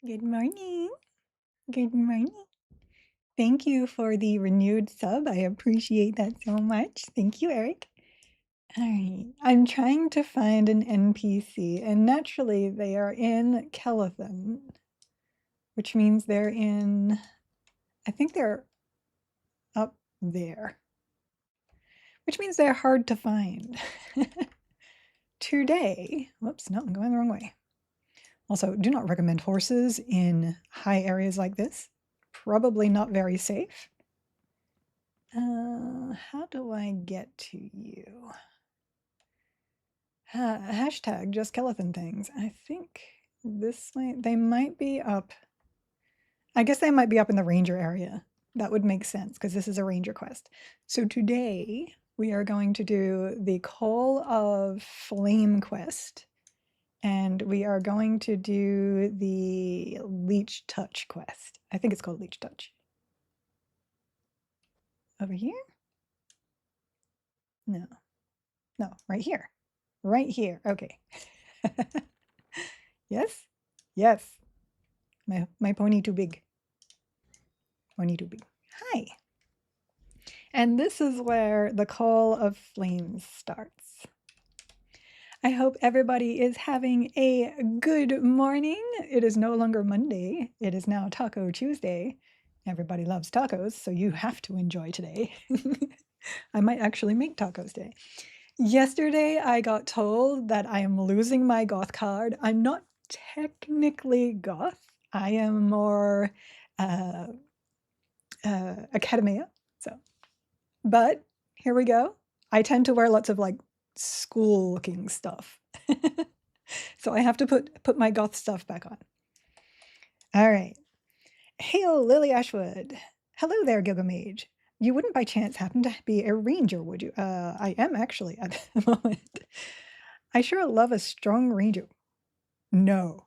Good morning. Good morning. Thank you for the renewed sub. I appreciate that so much. Thank you, Eric. All right. I'm trying to find an NPC, and naturally they are in Kelethan, which means they're in, I think they're up there, which means they're hard to find. Today, whoops, no, I'm going the wrong way. Also, do not recommend horses in high areas like this. Probably not very safe. How do I get to you? Hashtag just skeleton things. I think they might be up. I guess they might be up in the ranger area. That would make sense because this is a ranger quest. So today we are going to do the Call of Flame quest. And we are going to do the Leech Touch quest. I think it's called Leech Touch. Over here? No. No, right here. Right here. Okay. Yes? Yes. My pony too big. Pony too big. Hi. And this is where the Call of Flames starts. I hope everybody is having a good morning. It is no longer Monday. It is now Taco Tuesday. Everybody loves tacos, so you have to enjoy today. I might actually make tacos today. Yesterday, I got told that I am losing my goth card. I'm not technically goth. I am more academia. But here we go. I tend to wear lots of like school-looking stuff. So I have to put my goth stuff back on. All right. Hail, Lily Ashwood. Hello there, Gilgamage. You wouldn't by chance happen to be a ranger, would you? I am actually at the moment. I sure love a strong ranger. No.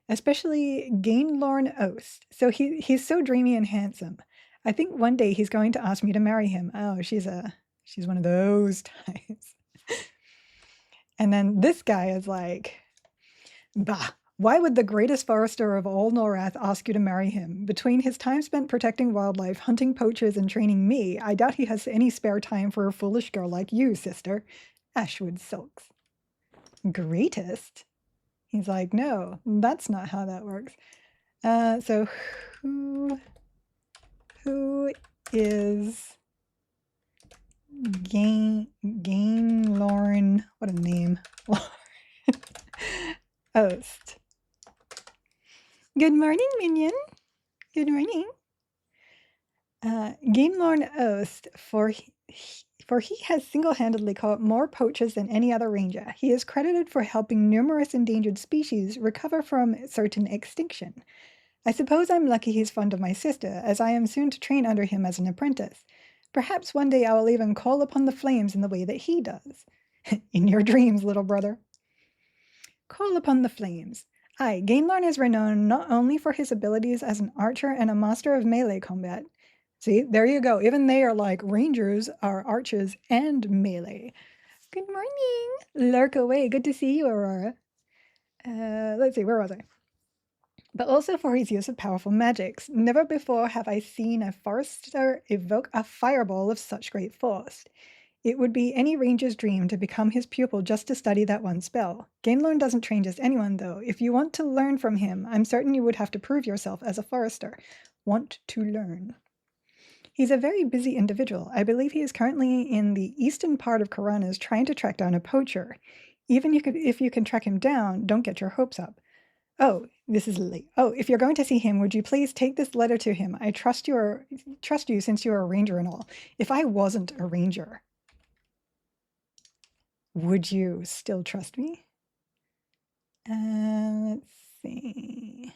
Especially Gainlorn Oast. So he's so dreamy and handsome. I think one day he's going to ask me to marry him. Oh, she's one of those types. And then this guy is like, bah, why would the greatest forester of all Norath ask you to marry him? Between his time spent protecting wildlife, hunting poachers, and training me, I doubt he has any spare time for a foolish girl like you, sister. Ashwood sulks. Greatest? He's like, no, that's not how that works. So who is Gainlorn? What a name. Oast. Good morning, minion. Good morning. Gainlorn Oast, for he has single-handedly caught more poachers than any other ranger. He is credited for helping numerous endangered species recover from certain extinction. I suppose I'm lucky he's fond of my sister, as I am soon to train under him as an apprentice. Perhaps one day I will even call upon the flames in the way that he does. In your dreams, little brother. Call upon the flames. Aye, Gainlorn is renowned not only for his abilities as an archer and a master of melee combat. See, there you go. Even they are like, rangers are archers and melee. Good morning. Lurk away. Good to see you, Aurora. Let's see, where was I? But also for his use of powerful magics. Never before have I seen a forester evoke a fireball of such great force. It would be any ranger's dream to become his pupil just to study that one spell. Gainlorn doesn't train just anyone, though. If you want to learn from him, I'm certain you would have to prove yourself as a forester. Want to learn. He's a very busy individual. I believe he is currently in the eastern part of Karanas trying to track down a poacher. Even if you can track him down, don't get your hopes up. Oh, this is Lily. Oh, if you're going to see him, would you please take this letter to him? I trust you since you're a ranger and all. If I wasn't a ranger, would you still trust me? Let's see.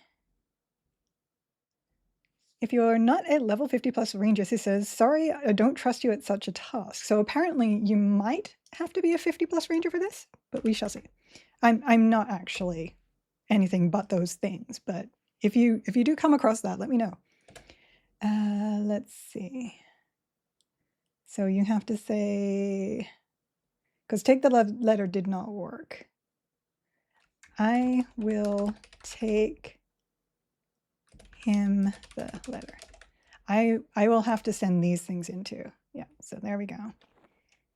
If you're not a level 50 plus ranger, he says, sorry, I don't trust you at such a task. So apparently you might have to be a 50 plus ranger for this, but we shall see. I'm not actually anything but those things, but if you do come across that, let me know. Let's see. So you have to say, because take the letter did not work. I will take him the letter. I will have to send these things in too. Yeah, so there we go.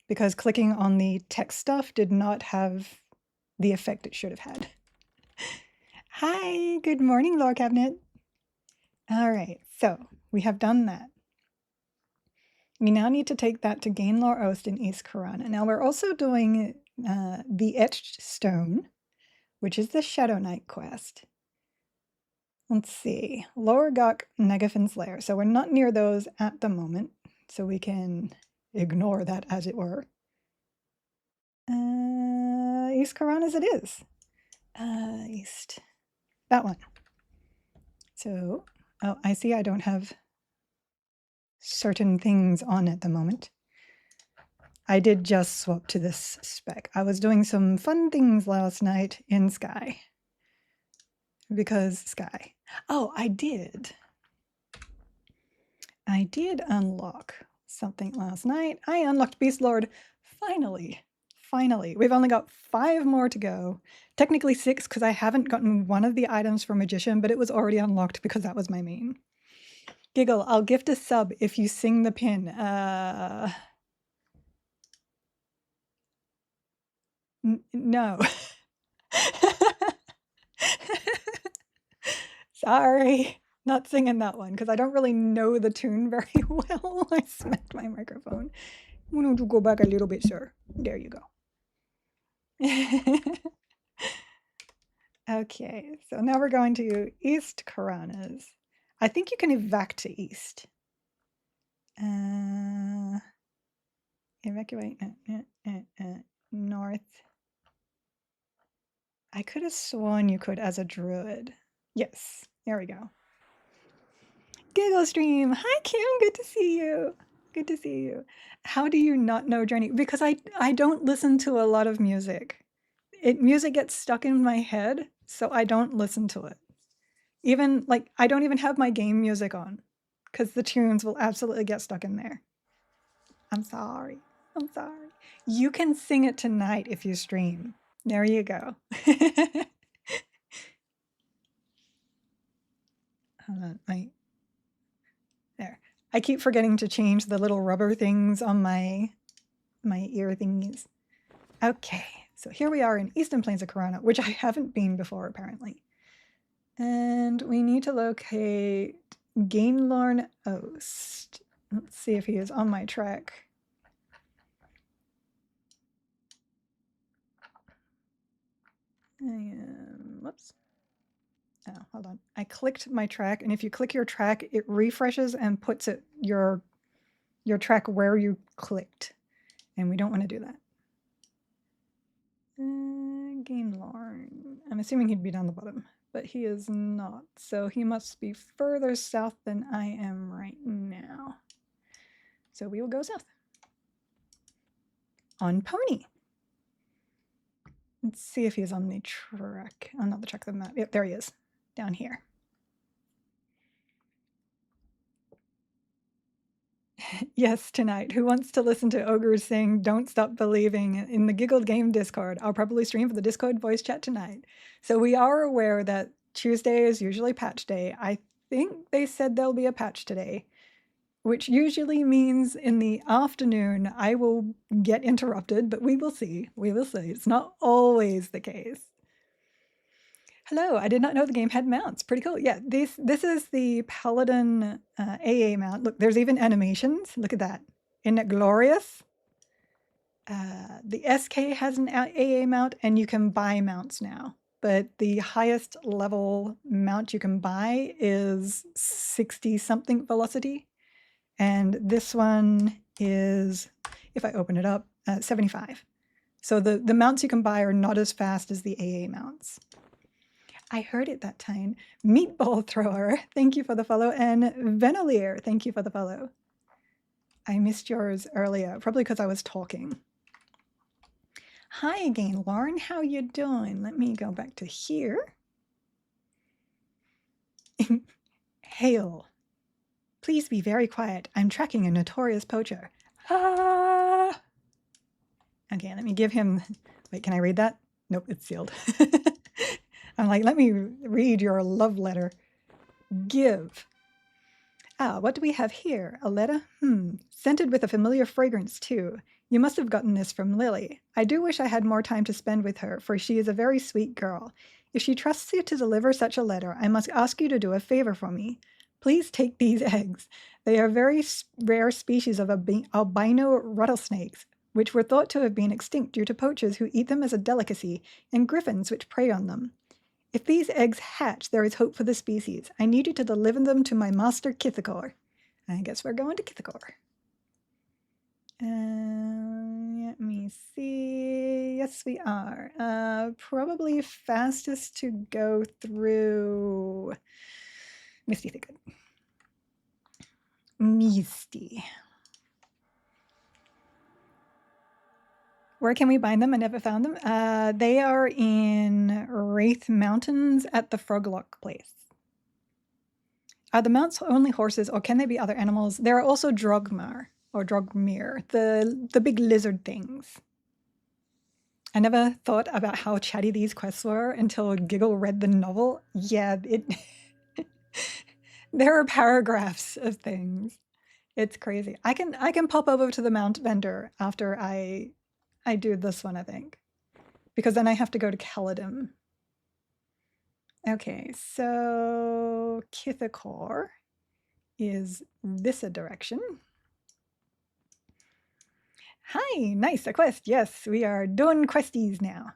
Because clicking on the text stuff did not have the effect it should have had. Hi, good morning, Lore Cabinet. All right, so we have done that. We now need to take that to Gainlore Oast in East Karana. Now we're also doing the Etched Stone, which is the Shadow Knight quest. Let's see, Lower Gok, Negafin's Lair. So we're not near those at the moment, so we can ignore that as it were. East Karan as it is. East. That one. So, oh, I see I don't have certain things on at the moment. I did just swap to this spec. I was doing some fun things last night in Sky. Because Sky. Oh, I did. I did unlock something last night. I unlocked Beast Lord. Finally. Finally. We've only got 5 more to go. Technically 6 because I haven't gotten one of the items for Magician, but it was already unlocked because that was my main. Giggle, I'll gift a sub if you sing the pin. No. Sorry, not singing that one because I don't really know the tune very well. I smacked my microphone. Why don't you go back a little bit, sir? There you go. Okay, so now we're going to East Karanas. I think you can evac to East. Evacuate North. I could have sworn you could as a druid. Yes, there we go. Giggle Stream. Hi, Kim. Good to see you. Good to see you. How do you not know Journey? Because I don't listen to a lot of music. Music gets stuck in my head, so I don't listen to it. Even, like, I don't even have my game music on because the tunes will absolutely get stuck in there. I'm sorry. I'm sorry. You can sing it tonight if you stream. There you go. Hold on, there. I keep forgetting to change the little rubber things on my ear thingies. Okay, so here we are in Eastern Plains of Karana, which I haven't been before apparently. And we need to locate Gainlorn Oast. Let's see if he is on my track. Whoops. Oh, hold on. I clicked my track, and if you click your track, it refreshes and puts it your track where you clicked. And we don't want to do that. Gainlorn. I'm assuming he'd be down the bottom, but he is not. So he must be further south than I am right now. So we will go south. On pony. Let's see if he's on the track. Oh, not the track, the map. Yep, there he is. Down here. Yes, tonight. Who wants to listen to ogres sing Don't Stop Believing in the Giggled Game Discord? I'll probably stream for the Discord voice chat tonight. So we are aware that Tuesday is usually patch day. I think they said there'll be a patch today, which usually means in the afternoon I will get interrupted, but we will see. We will see. It's not always the case. Hello, I did not know the game had mounts. Pretty cool. Yeah, this is the Paladin AA mount. Look, there's even animations. Look at that. Isn't it glorious? The SK has an AA mount, and you can buy mounts now. But the highest level mount you can buy is 60-something velocity. And this one is, if I open it up, 75. So the mounts you can buy are not as fast as the AA mounts. I heard it that time. Meatball Thrower, thank you for the follow. And Venelier, thank you for the follow. I missed yours earlier, probably because I was talking. Hi again, Lauren. How you doing? Let me go back to here. Hail. Please be very quiet. I'm tracking a notorious poacher. Ah! Okay, let me give him... Wait, can I read that? Nope, it's sealed. I'm like, let me read your love letter. Give. Ah, what do we have here? A letter? Scented with a familiar fragrance, too. You must have gotten this from Lily. I do wish I had more time to spend with her, for she is a very sweet girl. If she trusts you to deliver such a letter, I must ask you to do a favor for me. Please take these eggs. They are very rare species of albino rattlesnakes, which were thought to have been extinct due to poachers who eat them as a delicacy, and griffins which prey on them. If these eggs hatch, there is hope for the species. I need you to deliver them to my master Kithakor. I guess we're going to Kithakor. Let me see. Yes, we are. Probably fastest to go through Misty Thicket. Misty. Where can we find them? I never found them. They are in Wraith Mountains at the Froglock place. Are the mounts only horses, or can they be other animals? There are also Drogmar, or Drogmir, the big lizard things. I never thought about how chatty these quests were until Giggle read the novel. Yeah, there are paragraphs of things. It's crazy. I can pop over to the mount vendor after I do this one, I think. Because then I have to go to Caledon. Okay, so Kithakor is this a direction. Hi, nice, a quest. Yes, we are doing questies now.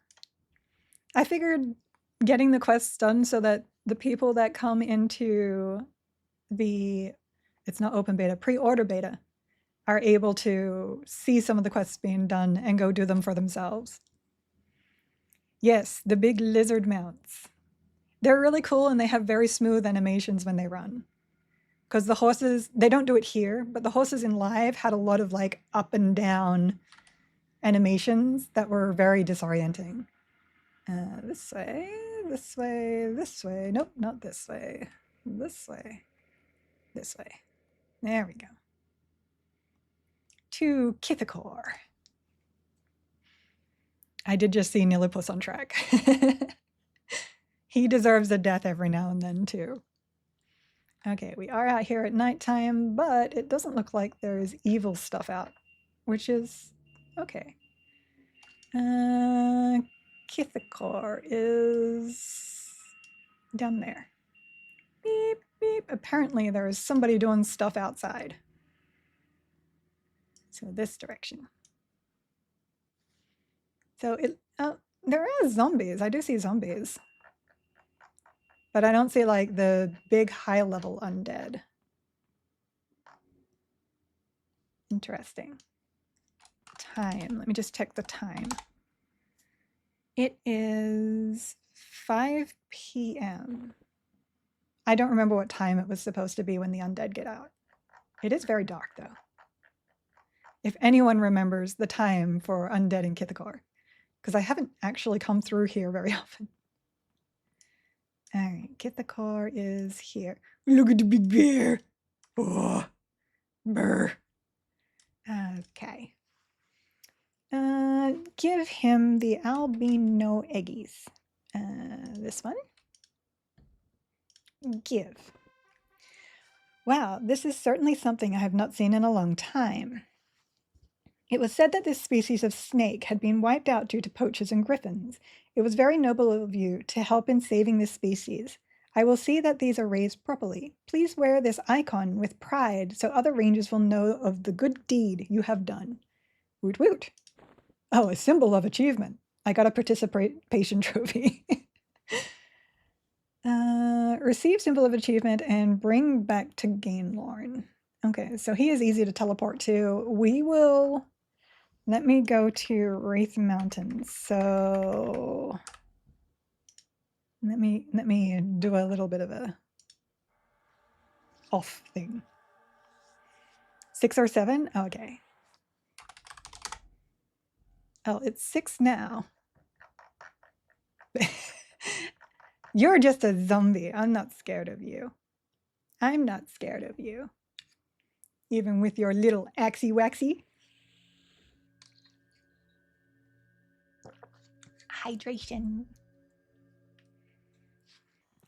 I figured getting the quests done so that the people that come into the, it's not open beta, pre-order beta, are able to see some of the quests being done and go do them for themselves. Yes, the big lizard mounts. They're really cool and they have very smooth animations when they run. Because the horses, they don't do it here, but the horses in live had a lot of like up and down animations that were very disorienting. This way, this way, this way. Nope, not this way. This way, this way. There we go. To Kithakor. I did just see Nilipus on track. He deserves a death every now and then, too. Okay, we are out here at nighttime, but it doesn't look like there's evil stuff out, which is okay. Kithakor is down there. Beep, beep. Apparently there is somebody doing stuff outside. So this direction. So there are zombies. I do see zombies. But I don't see like the big high level undead. Interesting. Time. Let me just check the time. It is 5 p.m. I don't remember what time it was supposed to be when the undead get out. It is very dark though. If anyone remembers the time for undead in Kithakor, because I haven't actually come through here very often. All right, Kithakor is here. Look at the big bear. Oh, brr. Okay. Give him the albino eggies. This one. Give. Wow, this is certainly something I have not seen in a long time. It was said that this species of snake had been wiped out due to poachers and griffins. It was very noble of you to help in saving this species. I will see that these are raised properly. Please wear this icon with pride so other rangers will know of the good deed you have done. Woot woot. Oh, a symbol of achievement. I got a participation trophy. Receive symbol of achievement and bring back to Gainlorn. Okay, so he is easy to teleport to. We will... Let me go to Wraith Mountains. So let me do a little bit of a off thing. 6 or 7? Okay. Oh, it's 6 now. You're just a zombie. I'm not scared of you. I'm not scared of you. Even with your little axy waxy. Hydration.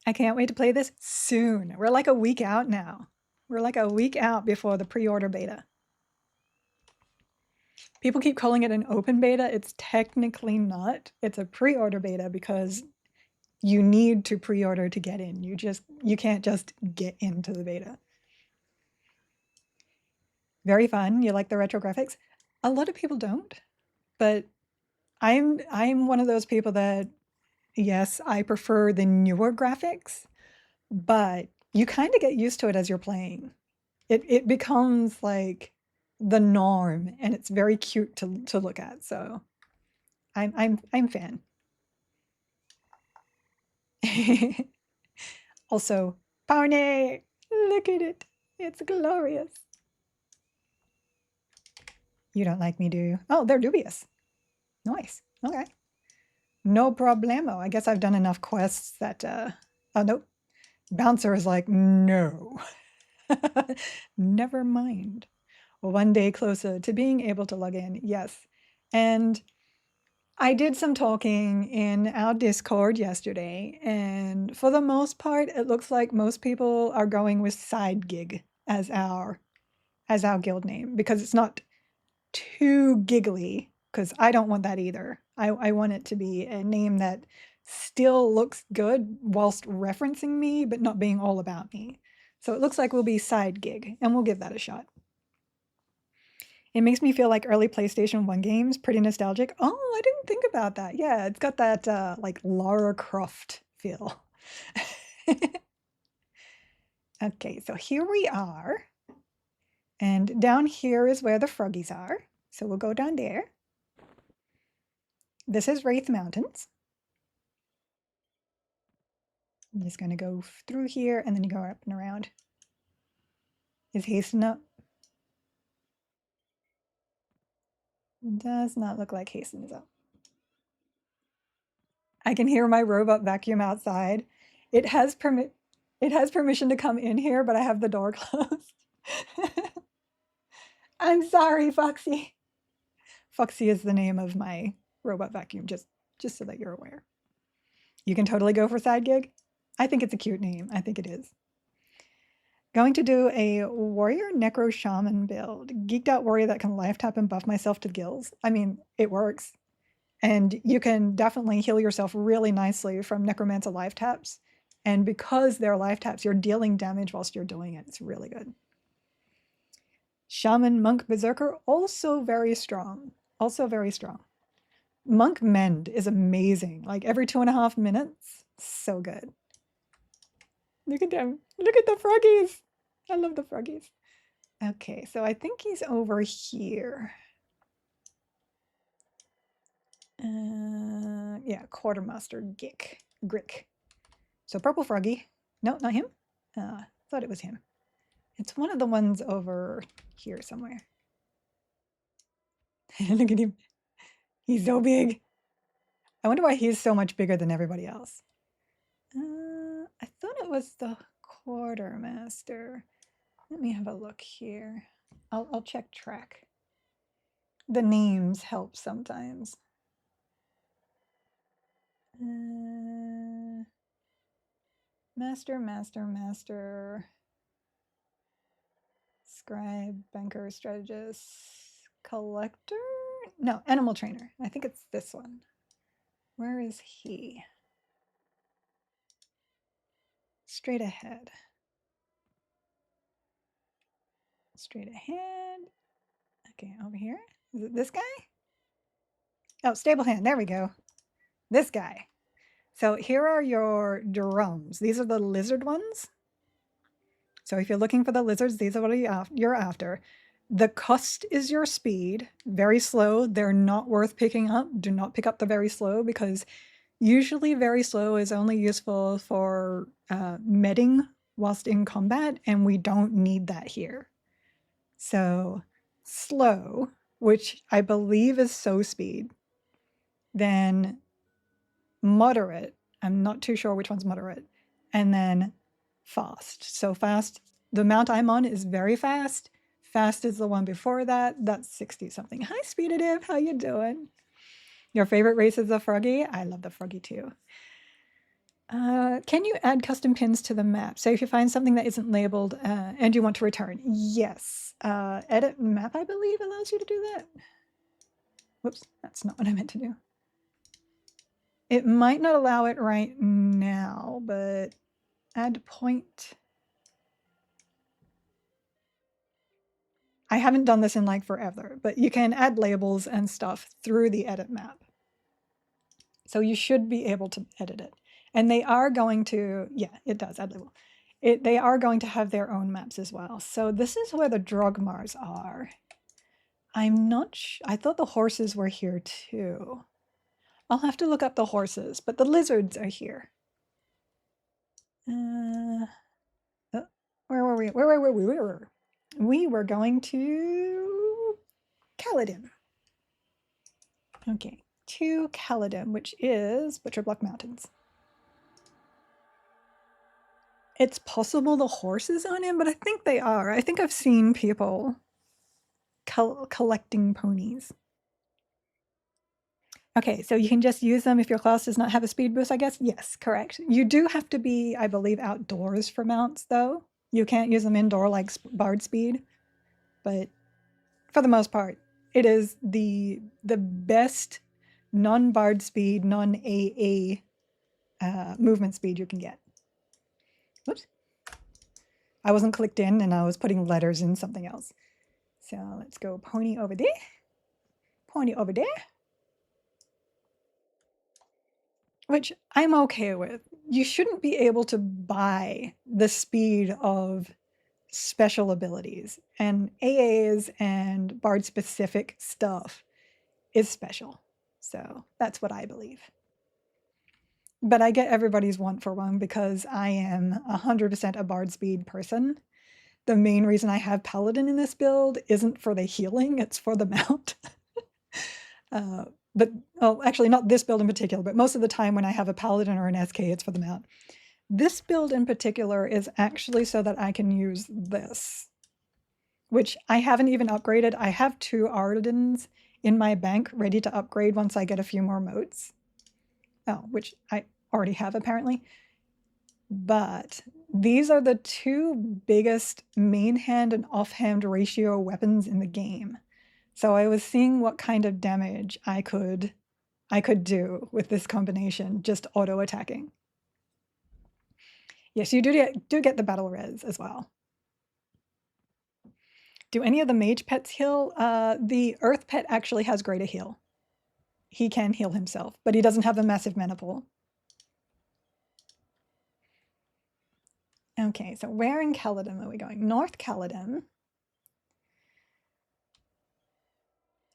I can't wait to play this soon. We're like a week out now. We're like a week out before the pre-order beta. People keep calling it an open beta. It's technically not. It's a pre-order beta because you need to pre-order to get in. You can't just get into the beta. Very fun. You like the retro graphics? A lot of people don't, but I'm one of those people that, yes, I prefer the newer graphics, but you kind of get used to it as you're playing. It becomes like the norm, and it's very cute to look at. So I'm fan. Also, Pony, look at it. It's glorious. You don't like me, do you? Oh, they're dubious. Nice. Okay. No problemo. I guess I've done enough quests that, oh, nope. Bouncer is like, no. Never mind. One day closer to being able to log in. Yes. And I did some talking in our Discord yesterday, and for the most part, it looks like most people are going with side gig as our guild name because it's not too giggly, because I don't want that either. I want it to be a name that still looks good whilst referencing me, but not being all about me. So it looks like we'll be side gig, and we'll give that a shot. It makes me feel like early PlayStation 1 games, pretty nostalgic. Oh, I didn't think about that. Yeah, it's got that like Lara Croft feel. Okay, so here we are. And down here is where the froggies are. So we'll go down there. This is Wraith Mountains. I'm just going to go through here and then you go up and around. Is Hasten up? Does not look like Hasten is up. I can hear my robot vacuum outside. It has permission to come in here, but I have the door closed. I'm sorry, Foxy. Foxy is the name of my robot vacuum, just so that you're aware. You can totally go for side gig. I think it's a cute name. I think it is. Going to do a warrior necro shaman build. Geeked out warrior that can life tap and buff myself to the gills. I mean, it works. And you can definitely heal yourself really nicely from necromancer life taps. And because they're life taps, you're dealing damage whilst you're doing it. It's really good. Shaman monk berserker, also very strong. Also very strong. Monk mend is amazing. Like every 2.5 minutes. So good. Look at them. Look at the froggies. I love the froggies. Okay, so I think he's over here. Yeah, Quartermaster Grick. So purple froggy. No, not him. Thought it was him. It's one of the ones over here somewhere. Look at him. He's so big. I wonder why he's so much bigger than everybody else. I thought it was the Quartermaster. Let me have a look here. I'll check track. The names help sometimes. Master. Scribe, banker, strategist, collector? No, animal trainer. I think it's this one. Where is he? Straight ahead. Straight ahead. Okay, over here. Is it this guy? Oh, stable hand. There we go. This guy. So here are your drums. These are the lizard ones. So if you're looking for the lizards, these are what you're after. The cost is your speed. Very slow. They're not worth picking up. Do not pick up the very slow because usually very slow is only useful for medding whilst in combat, and we don't need that here. So slow, which I believe is so speed, then moderate. I'm not too sure which one's moderate. And then fast. So fast, the mount I'm on is very fast. Fast is the one before that. That's 60 something. Hi, Speedative. How you doing? Your favorite race is the froggy? I love the froggy too. Can you add custom pins to the map? So if you find something that isn't labeled and you want to return, yes. Edit map, I believe, allows you to do that. Whoops, that's not what I meant to do. It might not allow it right now, but add point. I haven't done this in like forever, but you can add labels and stuff through the edit map. So you should be able to edit it. And they are going to, yeah, it does add label. They are going to have their own maps as well. So this is where the Drogmars are. I'm not I thought the horses were here too. I'll have to look up the horses, but the lizards are here. Where were we? Where were we? We were going to Caledon. Okay, to Caledon, which is Butcherblock Mountains. It's possible the horses aren't in, but I think they are. I think I've seen people collecting ponies. Okay, so you can just use them if your class does not have a speed boost, I guess? Yes, correct. You do have to be, I believe, outdoors for mounts, though. You can't use them indoor like Bard speed, but for the most part, it is the best non-Bard speed, non-AA movement speed you can get. Whoops. I wasn't clicked in and I was putting letters in something else. So let's go pony over there. Pony over there. Which I'm okay with. You shouldn't be able to buy the speed of special abilities, and AAs and Bard specific stuff is special. So that's what I believe. But I get everybody's want for one because I am 100% a Bard speed person. The main reason I have Paladin in this build isn't for the healing, it's for the mount. But oh, actually not this build in particular, but most of the time when I have a Paladin or an SK, it's for the mount. This build in particular is actually so that I can use this, which I haven't even upgraded. I have 2 Ardens in my bank ready to upgrade once I get a few more motes. Oh, which I already have apparently. But these are the 2 biggest main hand and offhand ratio weapons in the game. So I was seeing what kind of damage I could do with this combination, just auto attacking. Yes, you do get the battle res as well. Do any of the mage pets heal? The earth pet actually has greater heal. He can heal himself, but he doesn't have the massive mana pool. Okay, so where in Caledon are we going? North Caledon.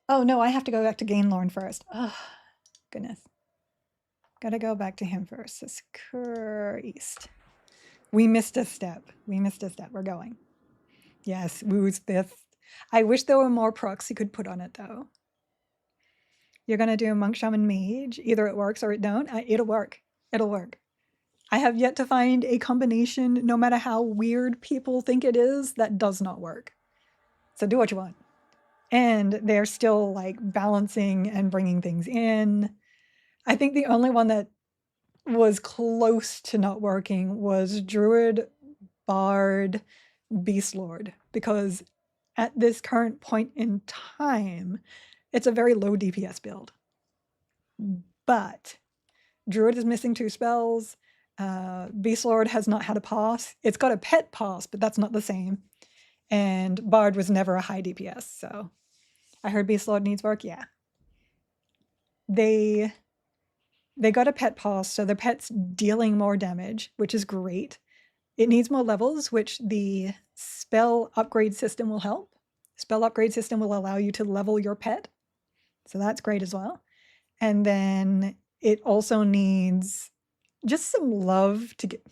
Oh no, I have to go back to Gainlorn first. Oh, goodness. Gotta go back to him first. Secure East. We missed a step. We missed a step. We're going. Yes, Woo's 5th. I wish there were more procs you could put on it, though. You're going to do a Monk, Shaman, Mage. Either it works or it don't. It'll work. It'll work. I have yet to find a combination, no matter how weird people think it is, that does not work. So do what you want. And they're still like balancing and bringing things in. I think the only one that was close to not working was Druid, Bard, Beast Lord, because at this current point in time, it's a very low DPS build. But Druid is missing 2 spells. Beast Lord has not had a pass. It's got a pet pass, but that's not the same. And Bard was never a high DPS, so I heard Beast Lord needs work. Yeah. They got a pet pass, so their pet's dealing more damage, which is great. It needs more levels, which the spell upgrade system will help. Spell upgrade system will allow you to level your pet. So that's great as well. And then it also needs just some love to get.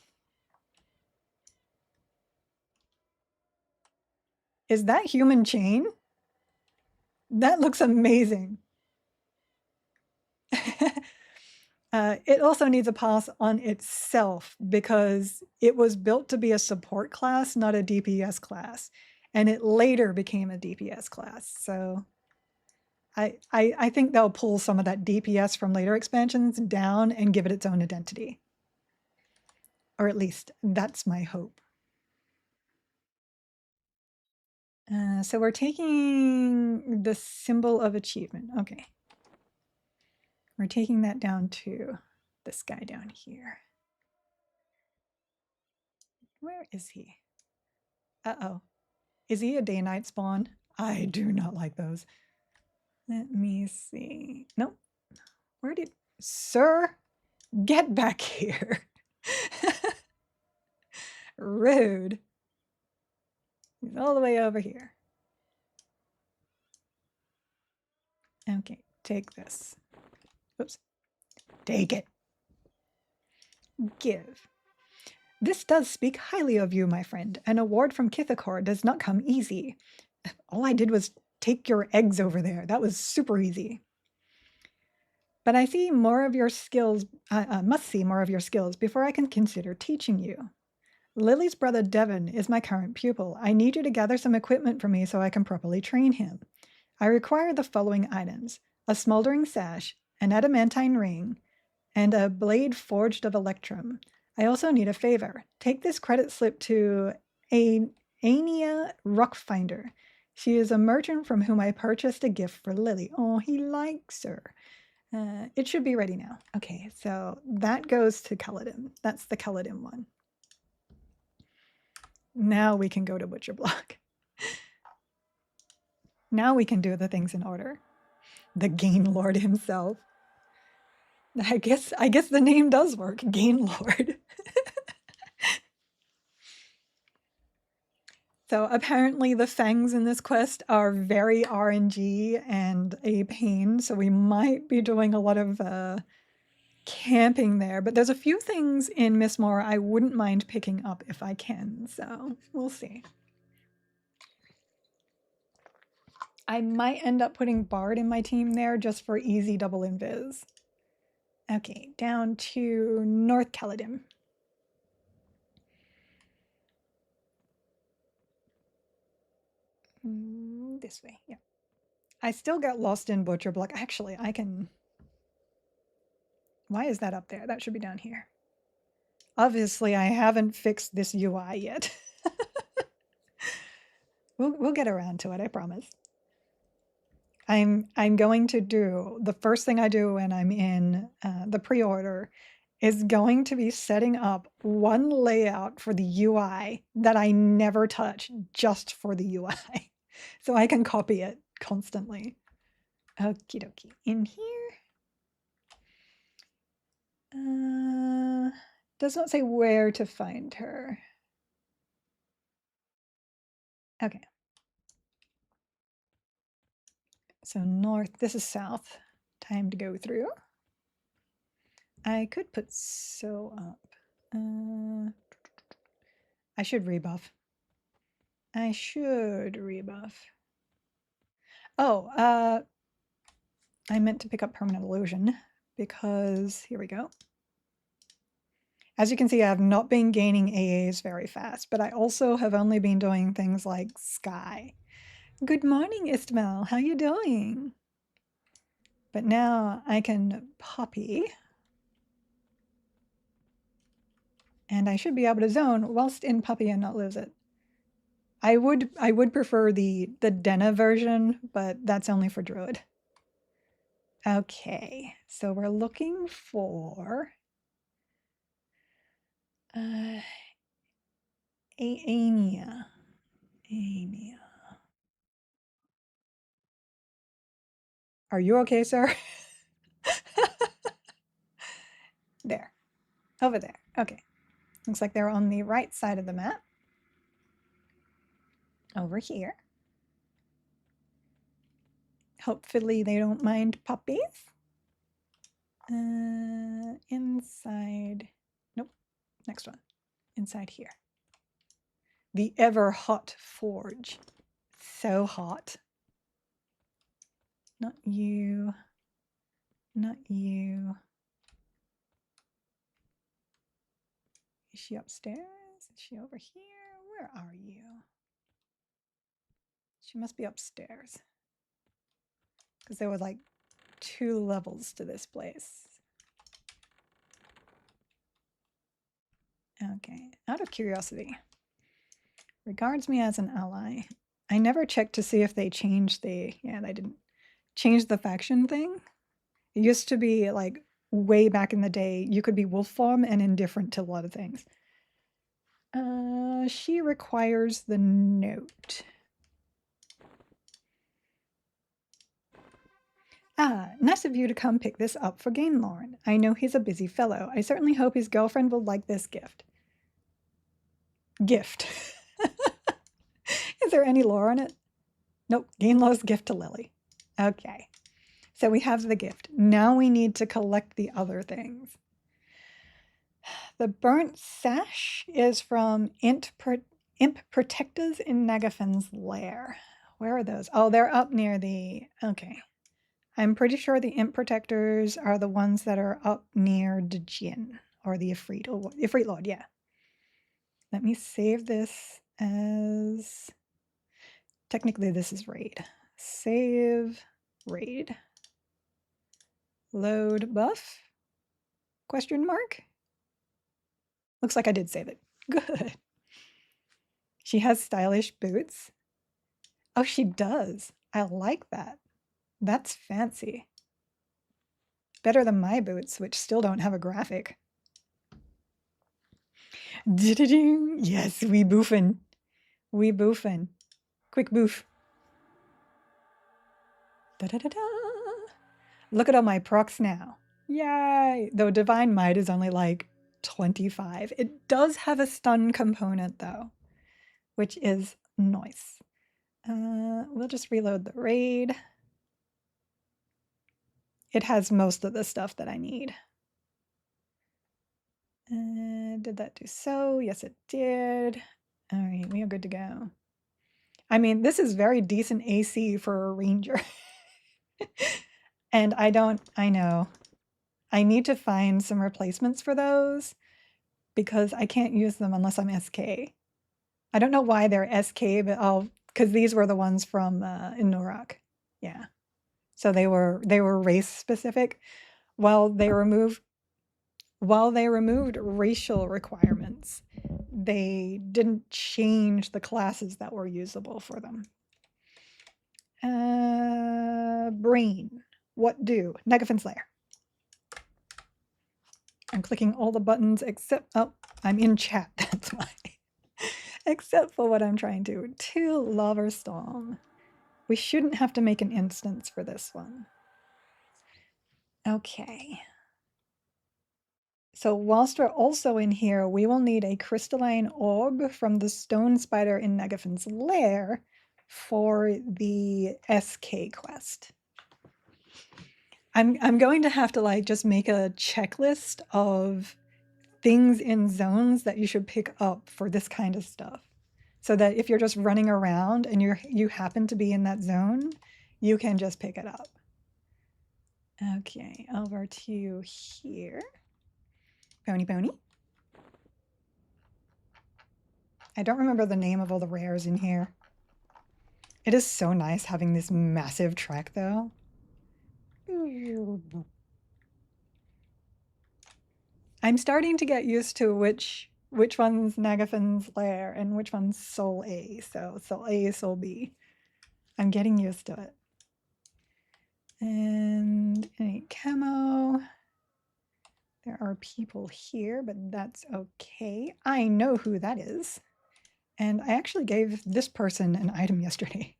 Is that human chain? That looks amazing. It also needs a pass on itself because it was built to be a support class, not a DPS class. And it later became a DPS class. So I think they'll pull some of that DPS from later expansions down and give it its own identity. Or at least that's my hope. So we're taking the symbol of achievement. Okay. We're taking that down to this guy down here. Where is he? Uh-oh. Is he a day-night spawn? I do not like those. Let me see. Nope. Where did... Sir, get back here. Rude. He's all the way over here. Okay, take this. Oops. Take it. Give. This does speak highly of you, my friend. An award from Kithakor does not come easy. All I did was take your eggs over there. That was super easy. But I see more of your skills, must see more of your skills before I can consider teaching you. Lily's brother Devon is my current pupil. I need you to gather some equipment for me so I can properly train him. I require the following items: a smoldering sash, an adamantine ring, and a blade forged of electrum. I also need a favor. Take this credit slip to Ania Rockfinder. She is a merchant from whom I purchased a gift for Lily. Oh, he likes her. It should be ready now. Okay, so that goes to Kaladin. That's the Kaladin one. Now we can go to Butcher Block. Now we can do the things in order. The Gain Lord himself. I guess the name does work. Gain Lord. So apparently the fangs in this quest are very RNG and a pain, so we might be doing a lot of camping there. But there's a few things in Mistmore I wouldn't mind picking up if I can, so we'll see. I might end up putting Bard in my team there just for easy double invis. Okay, down to North Kaladin. This way, yeah. I still get lost in Butcher Block. Actually, I can... Why is that up there? That should be down here. Obviously, I haven't fixed this UI yet. We'll get around to it, I promise. I'm going to do, the first thing I do when I'm in the pre-order is going to be setting up one layout for the UI that I never touch, just for the UI. So I can copy it constantly. Okie dokie. In here. Does not say where to find her. Okay. So north, this is south. Time to go through. I could put so up. I should rebuff. I should rebuff. Oh, I meant to pick up Permanent Illusion because, here we go. As you can see, I have not been gaining AAs very fast, but I also have only been doing things like Sky. Good morning, Istmal. How you doing? But now I can Poppy. And I should be able to zone whilst in Puppy and not lose it. I would prefer the Denna version, but that's only for Druid. Okay, so we're looking for Ania. Ania. Are you okay, sir? There. Over there. Okay. Looks like they're on the right side of the map. Over here. Hopefully they don't mind puppies. Inside. Nope. Next one. Inside here. The ever hot forge. So hot. Not you. Not you. Is she upstairs? Is she over here? Where are you? She must be upstairs. Because there were like 2 levels to this place. Okay, out of curiosity. Regards me as an ally. I never checked to see if they changed the, yeah, they didn't change the faction thing. It used to be like way back in the day, you could be wolf form and indifferent to a lot of things. She requires the note. Ah, nice of you to come pick this up for Gainlorn. I know he's a busy fellow. I certainly hope his girlfriend will like this gift. Gift. Is there any lore on it? Nope, Gainlor's gift to Lily. Okay, so we have the gift. Now we need to collect the other things. The burnt sash is from Imp Protectors in Nagafin's lair. Where are those? Oh, they're up near the... Okay. I'm pretty sure the Imp Protectors are the ones that are up near Djinn, or the Ifrit, or Ifrit Lord, yeah. Let me save this as... Technically, this is raid. Save raid. Load buff? Question mark? Looks like I did save it. Good. She has stylish boots. Oh, she does. I like that. That's fancy. Better than my boots, which still don't have a graphic. Yes, we boofin'. We boofin'. Quick boof. Da-da-da-da. Look at all my procs now. Yay! Though Divine Might is only like 25. It does have a stun component though, which is nice. We'll just reload the raid. It has most of the stuff that I need. Did that do so? Yes, it did. All right, we are good to go. I mean, this is very decent AC for a ranger. And I know. I need to find some replacements for those because I can't use them unless I'm SK. I don't know why they're SK, but because these were the ones from in Norak. Yeah. So they were race specific. While they removed racial requirements, they didn't change the classes that were usable for them. Brain. What do? Negafin's lair. I'm clicking all the buttons except, oh, I'm in chat, that's why. Except for what I'm trying to. To Lava Storm. We shouldn't have to make an instance for this one. Okay. So whilst we're also in here, we will need a crystalline orb from the stone spider in Negafin's lair for the SK quest. I'm going to have to like just make a checklist of things in zones that you should pick up for this kind of stuff. So that if you're just running around and you happen to be in that zone, you can just pick it up. Okay, over to here. Pony pony. I don't remember the name of all the rares in here. It is so nice having this massive trek though. I'm starting to get used to which one's Nagafin's lair and which one's Soul A. So Soul A, Soul B. I'm getting used to it. And any camo. There are people here, but that's okay. I know who that is. And I actually gave this person an item yesterday.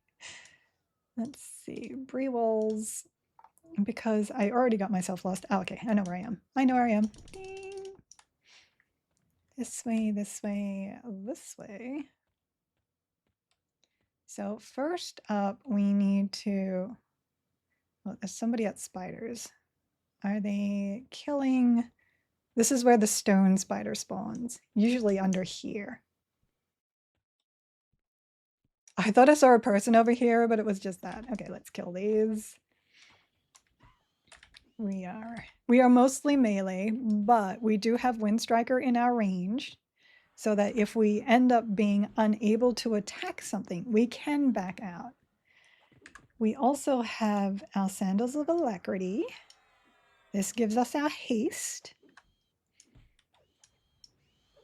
Let's see, Brewalls, because I already got myself lost. Oh, okay, I know where I am. I know where I am. Ding. This way, this way, this way. So first up, we need to, well, there's somebody at spiders. Are they killing? This is where the stone spider spawns, usually under here. I thought I saw a person over here, but it was just that. Okay, let's kill these. We are mostly melee, but we do have Windstriker in our range, so that if we end up being unable to attack something, we can back out. We also have our Sandals of Alacrity. This gives us our haste.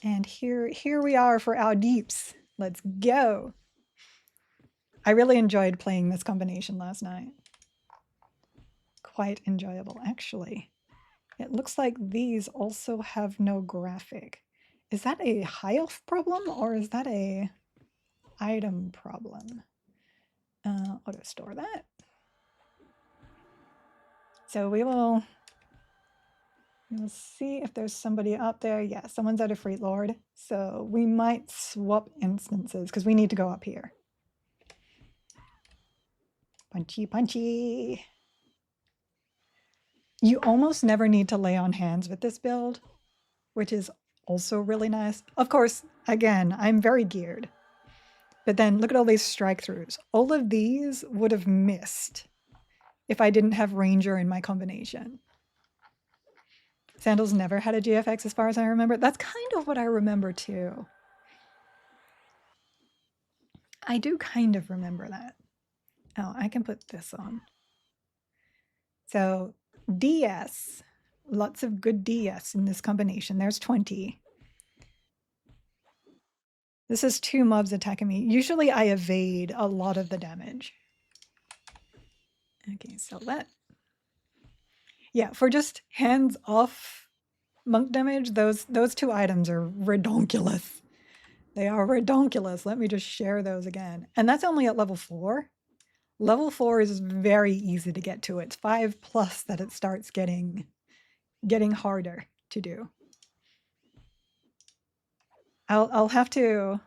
And here we are for our deeps. Let's go. I really enjoyed playing this combination last night. Quite enjoyable, actually. It looks like these also have no graphic. Is that a high elf problem or is that a item problem? Auto store that. So we'll see if there's somebody out there. Yeah, someone's at a Freight Lord. So we might swap instances because we need to go up here. Punchy, punchy. You almost never need to lay on hands with this build, which is also really nice. Of course, again, I'm very geared. But then look at all these strike throughs. All of these would have missed if I didn't have Ranger in my combination. Sandals never had a GFX as far as I remember. That's kind of what I remember too. I do kind of remember that. Oh, I can put this on. So DS, lots of good DS in this combination. There's 20. This is 2 mobs attacking me. Usually I evade a lot of the damage. Okay, sell that. Yeah, for just hands off monk damage, those 2 items are redonkulous. They are redonkulous. Let me just share those again. And that's only at level 4. Level 4 is very easy to get to. It's 5+ that it starts getting harder to do. I'll have to.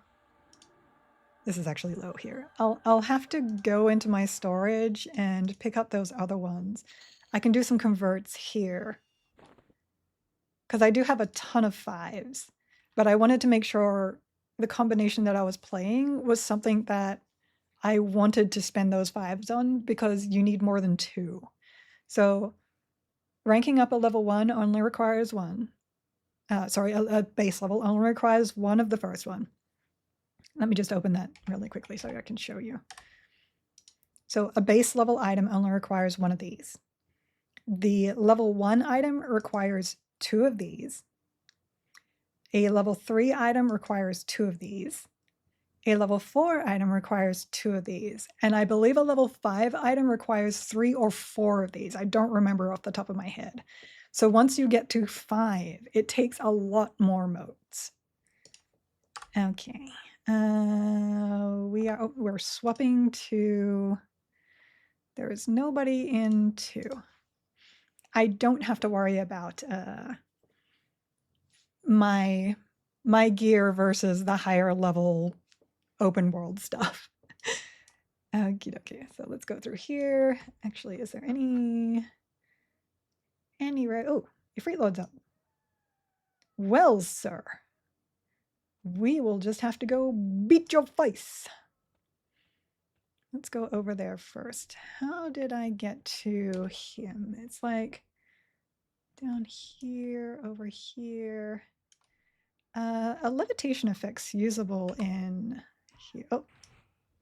This is actually low here. I'll have to go into my storage and pick up those other ones. I can do some converts here because I do have a ton of 5s, but I wanted to make sure the combination that I was playing was something that I wanted to spend those 5s on because you need more than 2. So ranking up a level 1 only requires 1. A base level only requires 1 of the first one. Let me just open that really quickly so I can show you. So a base level item only requires 1 of these. The level 1 item requires 2 of these. A level 3 item requires 2 of these. A level 4 item requires 2 of these. And I believe a level 5 item requires 3 or 4 of these. I don't remember off the top of my head. So once you get to 5, it takes a lot more motes. Okay. We're swapping to. There is nobody in 2. I don't have to worry about my gear versus the higher level open world stuff. Okay, so let's go through here. Actually, is there any right? Oh, your freight load's up. Well, sir, we will just have to go beat your face. Let's go over there first. How did I get to him? It's like down here, over here. A levitation effect's usable in here. Oh,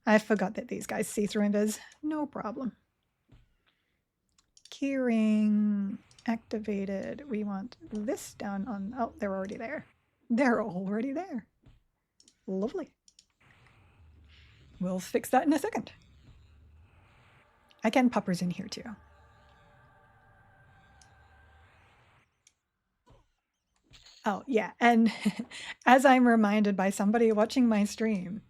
I forgot that these guys see through invis. No problem. Keyring activated. We want this down on. Oh, they're already there. They're already there. Lovely. We'll fix that in a second. I can puppers in here too. Oh, yeah. And as I'm reminded by somebody watching my stream,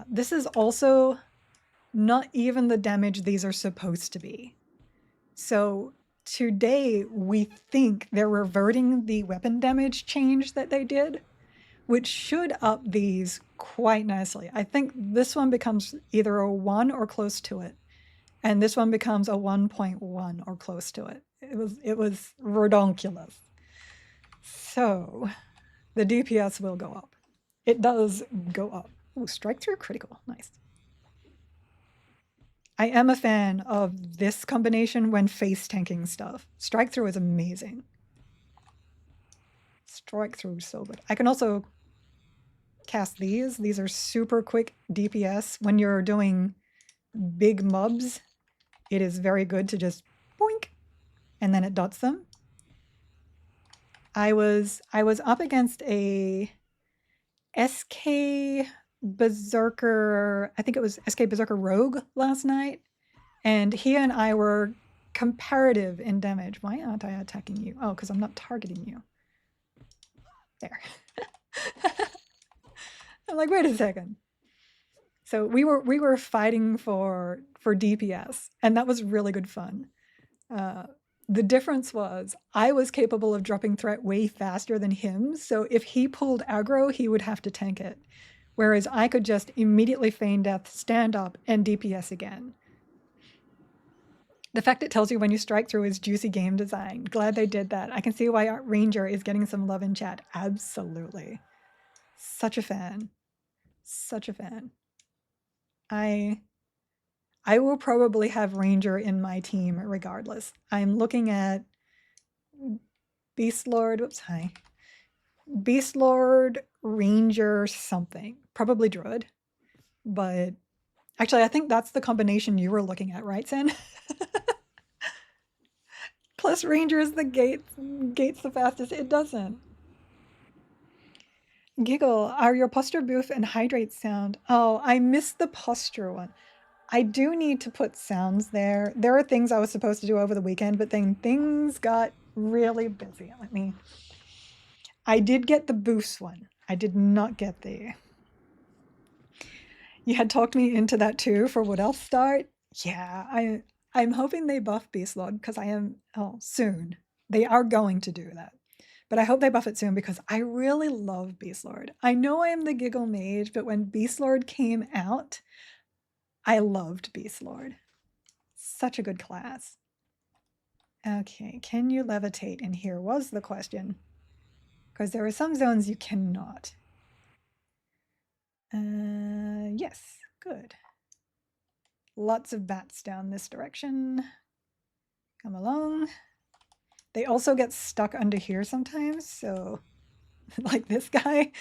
this is also not even the damage these are supposed to be. So today we think they're reverting the weapon damage change that they did, which should up these quite nicely. I think this one becomes either a 1 or close to it, and this one becomes a 1.1 or close to it. It was redonkulous. So the DPS will go up. It does go up. Oh, strike through critical. Nice. I am a fan of this combination when face tanking stuff. Strike through is amazing. Strike through so good. I can also cast these. These are super quick DPS. When you're doing big mobs, it is very good to just boink, and then it dots them. I was up against a SK Berserker, I think it was SK Berserker Rogue last night, and he and I were comparative in damage. Why aren't I attacking you? Oh, because I'm not targeting you. There. I'm like, wait a second. So we were fighting for DPS, and that was really good fun. Uh, the difference was I was capable of dropping threat way faster than him, so if he pulled aggro, he would have to tank it. Whereas I could just immediately feign death, stand up, and DPS again. The fact it tells you when you strike through is juicy game design. Glad they did that. I can see why Art Ranger is getting some love in chat. Absolutely. Such a fan. Such a fan. I will probably have Ranger in my team regardless. I'm looking at Beast Lord. Whoops, hi. Beast Lord, Ranger, something. Probably Druid. But actually, I think that's the combination you were looking at, right, Sen? Plus Ranger is the gates the fastest. It doesn't. Giggle, are your posture booth and hydrate sound? Oh, I missed the posture one. I do need to put sounds there. There are things I was supposed to do over the weekend, but then things got really busy. I did get the boost one. I did not get the. You had talked me into that too for What Else Start. Yeah, I'm hoping they buff Beast Lord because I am soon. They are going to do that. But I hope they buff it soon because I really love Beast Lord. I know I am the giggle mage, but when Beast Lord came out, I loved Beast Lord. Such a good class. Okay, can you levitate? And here was the question. Because there are some zones you cannot. Yes, good. Lots of bats down this direction. Come along. They also get stuck under here sometimes, so like this guy.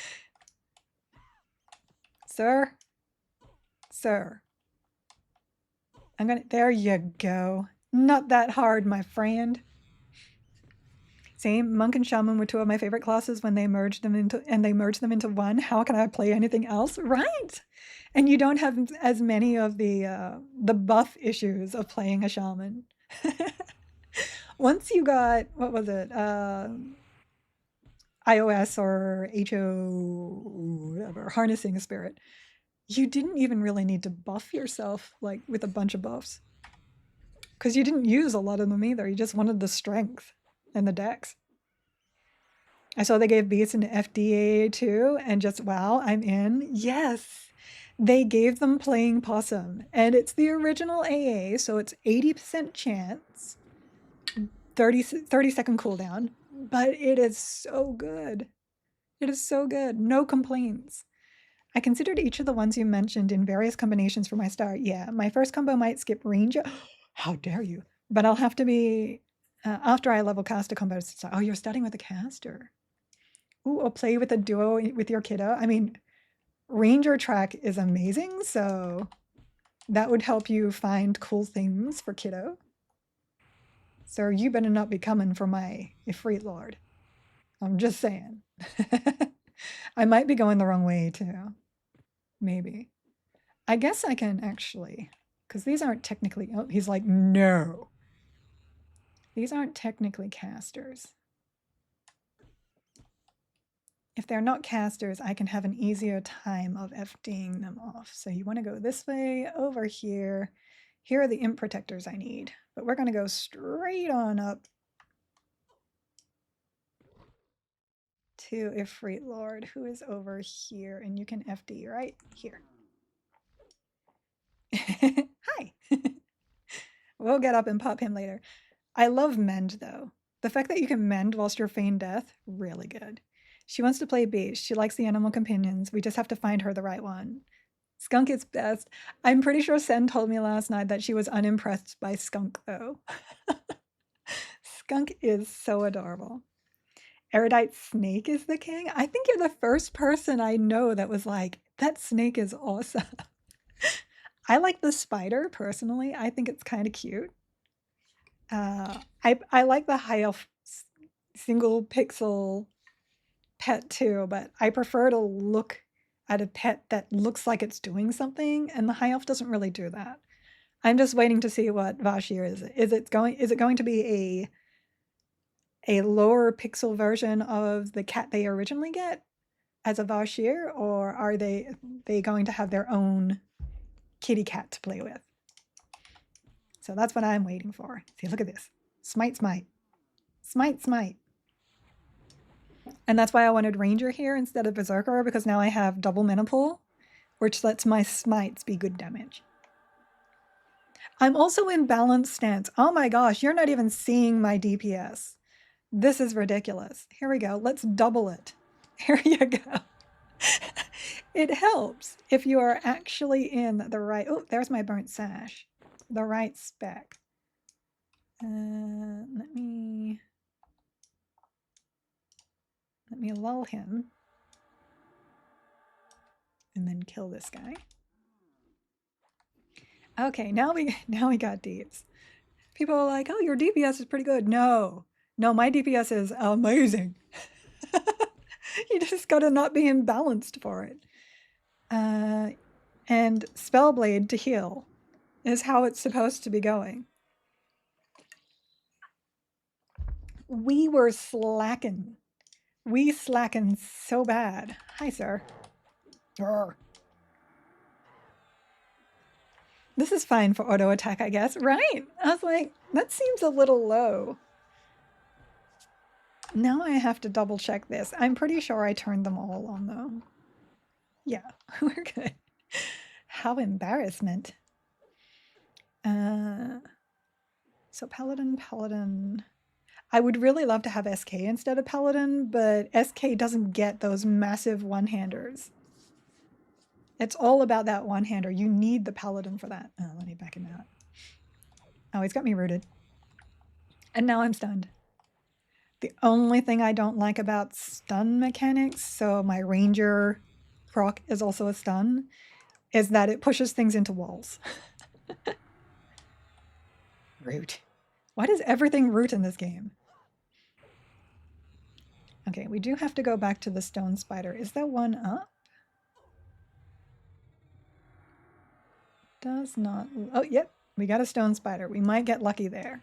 Sir? Sir. There you go. Not that hard, my friend. Same, Monk and Shaman were two of my favorite classes when they merged them into one. How can I play anything else? Right. And you don't have as many of the buff issues of playing a shaman. Once you got, what was it? iOS or HO, whatever, harnessing a spirit. You didn't even really need to buff yourself like with a bunch of buffs. Because you didn't use a lot of them either. You just wanted the strength and the dex. I saw they gave beats into FDA too, and just wow, I'm in. Yes, they gave them playing possum, and it's the original AA, so it's 80% chance, 30-second cooldown, but it is so good. It is so good. No complaints. I considered each of the ones you mentioned in various combinations for my start. Yeah, my first combo might skip Ranger. How dare you? But I'll have to be after I level cast a combo. Oh, you're starting with a caster. Ooh, or play with a duo with your kiddo. I mean, Ranger track is amazing, so that would help you find cool things for kiddo. So you better not be coming for my Ifrit Lord. I'm just saying. I might be going the wrong way too. Maybe. I guess I can actually, because these aren't technically, oh, he's like, no. These aren't technically casters. If they're not casters, I can have an easier time of FDing them off. So you want to go this way, over here. Here are the imp protectors I need, but we're going to go straight on up to Ifrit Lord, who is over here, and you can FD right here. Hi. We'll get up and pop him later. I love Mend, though. The fact that you can Mend whilst you're feign death, really good. She wants to play beast. She likes the animal companions. We just have to find her the right one. Skunk is best. I'm pretty sure Sen told me last night that she was unimpressed by Skunk, though. Skunk is so adorable. Erudite Snake is the king? I think you're the first person I know that was like, that snake is awesome. I like the spider, personally. I think it's kind of cute. I like the high elf single pixel pet too, but I prefer to look at a pet that looks like it's doing something, and the high elf doesn't really do that. I'm just waiting to see what Vashir is. Is it going to be a lower pixel version of the cat they originally get as a Vashir, or are they going to have their own kitty cat to play with? So that's what I'm waiting for. See, look at this. Smite, smite. Smite, smite. And that's why I wanted Ranger here instead of Berserker, because now I have double mana pool, which lets my smites be good damage. I'm also in balanced stance. Oh my gosh, you're not even seeing my DPS. This is ridiculous. Here we go. Let's double it. Here you go. It helps if you are actually in the right... Oh, there's my burnt sash. The right spec. Let me lull him. And then kill this guy. Okay, now we got deeps. People are like, oh, your DPS is pretty good. No, my DPS is amazing. You just gotta not be imbalanced for it. And Spellblade to heal is how it's supposed to be going. We were slacking. We slacking so bad. Hi, sir. Urgh. This is fine for auto attack, I guess. Right. I was like, that seems a little low. Now I have to double check this. I'm pretty sure I turned them all on though. Yeah, we're good. How embarrassment. So Paladin. I would really love to have SK instead of Paladin, but SK doesn't get those massive one-handers. It's all about that one-hander. You need the Paladin for that. Oh, let me back him out. Oh, he's got me rooted. And now I'm stunned. The only thing I don't like about stun mechanics, so my Ranger proc is also a stun, is that it pushes things into walls. Root. Why does everything root in this game? Okay, we do have to go back to the stone spider. Is that one up? Does not... Oh, yep. We got a stone spider. We might get lucky there.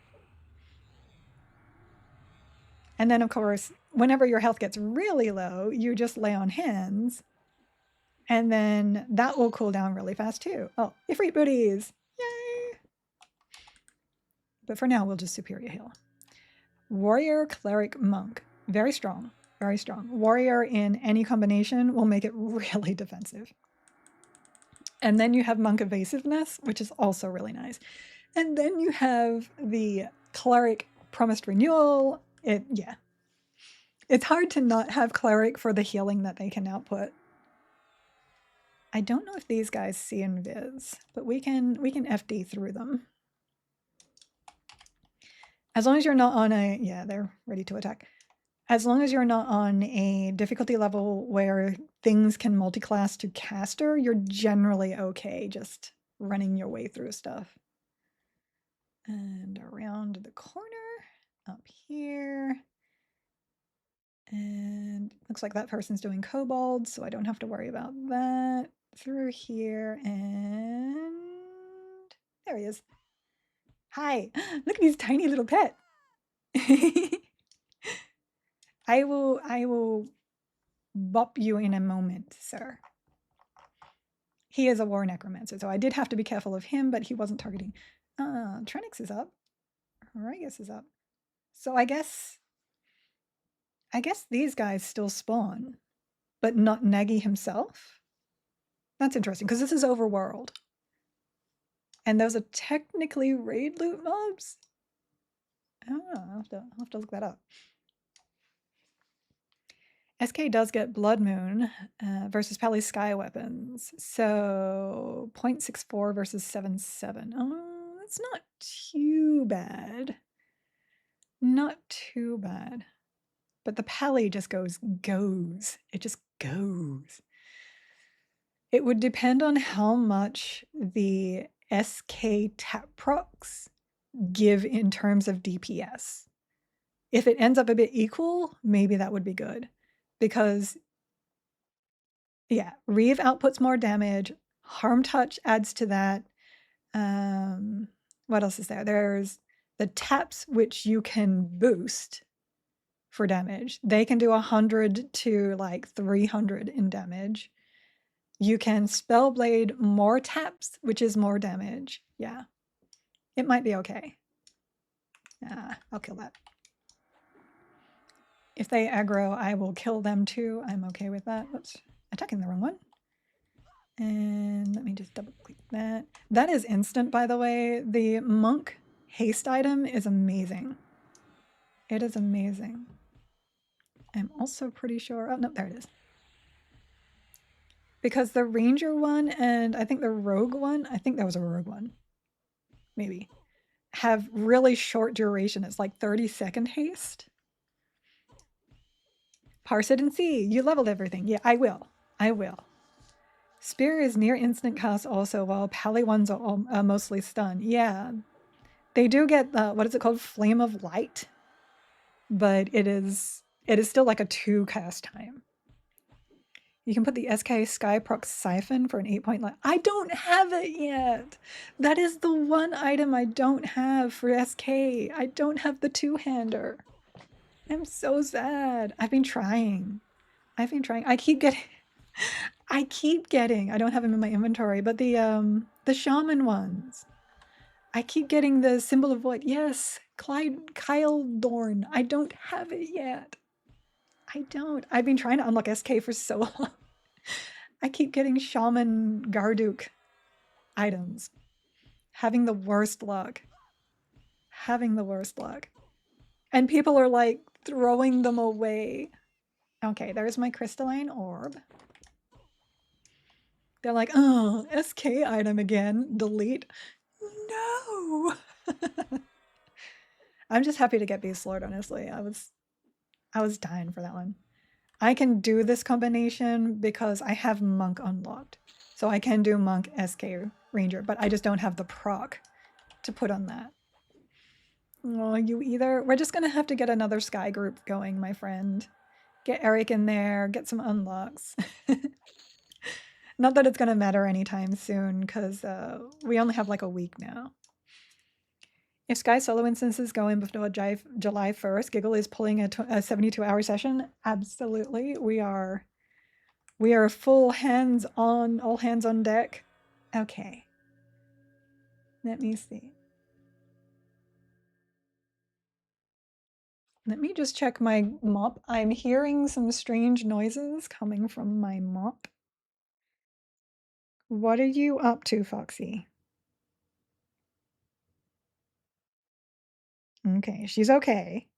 And then, of course, whenever your health gets really low, you just lay on hands. And then that will cool down really fast too. Oh, Ifrit booties! Yay! But for now, we'll just superior heal. Warrior, Cleric, Monk. Very strong. Very strong. Warrior in any combination will make it really defensive. And then you have Monk Evasiveness, which is also really nice. And then you have the Cleric Promised Renewal. Yeah. It's hard to not have Cleric for the healing that they can output. I don't know if these guys see invis, but we can FD through them. As long as you're not on a... Yeah, they're ready to attack. As long as you're not on a difficulty level where things can multi-class to caster, you're generally okay just running your way through stuff. And around the corner, up here. And looks like that person's doing kobold, so I don't have to worry about that. Through here, and there he is. Hi, look at his tiny little pet. I will bop you in a moment, sir. He is a war necromancer, so I did have to be careful of him, but he wasn't targeting. Trenix is up. Ragus is up. So I guess these guys still spawn, but not Nagi himself. That's interesting, because this is overworld. And those are technically raid loot mobs? Oh, I'll have to look that up. SK does get Blood Moon versus Pali's Sky Weapons. So 0.64 versus 7.7. Oh, that's not too bad. Not too bad. But the Pali just goes. It just goes. It would depend on how much the SK tap procs give in terms of DPS. If it ends up a bit equal, maybe that would be good. Because, yeah, Reeve outputs more damage. Harm Touch adds to that. What else is there? There's the taps, which you can boost for damage. They can do 100 to like 300 in damage. You can Spellblade more taps, which is more damage. Yeah, it might be okay. I'll kill that. If they aggro, I will kill them too. I'm okay with that. Oops, attacking the wrong one. And let me just double click that. That is instant, by the way. The monk haste item is amazing. It is amazing. I'm also pretty sure, oh no, there it is. Because the ranger one and I think the rogue one, I think that was a rogue one, maybe, have really short duration. It's like 30-second haste. Parse it and see. You leveled everything. Yeah, I will. I will. Spear is near instant cast also, while pally ones are mostly stun. Yeah. They do get, what is it called? Flame of Light. But it is still like a 2 cast time. You can put the SK Skyprox Siphon for an 8-point light. I don't have it yet. That is the one item I don't have for SK. I don't have the two-hander. I'm so sad. I've been trying. I keep getting, I don't have them in my inventory, but the shaman ones. I keep getting the Symbol of Void. Yes, Kyle Dorn. I don't have it yet. I don't. I've been trying to unlock SK for so long. I keep getting Shaman Garduk items. Having the worst luck. And people are like throwing them away. Okay, there's my crystalline orb. They're like, oh, SK item again. Delete. No. I'm just happy to get Beast Lord, honestly. I was dying for that one. I can do this combination because I have Monk unlocked. So I can do Monk SK Ranger, but I just don't have the proc to put on that. Oh, you either. We're just going to have to get another Sky group going, my friend. Get Eric in there, get some unlocks. Not that it's going to matter anytime soon, because we only have like a week now. If Sky solo instances go in before July 1st, Giggle is pulling a 72-hour session. Absolutely. We are full hands on, all hands on deck. Okay. Let me see. Let me just check my mop. I'm hearing some strange noises coming from my mop. What are you up to, Foxy? Okay, she's okay.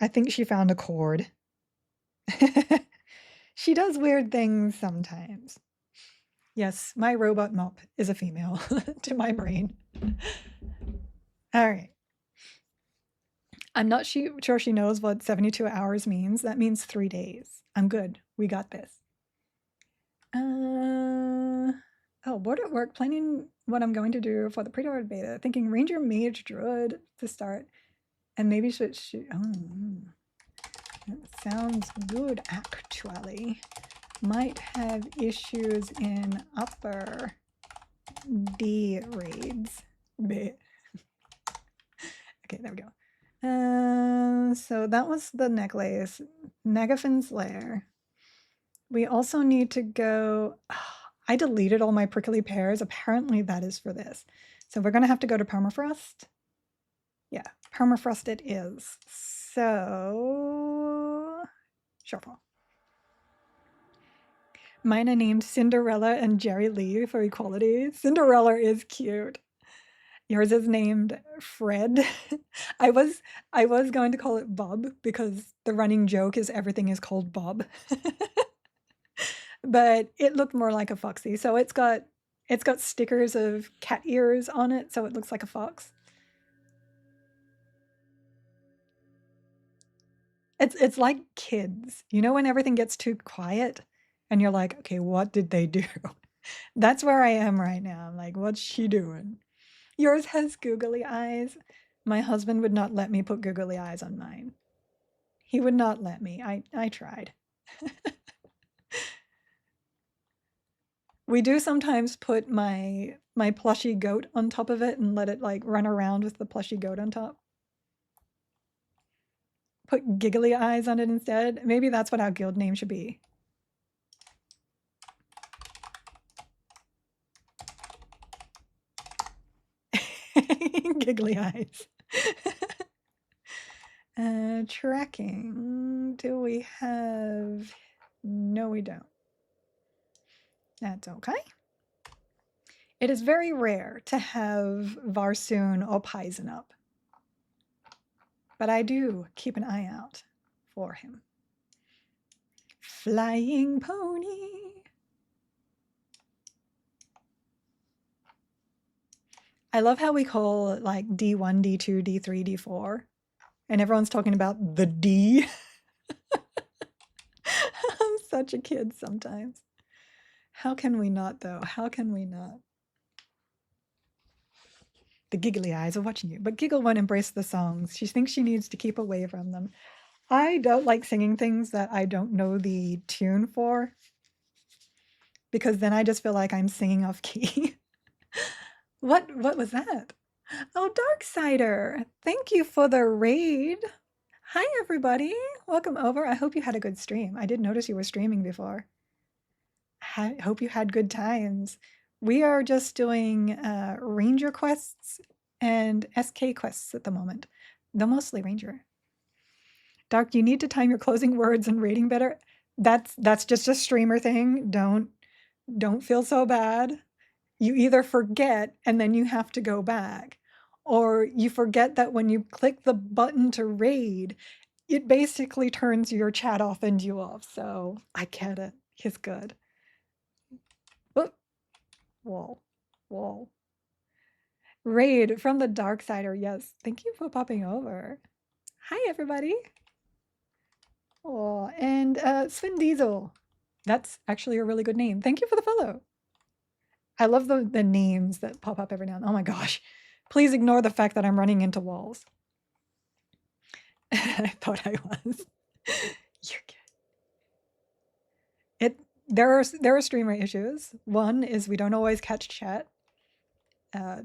I think she found a cord. She does weird things sometimes. Yes, my robot mop is a female to my brain. All right. I'm not sure she knows what 72 hours means. That means 3 days. I'm good. We got this. Oh, bored at work, planning what I'm going to do for the pre-order beta. Thinking Ranger Mage Druid to start. And maybe switch. That sounds good, actually. Might have issues in upper D raids. Okay, there we go. So that was the necklace. Negafin's Lair. We also need to go. I deleted all my prickly pears. Apparently that is for this. So we're going to have to go to Permafrost. Yeah, Permafrost it is. So, shuffle. Mine are named Cinderella and Jerry Lee for equality. Cinderella is cute. Yours is named Fred. I was going to call it Bob because the running joke is everything is called Bob. But it looked more like a foxy. So it's got stickers of cat ears on it, so it looks like a fox. It's like kids. You know when everything gets too quiet and you're like, okay, what did they do? That's where I am right now. I'm like, what's she doing? Yours has googly eyes. My husband would not let me put googly eyes on mine. He would not let me. I tried. We do sometimes put my plushy goat on top of it and let it like run around with the plushy goat on top. Put giggly eyes on it instead. Maybe that's what our guild name should be. Giggly eyes. Tracking. Do we have... No, we don't. That's okay. It is very rare to have Varsoon or Paizen up. But I do keep an eye out for him. Flying pony. I love how we call it like D1, D2, D3, D4. And everyone's talking about the D. I'm such a kid sometimes. How can we not, though? How can we not? The giggly eyes are watching you. But Giggle won't embrace the songs. She thinks she needs to keep away from them. I don't like singing things that I don't know the tune for, because then I just feel like I'm singing off key. What was that? Oh, Darksider, thank you for the raid. Hi, everybody. Welcome over. I hope you had a good stream. I did notice you were streaming before. I hope you had good times. We are just doing ranger quests and SK quests at the moment, though mostly ranger. Dark, you need to time your closing words and rating better. That's just a streamer thing. Don't feel so bad. You either forget and then you have to go back, or you forget that when you click the button to raid, it basically turns your chat off and you off. So I get it. It's good. Oh, wall. Raid from the Darksider. Yes. Thank you for popping over. Hi, everybody. Oh, and Sven Diesel. That's actually a really good name. Thank you for the follow. I love the names that pop up every now and then. Oh my gosh. Please ignore the fact that I'm running into walls. I thought I was. You're good. There are streamer issues. One is we don't always catch chat.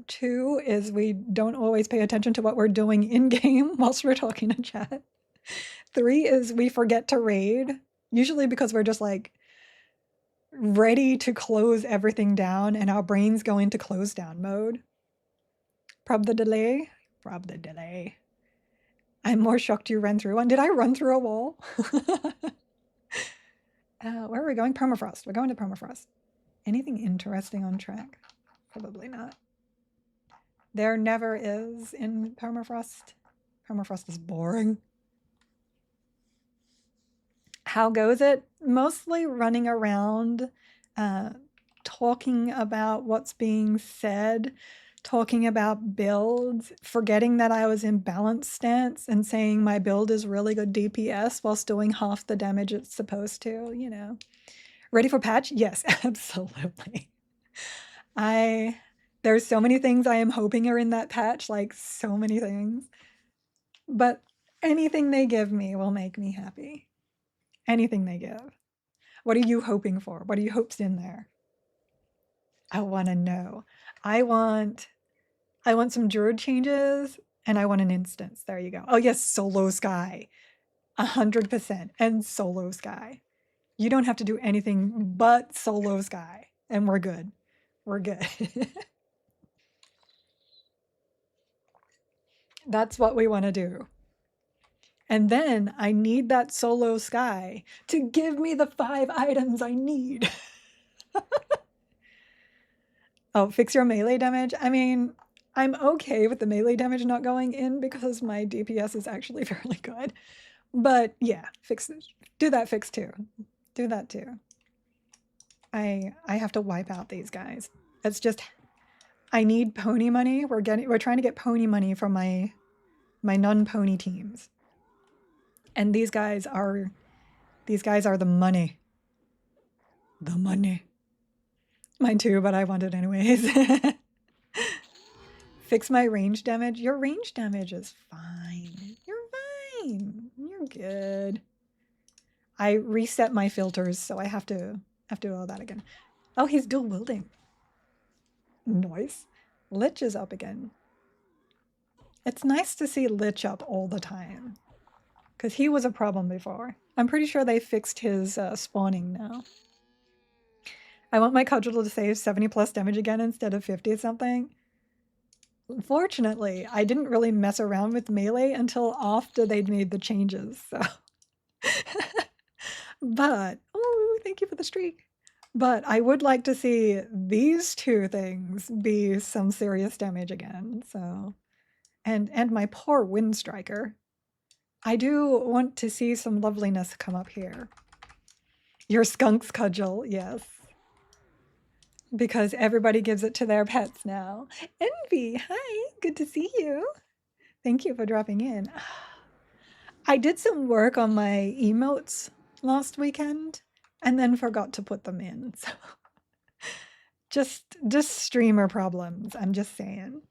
Two is we don't always pay attention to what we're doing in game whilst we're talking in chat. Three is we forget to raid, usually because we're just like ready to close everything down and our brains go into close down mode. Prob the delay. I'm more shocked you ran through one. Did I run through a wall? Where are we going? Permafrost. We're going to Permafrost. Anything interesting on track? Probably not. There never is in Permafrost. Permafrost is boring. How goes it? Mostly running around, talking about what's being said, talking about builds, forgetting that I was in balance stance and saying my build is really good DPS whilst doing half the damage it's supposed to, you know. Ready for patch? Yes, absolutely. There's so many things I am hoping are in that patch, like so many things. But anything they give me will make me happy. Anything they give. What are you hoping for? What are your hopes in there? I want to know. I want some druid changes and I want an instance. There you go. Oh yes, solo sky. 100%. And solo sky. You don't have to do anything but solo sky. And we're good. We're good. That's what we want to do. And then I need that solo sky to give me the 5 items I need. Oh, fix your melee damage? I mean, I'm okay with the melee damage not going in because my DPS is actually fairly good. But yeah, do that fix too. Do that too. I have to wipe out these guys. It's just, I need pony money. We're trying to get pony money from my non-pony teams. And these guys are the money. The money. Mine too, but I want it anyways. Fix my range damage. Your range damage is fine. You're fine. You're good. I reset my filters, so I have to do all that again. Oh, he's dual wielding. Nice. Lich is up again. It's nice to see Lich up all the time, because he was a problem before. I'm pretty sure they fixed his spawning now. I want my cudgel to save 70 plus damage again instead of 50 something. Unfortunately, I didn't really mess around with melee until after they'd made the changes, so. But, oh, thank you for the streak. But I would like to see these two things be some serious damage again, so. And my poor Wind Striker. I do want to see some loveliness come up here. Your skunk's cudgel, yes. Because everybody gives it to their pets now. Envy, hi, good to see you. Thank you for dropping in. I did some work on my emotes last weekend and then forgot to put them in. So just streamer problems, I'm just saying.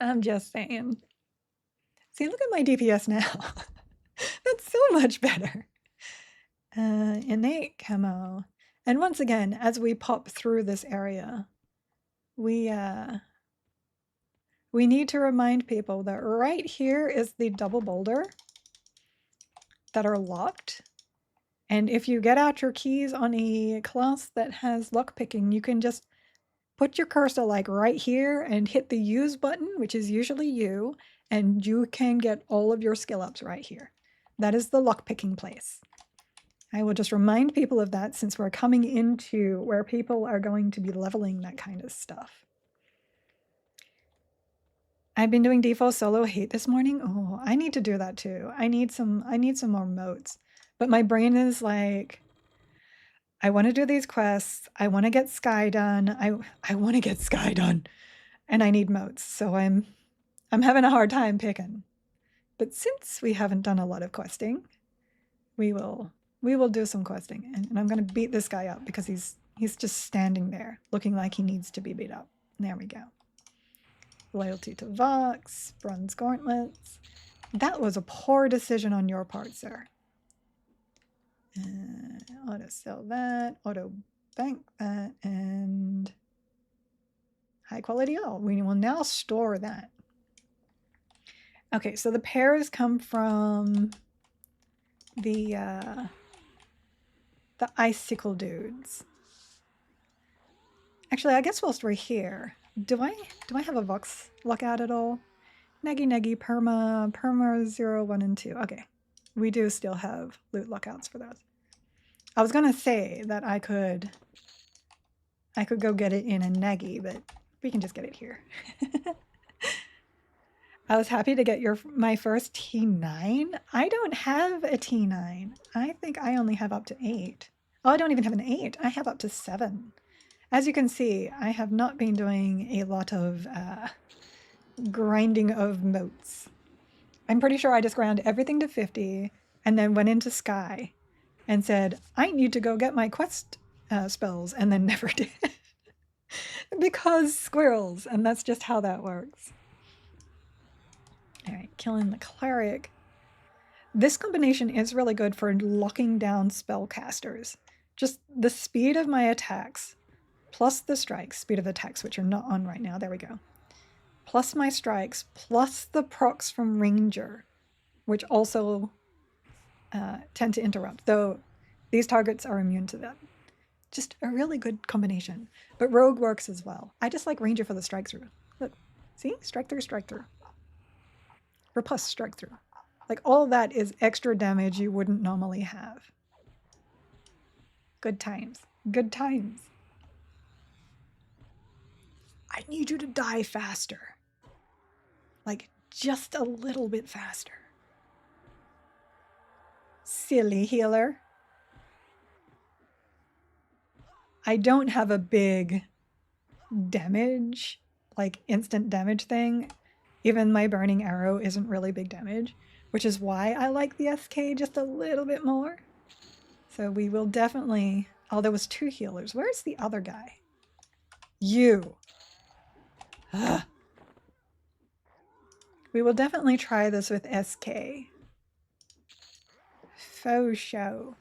I'm just saying. See, look at my DPS now. That's so much better. Innate camo. And once again, as we pop through this area, we need to remind people that right here is the double boulder that are locked. And if you get out your keys on a class that has lockpicking, you can just put your cursor like right here and hit the use button, which is usually you, and you can get all of your skill ups right here. That is the lockpicking place. I will just remind people of that since we're coming into where people are going to be leveling that kind of stuff. I've been doing default solo hate this morning. Oh, I need to do that too. I need some more motes. But my brain is like, I want to do these quests. I want to get Sky done. I want to get Sky done. And I need motes. So I'm having a hard time picking. But since we haven't done a lot of questing, we will do some questing. And I'm going to beat this guy up because he's just standing there looking like he needs to be beat up. There we go. Loyalty to Vox, bronze gauntlets. That was a poor decision on your part, sir. Auto sell that, auto bank that, and high quality all. We will now store that. Okay, so the pears come from the icicle dudes. Actually, I guess whilst we're here, do I have a Vox lockout at all? Neggy, perma 0, 1, and 2. Okay, we do still have loot lockouts for those. I was gonna say that I could go get it in a Neggy, but we can just get it here. I was happy to get my first T9. I don't have a T9. I think I only have up to 8. Oh, I don't even have an 8. I have up to 7. As you can see, I have not been doing a lot of grinding of motes. I'm pretty sure I just ground everything to 50 and then went into Sky and said, I need to go get my quest spells, and then never did. Because squirrels, and that's just how that works. All right, killing the cleric. This combination is really good for locking down spellcasters. Just the speed of my attacks, plus the strikes, speed of attacks, which are not on right now, there we go. Plus my strikes, plus the procs from Ranger, which also tend to interrupt, though these targets are immune to that. Just a really good combination. But Rogue works as well. I just like Ranger for the strike through. Look, see? Strike through. Riposte, strike through. Like, all that is extra damage you wouldn't normally have. Good times. Good times. I need you to die faster. Like, just a little bit faster. Silly healer. I don't have a big damage, like instant damage thing. Even my burning arrow isn't really big damage, which is why I like the SK just a little bit more. So we will definitely... Oh, there was 2 healers. Where's the other guy? You. Ugh. We will definitely try this with SK. Faux show.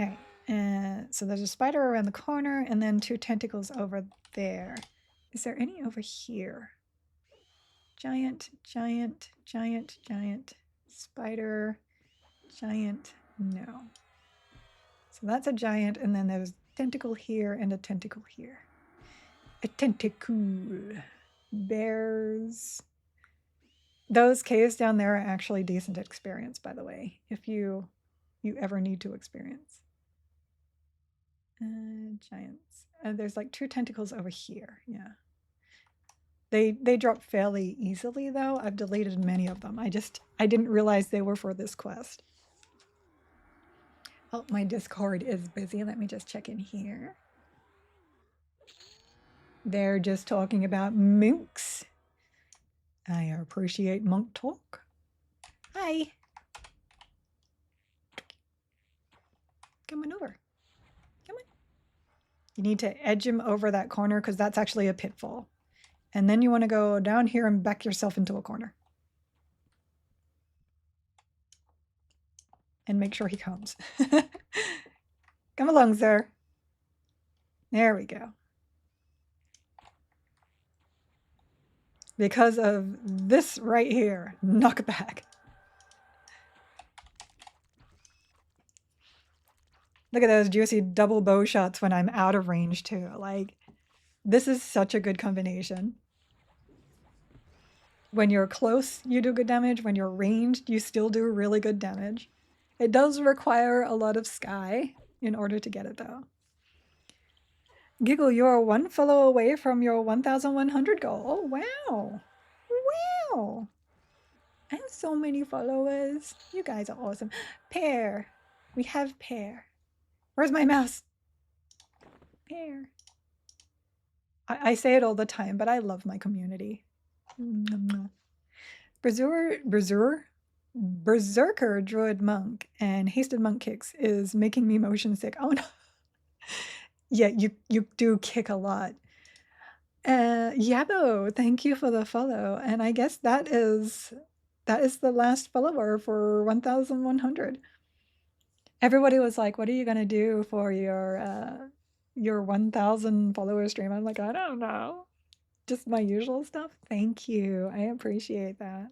Alright, so there's a spider around the corner and then 2 tentacles over there. Is there any over here? Giant, giant, giant, giant, spider, giant, no. So that's a giant, and then there's a tentacle here and a tentacle here. A tentacle. Bears. Those caves down there are actually decent experience, by the way, if you ever need to experience. Giants. There's like 2 tentacles over here, yeah. They drop fairly easily though. I've deleted many of them. I didn't realize they were for this quest. Oh, my Discord is busy. Let me just check in here. They're just talking about monks. I appreciate monk talk. Hi. Come on over. Come on. You need to edge him over that corner because that's actually a pitfall. And then you want to go down here and back yourself into a corner. And make sure he comes. Come along, sir. There we go. Because of this right here, knock back. Look at those juicy double bow shots when I'm out of range too. Like, this is such a good combination. When you're close, you do good damage. When you're ranged, you still do really good damage. It does require a lot of sky in order to get it though. Giggle, you're 1 follow away from your 1,100 goal. Oh, wow. Wow. I have so many followers. You guys are awesome. Pear. We have Pear. Where's my mouse? Pear. I say it all the time, but I love my community. Berserker Druid Monk and Hasted Monk Kicks is making me motion sick. Oh no. Yeah, you do kick a lot. Yabo, thank you for the follow. And I guess that is the last follower for 1,100. Everybody was like, what are you gonna do for your 1,000 follower stream? I'm like, I don't know. Just my usual stuff. Thank you. I appreciate that.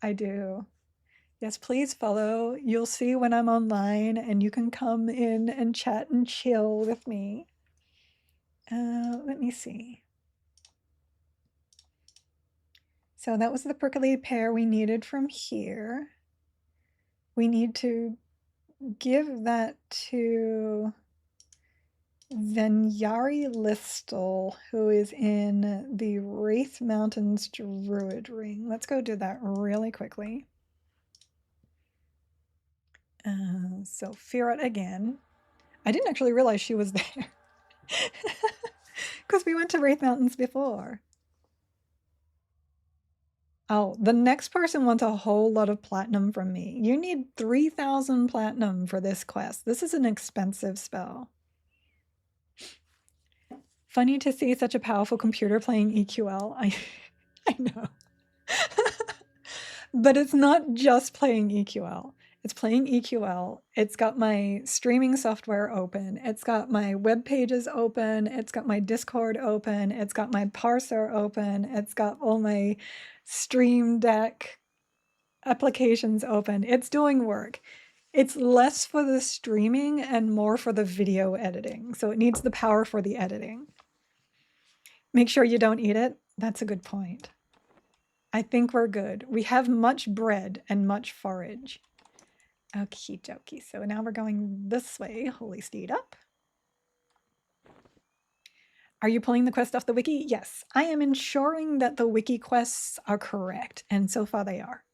I do. Yes, please follow. You'll see when I'm online and you can come in and chat and chill with me. Let me see. So that was the prickly pear we needed from here. We need to give that to Venyari Listel, who is in the Wraith Mountains Druid Ring. Let's go do that really quickly. So Firat again. I didn't actually realize she was there. Because we went to Wraith Mountains before. Oh, the next person wants a whole lot of platinum from me. You need 3,000 platinum for this quest. This is an expensive spell. Funny to see such a powerful computer playing EQL. I know. But it's not just playing EQL. It's playing EQL. It's got my streaming software open. It's got my web pages open. It's got my Discord open. It's got my parser open. It's got all my Stream Deck applications open. It's doing work. It's less for the streaming and more for the video editing. So it needs the power for the editing. Make sure you don't eat it. That's a good point. I think we're good. We have much bread and much forage. Okie dokie. So now we're going this way. Holy steed up. Are you pulling the quest off the wiki? Yes. I am ensuring that the wiki quests are correct. And so far they are.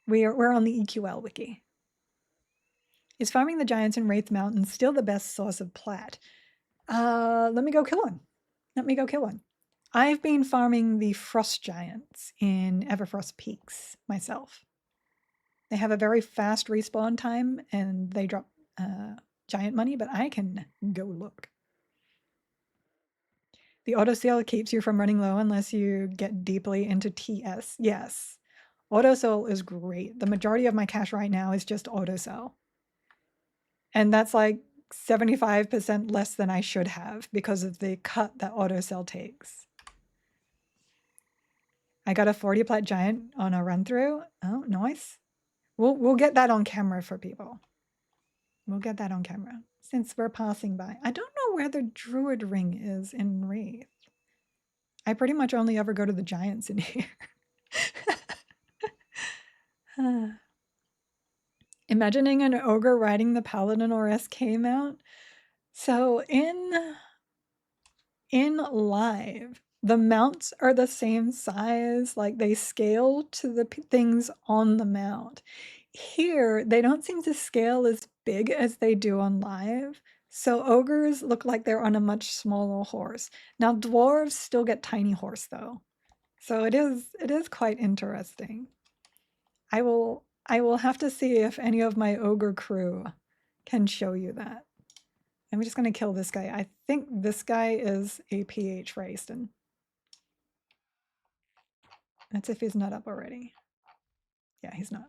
We're on the EQL wiki. Is farming the giants in Wraith Mountains still the best source of plat? Let me go kill one. Let me go kill one. I've been farming the frost giants in Everfrost Peaks myself. They have a very fast respawn time and they drop giant money, but I can go look. The autosale keeps you from running low unless you get deeply into TS. Yes. Autosell is great. The majority of my cash right now is just autosell. And that's like 75% less than I should have because of the cut that autosell takes. I got a 40 plat giant on a run through. Oh, nice. We'll get that on camera for people. We'll get that on camera since we're passing by. I don't know where the druid ring is in Wraith. I pretty much only ever go to the giants in here. Imagining an ogre riding the paladin or SK mount. So in live, the mounts are the same size, like they scale to the things on the mount. Here, they don't seem to scale as big as they do on live. So ogres look like they're on a much smaller horse. Now dwarves still get tiny horse though. So it is quite interesting. I will have to see if any of my ogre crew can show you that. I'm just going to kill this guy. I think this guy is a PH Rayston. That's if he's not up already. Yeah, he's not.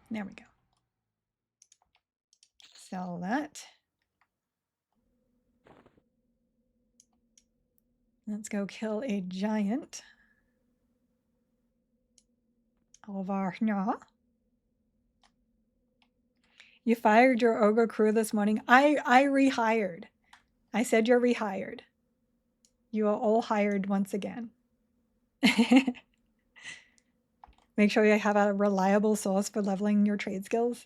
There we go. Sell that. Let's go kill a giant. Alvarna. You fired your ogre crew this morning. I rehired. I said you're rehired. You are all hired once again. Make sure you have a reliable source for leveling your trade skills.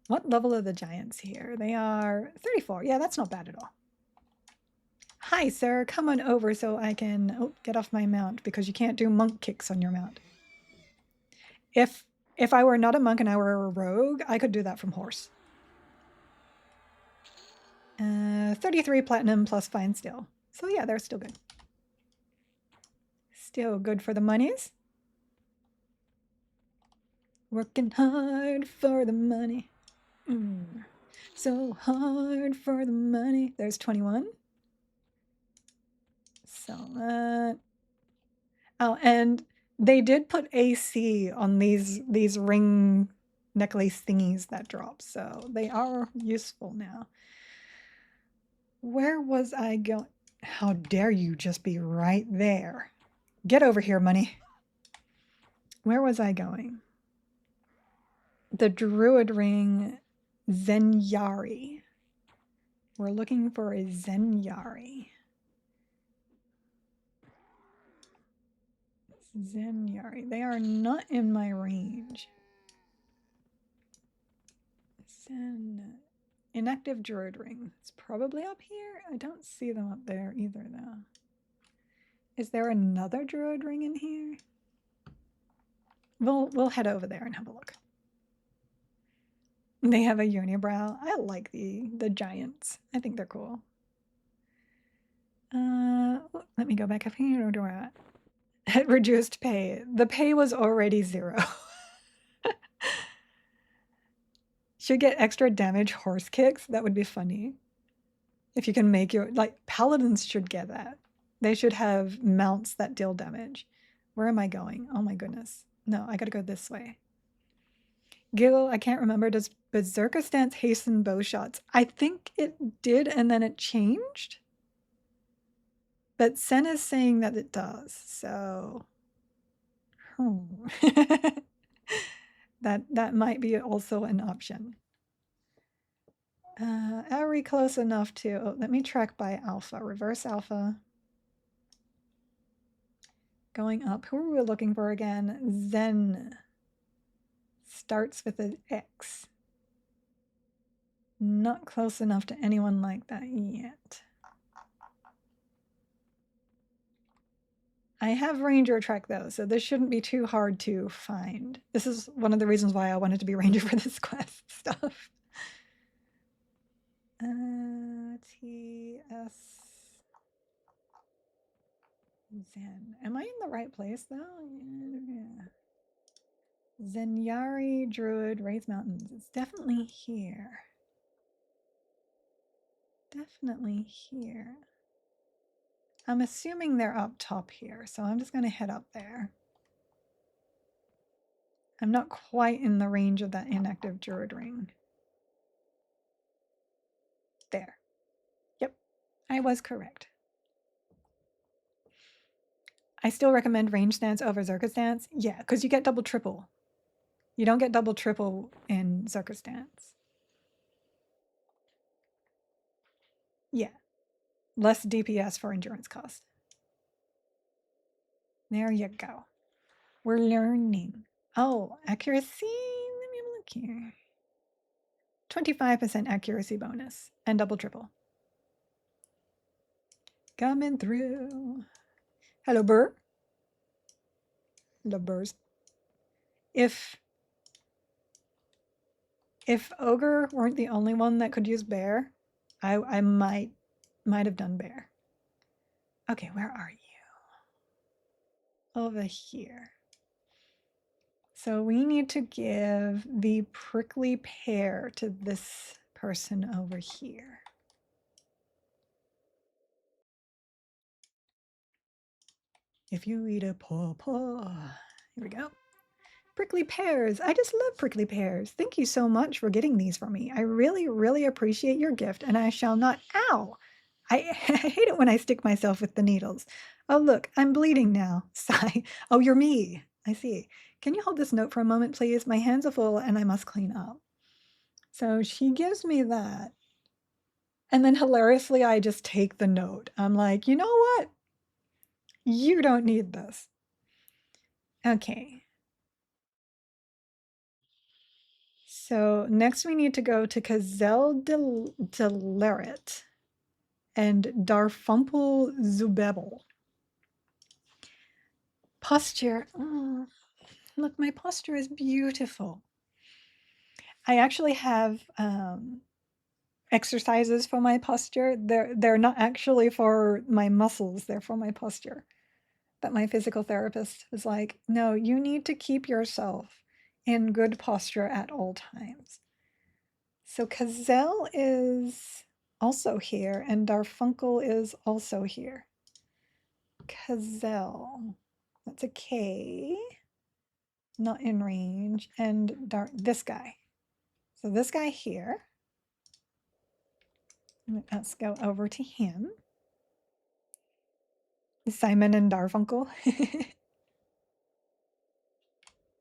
What level are the giants here? They are 34. Yeah, that's not bad at all. Hi, sir. Come on over so I can get off my mount because you can't do monk kicks on your mount. If I were not a monk and I were a rogue, I could do that from horse. 33 platinum plus fine steel. So yeah, they're still good. Still good for the monies. Working hard for the money. So hard for the money. There's 21. Sell that. Oh, and they did put AC on these ring necklace thingies that drop, so they are useful now. Where was I going? How dare you just be right there? Get over here, money. Where was I going? The druid ring, Zenyari. We're looking for a Zenyari. Zenyari. They are not in my range. Inactive druid ring. It's probably up here. I don't see them up there either, though. Is there another druid ring in here? We'll head over there and have a look. They have a unibrow. I like the giants. I think they're cool. Let me go back up here. Reduced pay. The pay was already 0. Should get extra damage horse kicks. That would be funny. If you can make your, like, paladins should get that. They should have mounts that deal damage. Where am I going? Oh my goodness. No, I gotta go this way. Giggle, I can't remember. Does Berserker Stance hasten bow shots? I think it did and then it changed. But Sen is saying that it does, so... that might be also an option. Are we close enough to... Oh, let me track by alpha. Reverse alpha. Going up. Who are we looking for again? Zen. Starts with an X. Not close enough to anyone like that yet. I have ranger track though, so this shouldn't be too hard to find. This is one of the reasons why I wanted to be ranger for this quest stuff. TS Zen. Am I in the right place though? Yeah. Zenyari Druid Wraith Mountains. It's definitely here. Definitely here. I'm assuming they're up top here, so I'm just going to head up there. I'm not quite in the range of that inactive Druid ring. There. Yep, I was correct. I still recommend range stance over Zerka stance. Yeah, because you get double triple. You don't get double triple in Zerka stance. Yeah, less DPS for endurance cost. There you go. We're learning. Oh, accuracy. Let me have a look here. 25% accuracy bonus and double triple. Coming through. Hello, Burr. Hello, Burrs. If Ogre weren't the only one that could use Bear, I might have done Bear. Okay, where are you? Over here. So we need to give the prickly pear to this person over here. If you eat a paw, here we go. Prickly pears. I just love prickly pears. Thank you so much for getting these for me. I really, really appreciate your gift, and I shall not. Ow! I hate it when I stick myself with the needles. Oh, look, I'm bleeding now. Sigh. Oh, you're me. I see. Can you hold this note for a moment, please? My hands are full and I must clean up. So she gives me that. And then hilariously, I just take the note. I'm like, you know what? You don't need this. Okay. So next we need to go to Kazel Delaret and Darfumpel Zubebel. Posture. Oh, look, my posture is beautiful. I actually have exercises for my posture. They're not actually for my muscles, they're for my posture. That my physical therapist was like, no, you need to keep yourself in good posture at all times. So Kazel is also here, and Darfunkel is also here. Kazel, that's a K, not in range, and this guy. So this guy here, let's go over to him. Simon and Darfunkel.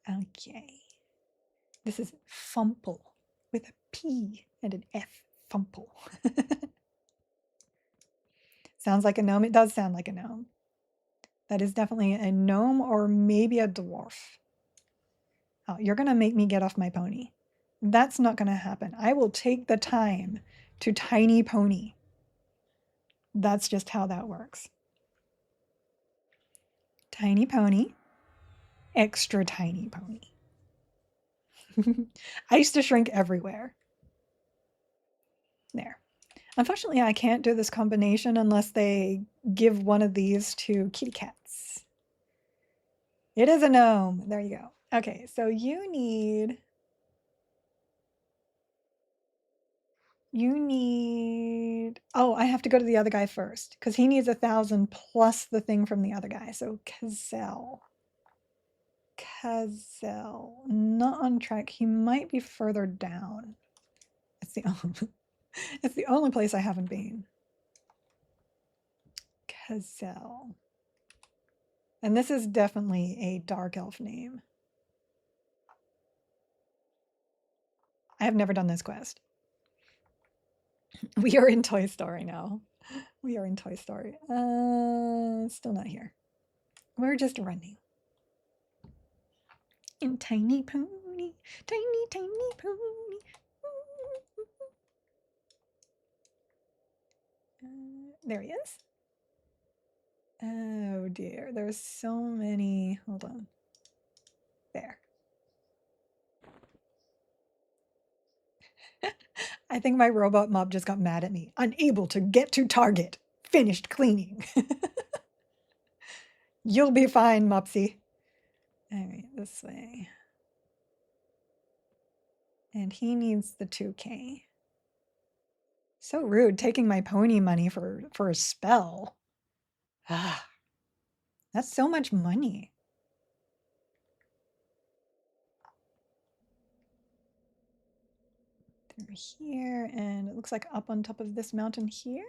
Okay. This is Fumple with a P and an F. Fumple. Sounds like a gnome. It does sound like a gnome. That is definitely a gnome or maybe a dwarf. Oh, you're going to make me get off my pony. That's not going to happen. I will take the time to tiny pony. That's just how that works. Tiny pony, extra tiny pony. I used to shrink everywhere. There. Unfortunately, I can't do this combination unless they give one of these to kitty cats. It is a gnome. There you go. Okay, so you need... Oh, I have to go to the other guy first because he needs 1,000 plus the thing from the other guy. So Kazel. Not on track. He might be further down. It's the only, it's the only place I haven't been. Kazel. And this is definitely a dark elf name. I have never done this quest. We are in Toy Story now. We are in Toy Story. Still not here. We're just running. In tiny pony, tiny, tiny pony. There he is. Oh dear, there's so many. Hold on. There. I think my robot mob just got mad at me. Unable to get to target. Finished cleaning. You'll be fine, Mopsy. All right, this way. And he needs the 2K. So rude, taking my pony money for a spell. Ah, that's so much money. Through here, and it looks like up on top of this mountain here.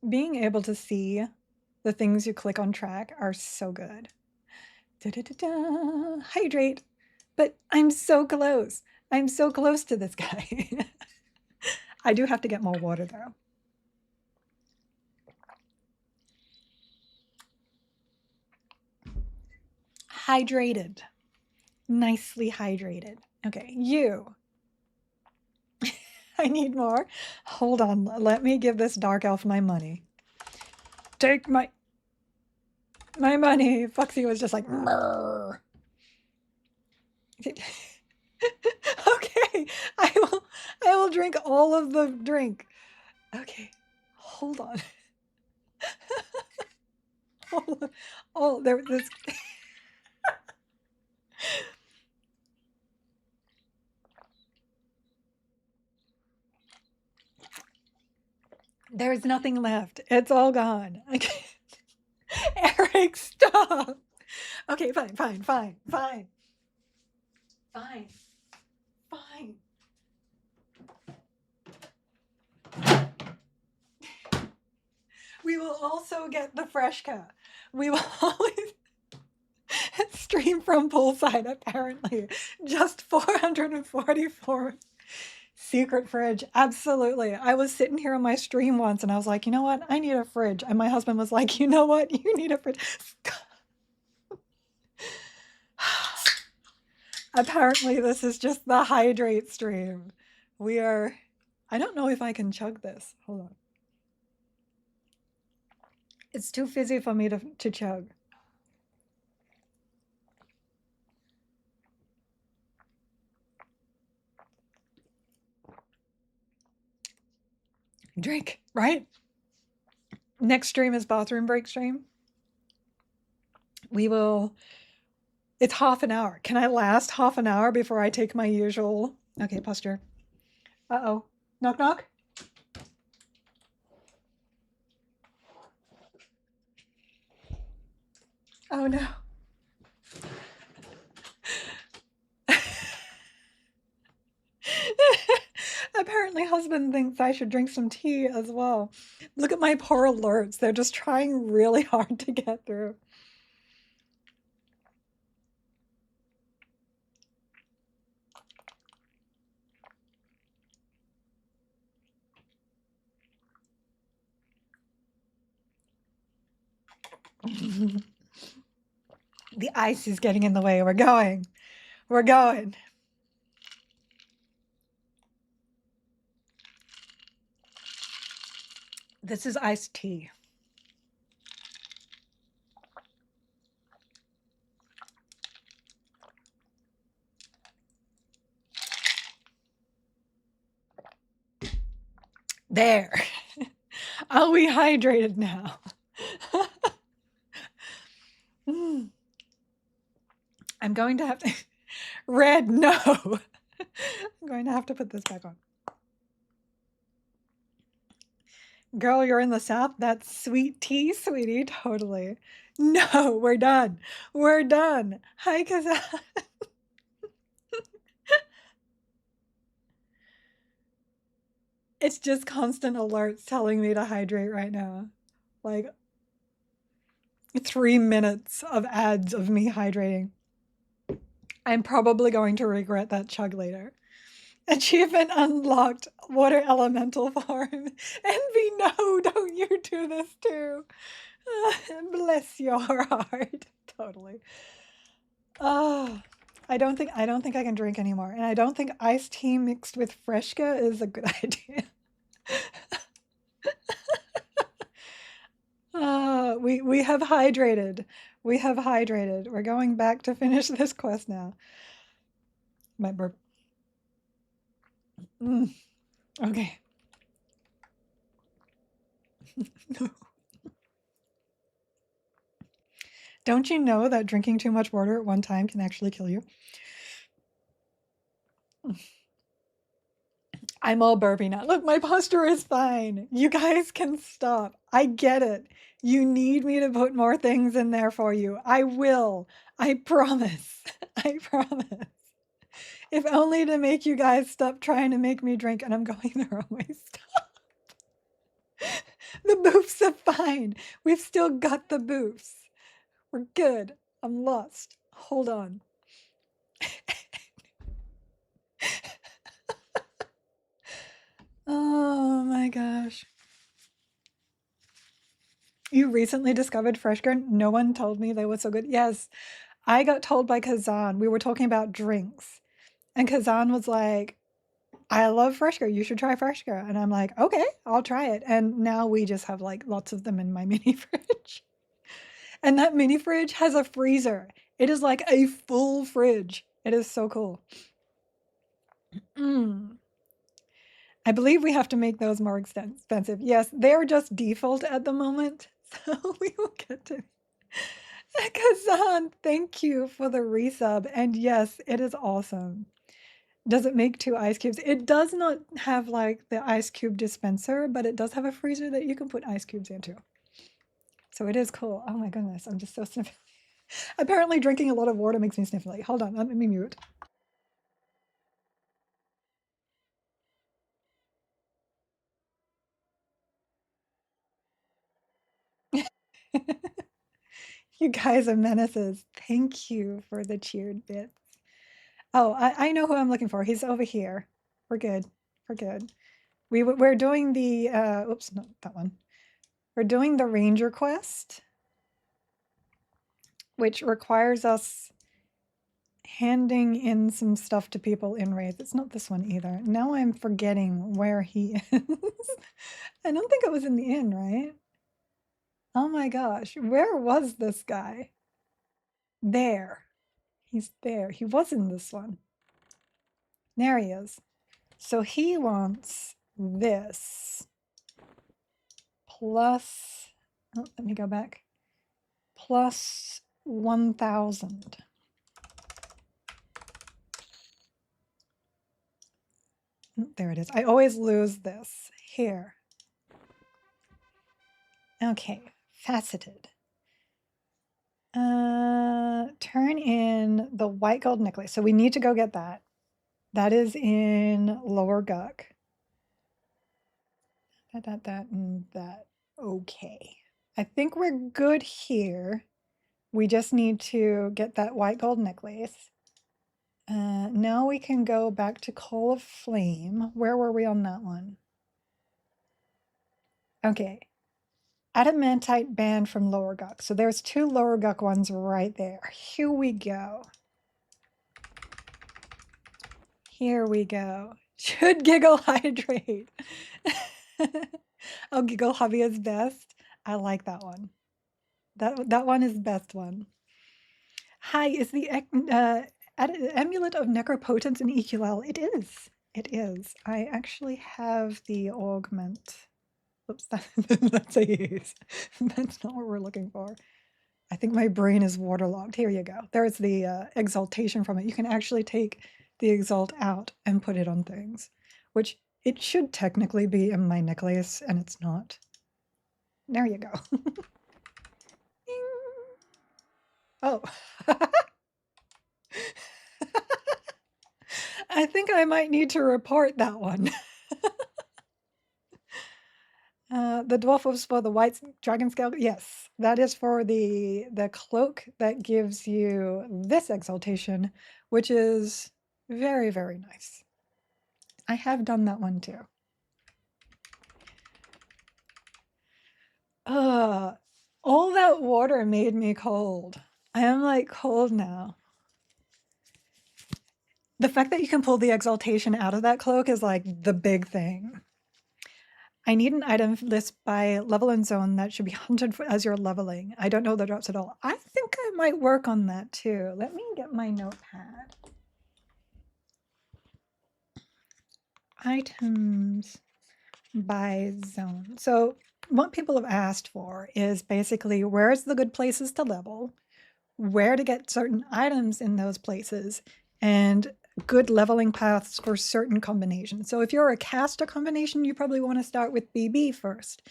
Being able to see the things you click on track are so good. Da, da, da, da. Hydrate. But I'm so close. I'm so close to this guy. I do have to get more water though. Hydrated. Nicely hydrated. Okay, you. I need more. Hold on. Let me give this dark elf my money. Take my money. Foxy was just like, "Mrr." Okay, I will drink all of the drink. Okay, hold on. Oh, this. There's nothing left. It's all gone. Okay. Eric, stop. Okay, fine, fine, fine, fine. Fine. Fine. We will also get the Freshka. We will always stream from poolside, apparently. Just 444 secret fridge. Absolutely. I was sitting here on my stream once and I was like, you know what? I need a fridge. And my husband was like, you know what? You need a fridge. Apparently, this is just the hydrate stream. We are. I don't know if I can chug this. Hold on. It's too fizzy for me to chug. Drink, right? Next stream is bathroom break stream. We will. It's half an hour. Can I last half an hour before I take my usual? Okay, posture. Uh-oh. Knock, knock. Oh, no. Apparently, husband thinks I should drink some tea as well. Look at my poor alerts. They're just trying really hard to get through. The ice is getting in the way. We're going. We're going. This is iced tea. There. Are we hydrated now? I'm going to have to. Red, no. I'm going to have to put this back on. Girl, you're in the South? That's sweet tea, sweetie. Totally. No, we're done. We're done. Hi, Kazan. It's just constant alerts telling me to hydrate right now. Like 3 minutes of ads of me hydrating. I'm probably going to regret that chug later. Achievement unlocked. Water elemental form. Envy, no, don't you do this too. Bless your heart. Totally. Oh, I don't think I can drink anymore. And I don't think iced tea mixed with Freshka is a good idea. We have hydrated. We have hydrated. We're going back to finish this quest now. My burp. Okay. Don't you know that drinking too much water at one time can actually kill you? I'm all burpy now. Look, my posture is fine. You guys can stop. I get it. You need me to put more things in there for you. I will. I promise. I promise. If only to make you guys stop trying to make me drink, and I'm going the wrong way. Stop. The boofs are fine. We've still got the boofs. We're good. I'm lost. Hold on. Oh my gosh. You recently discovered Freshgren? No one told me they were so good. Yes, I got told by Kazan. We were talking about drinks. And Kazan was like, I love Freshgren. You should try Freshgren. And I'm like, okay, I'll try it. And now we just have like lots of them in my mini fridge. And that mini fridge has a freezer. It is like a full fridge. It is so cool. Mm. I believe we have to make those more expensive. Yes, they're just default at the moment. So we will get to Kazan, thank you for the resub. And yes, it is awesome. Does it make 2 ice cubes? It does not have like the ice cube dispenser, but it does have a freezer that you can put ice cubes into. So it is cool. Oh my goodness, I'm just so sniffly. Apparently drinking a lot of water makes me sniffly. Hold on, let me mute. You guys are menaces. Thank you for the cheered bits. Oh, I know who I'm looking for. He's over here. We're good. We're good. We're doing the oops, not that one. We're doing the ranger quest, which requires us handing in some stuff to people in raids. It's not this one either. Now I'm forgetting where he is. I don't think it was in the inn, right? Oh my gosh, where was this guy? There. He's there. He was in this one. There he is. So he wants this plus, oh, let me go back, plus 1,000. There it is. I always lose this. Here. Okay, faceted. Turn in the white gold necklace. So we need to go get that. That is in Lower Guck. That, and that. Okay. I think we're good here. We just need to get that white gold necklace. Now we can go back to Coal of Flame. Where were we on that one? Okay. Adamantite band from Lower Guck. So there's 2 Lower Guck ones right there. Here we go. Here we go. Should Giggle hydrate? Oh, Giggle Hobby is best. I like that one. That one is the best one. Hi, is the Amulet of Necropotence in EQL? It is. It is. I actually have the augment. Oops, that's a use. That's not what we're looking for. I think my brain is waterlogged. Here you go. There's the exaltation from it. You can actually take the exalt out and put it on things, which it should technically be in my necklace, and it's not. There you go. Oh. I think I might need to report that one. The dwarf was for the white dragon scale. Yes, that is for the cloak that gives you this exaltation, which is very, very nice. I have done that one too. All that water made me cold. I am like cold now. The fact that you can pull the exaltation out of that cloak is like the big thing. I need an item list by level and zone that should be hunted for as you're leveling. I don't know the drops at all. I think I might work on that too. Let me get my notepad. Items by zone. So what people have asked for is basically where's the good places to level, where to get certain items in those places, and good leveling paths for certain combinations. So if you're a caster combination, you probably want to start with BB first.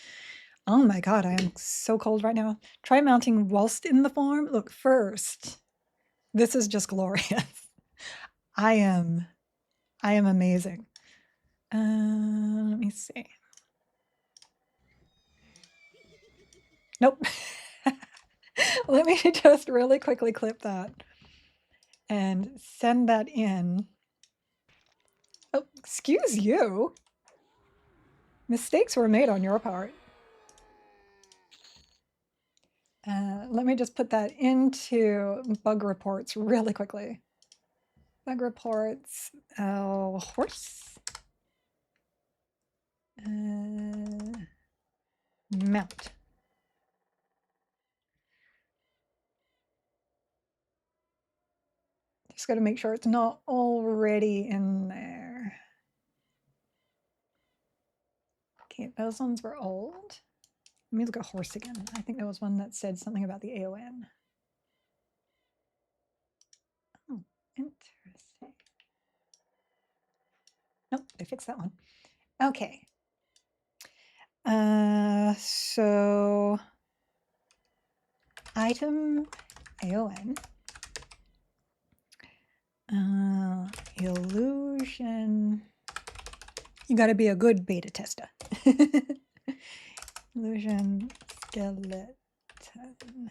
Oh my god, I am so cold right now. Try mounting whilst in the form. Look, first, this is just glorious. I am amazing. Let me see. Nope. Let me just really quickly clip that and send that in. Oh, excuse you. Mistakes were made on your part. Let me just put that into bug reports really quickly. Bug reports, horse. Mount. Just got to make sure it's not already in there. Okay, those ones were old. Let me look at horse again. I think there was one that said something about the AON. Oh, interesting. Nope, I fixed that one. Okay. So item AON. Illusion. You got to be a good beta tester. Illusion skeleton.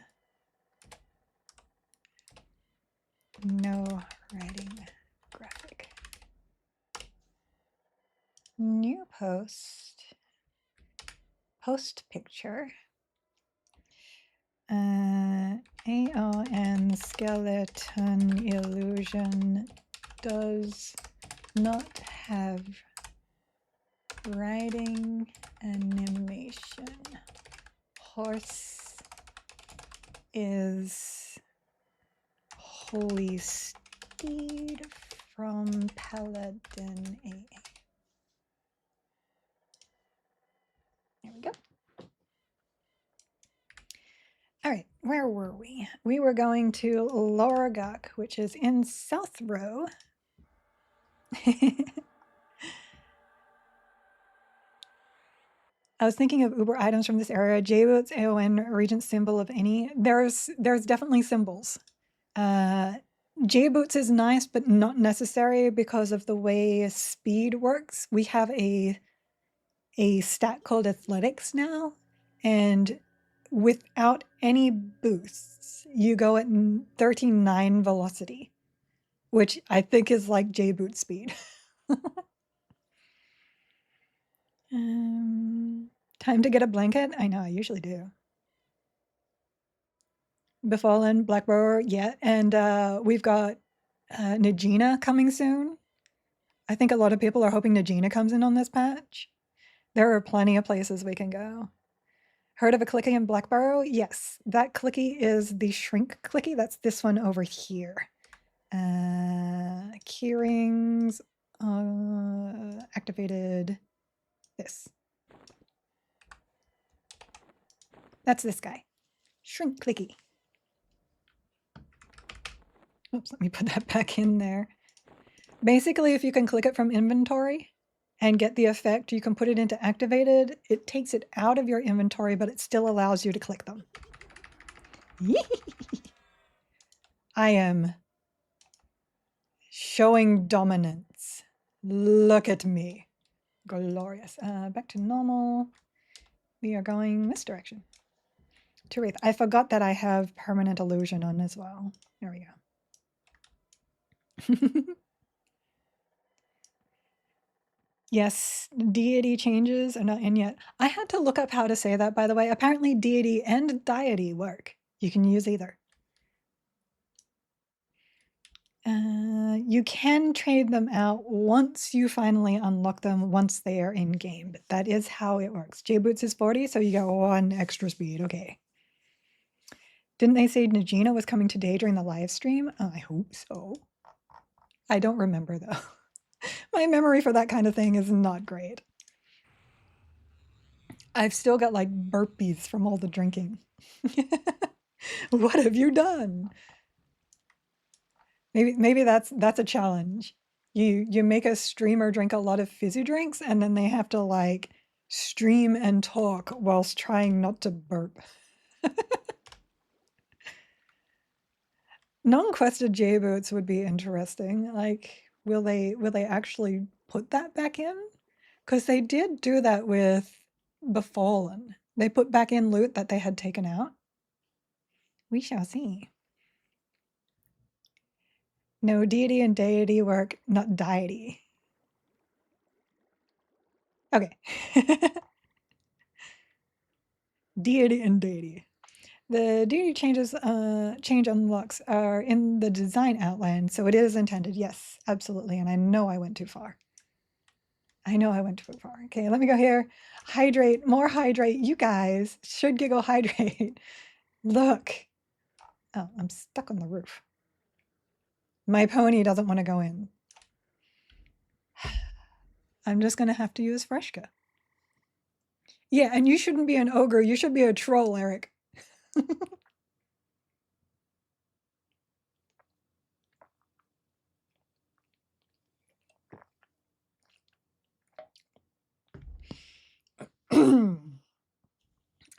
No writing graphic. New post. Post picture. AON skeleton illusion does not have writing animation. Horse is holy steed from Paladin AA. There we go. All right, where were we? We were going to Lorgok, which is in South Row. I was thinking of Uber items from this area. J-Boot's AON regent symbol of any. There's definitely symbols. J-Boots is nice, but not necessary because of the way speed works. We have a stat called athletics now, and without any boosts, you go at 39 velocity, which I think is like J-Boot speed. Time to get a blanket? I know, I usually do. Befallen, Black Rower, yeah. And we've got Najina coming soon. I think a lot of people are hoping Najina comes in on this patch. There are plenty of places we can go. Heard of a clicky in Blackborough? Yes, that clicky is the shrink clicky. That's this one over here. Keyrings, activated this. That's this guy. Shrink clicky. Oops, let me put that back in there. Basically, if you can click it from inventory and get the effect, you can put it into activated. It takes it out of your inventory, but it still allows you to click them. I am showing dominance. Look at me. Glorious. Back to normal. We are going this direction. To Wraith. I forgot that I have permanent illusion on as well. There we go. Yes, deity changes are not in yet. I had to look up how to say that, by the way. Apparently deity and deity work. You can use either. You can trade them out once you finally unlock them, once they are in game, but that is how it works. J-Boots is 40, so you get 1 extra speed. Okay. Didn't they say Najina was coming today during the live stream? I hope so. I don't remember though. My memory for that kind of thing is not great. I've still got like burpees from all the drinking. What have you done? Maybe that's a challenge. You make a streamer drink a lot of fizzy drinks, and then they have to like stream and talk whilst trying not to burp. Non-quested J-boots would be interesting. Like, will they actually put that back in? Because they did do that with Befallen. They put back in loot that they had taken out. We shall see. No, deity and deity work, not deity. Okay. Deity and deity. The deity change unlocks are in the design outline, so it is intended. Yes, absolutely. And I know I went too far. I know I went too far. Okay, let me go here. Hydrate, more hydrate. You guys should giggle hydrate. Look. Oh, I'm stuck on the roof. My pony doesn't want to go in. I'm just going to have to use Freshka. Yeah, and you shouldn't be an ogre. You should be a troll, Eric.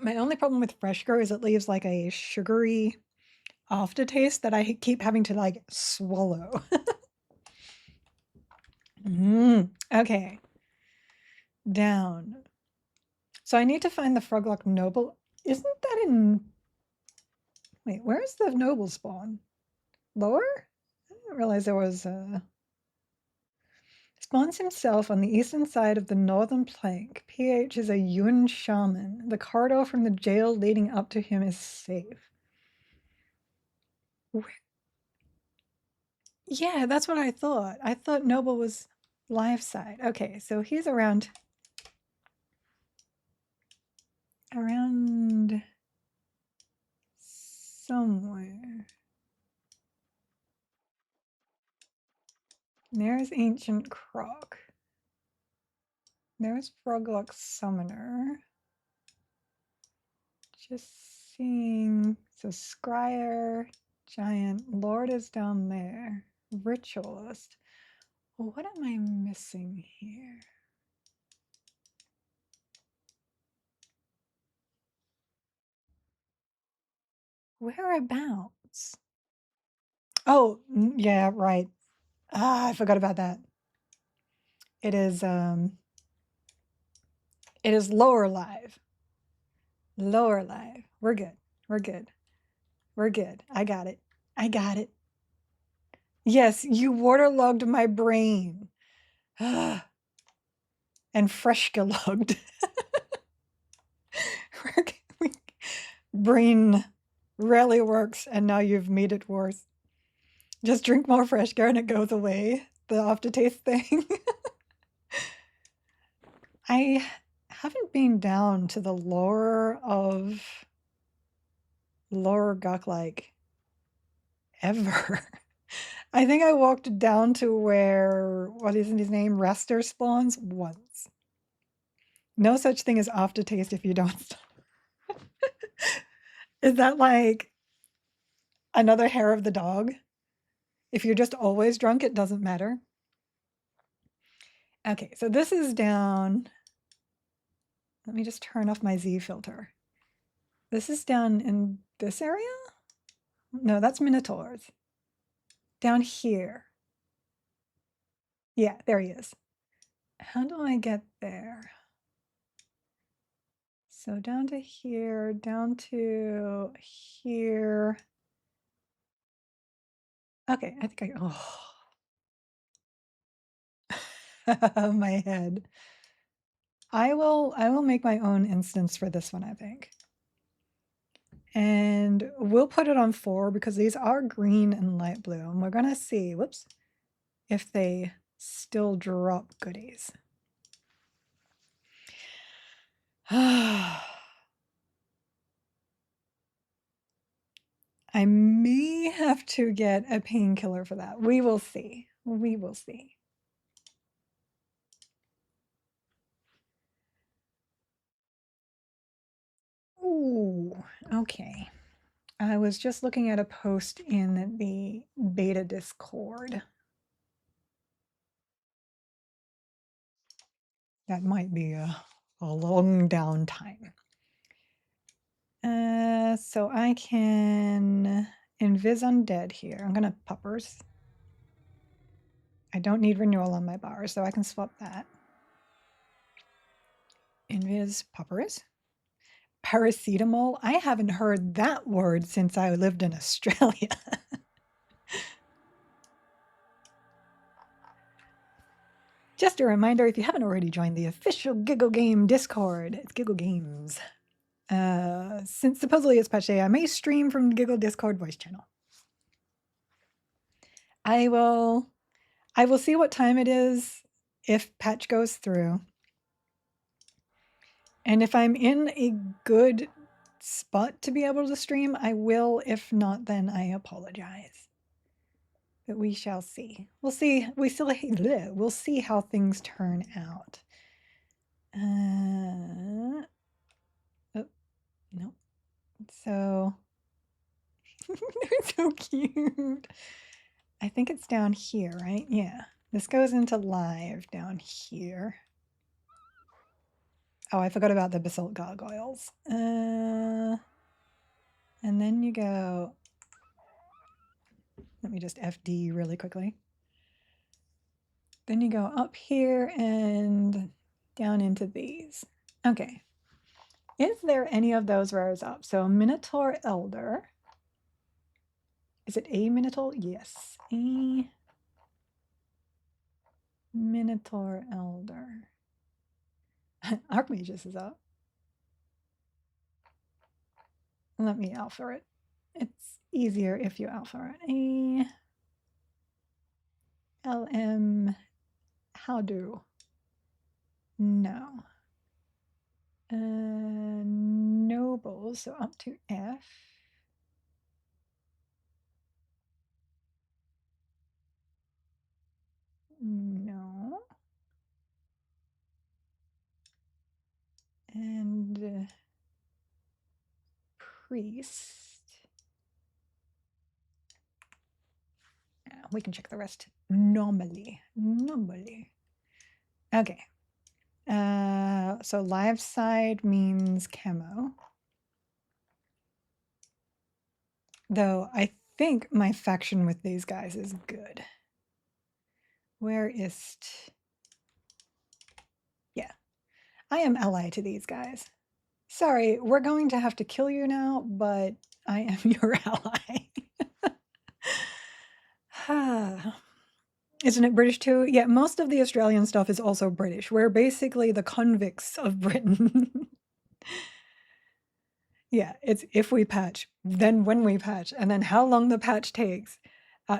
My only problem with Freshka is it leaves like a sugary aftertaste that I keep having to like swallow. Okay. Down. So I need to find the Froglock Noble. Isn't that in... Wait, where's the Noble spawn? Lower? I didn't realize there was a... Spawns himself on the eastern side of the northern plank. PH is a Yun shaman. The corridor from the jail leading up to him is safe. Yeah, that's what I thought. I thought Noble was live side. Okay, so he's around somewhere. There's Ancient Croc. There's Froglock Summoner. Just seeing. So Scryer, Giant, Lord is down there. Ritualist. Well, what am I missing here? Whereabouts? Oh, yeah, right. Ah, I forgot about that. It is lower live. Lower live. We're good. We're good. We're good. I got it. I got it. Yes, you waterlogged my brain. And freshka logged. Brain rarely works, and now you've made it worse. Just drink more freshka and it goes away. The aftertaste thing. I haven't been down to the lore of Lower Guk like ever. I think I walked down to where, what isn't his name, Rester spawns once. No such thing as aftertaste if you don't stop. Is that like another hair of the dog? If you're just always drunk, it doesn't matter. Okay, so this is down. Let me just turn off my Z filter. This is down in this area? No, that's Minotaurs. Down here. Yeah, there he is. How do I get there? So down to here, down to here. Okay, I think oh, my head. I will make my own instance for this one, I think. And we'll put it on 4 because these are green and light blue. And we're gonna see, whoops, if they still drop goodies. I may have to get a painkiller for that. We will see. We will see. Ooh, okay. I was just looking at a post in the beta Discord. That might be a long downtime. So I can invis undead here. I'm gonna puppers. I don't need renewal on my bar, so I can swap that. Invis puppers. Paracetamol. I haven't heard that word since I lived in Australia. Just a reminder, if you haven't already joined the official Giggle Game Discord, it's Giggle Games. Since supposedly it's patch day, I may stream from the Giggle Discord voice channel. I will see what time it is if patch goes through. And if I'm in a good spot to be able to stream, I will. If not, then I apologize. But we shall see. We'll see. We'll see how things turn out. Oh, no. So they're so cute. I think it's down here, right? Yeah. This goes into live down here. Oh, I forgot about the basalt gargoyles. And then you go. Let me just FD really quickly. Then you go up here and down into these. Okay. Is there any of those rares up? So Minotaur Elder. Is it a Minotaur? Yes. A Minotaur Elder. Archmagus is up. Let me alpha it. It's easier if you alpha it. A LM. How do? No. Nobles, so up to F. No. And priest. We can check the rest normally. Okay. So live side means camo. Though I think my faction with these guys is good. Where is... Yeah. I am ally to these guys. Sorry, we're going to have to kill you now, but I am your ally. Isn't it British too? Yeah, most of the Australian stuff is also British. We're basically the convicts of Britain. Yeah, it's if we patch, then when we patch, and then how long the patch takes.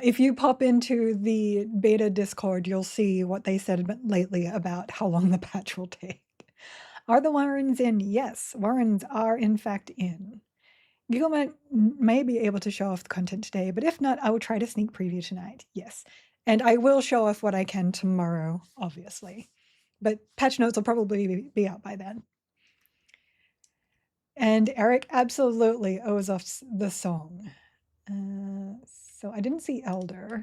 If you pop into the beta Discord, you'll see what they said lately about how long the patch will take. Are the Warrens in? Yes, Warrens are in fact in. Giggleman may be able to show off the content today, but if not, I will try to sneak preview tonight. Yes. And I will show off what I can tomorrow, obviously. But patch notes will probably be out by then. And Eric absolutely owes us the song. So I didn't see Elder.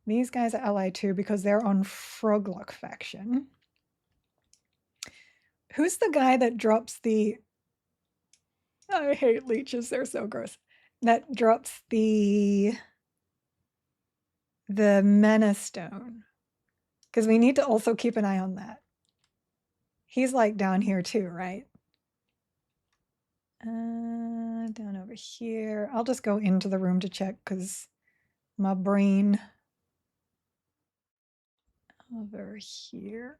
These guys are allied too because they're on Froglock faction. Who's the guy that drops the... I hate leeches, they're so gross. That drops the mana stone. Because we need to also keep an eye on that. He's like down here too, right? Down over here. I'll just go into the room to check because my brain... Over here.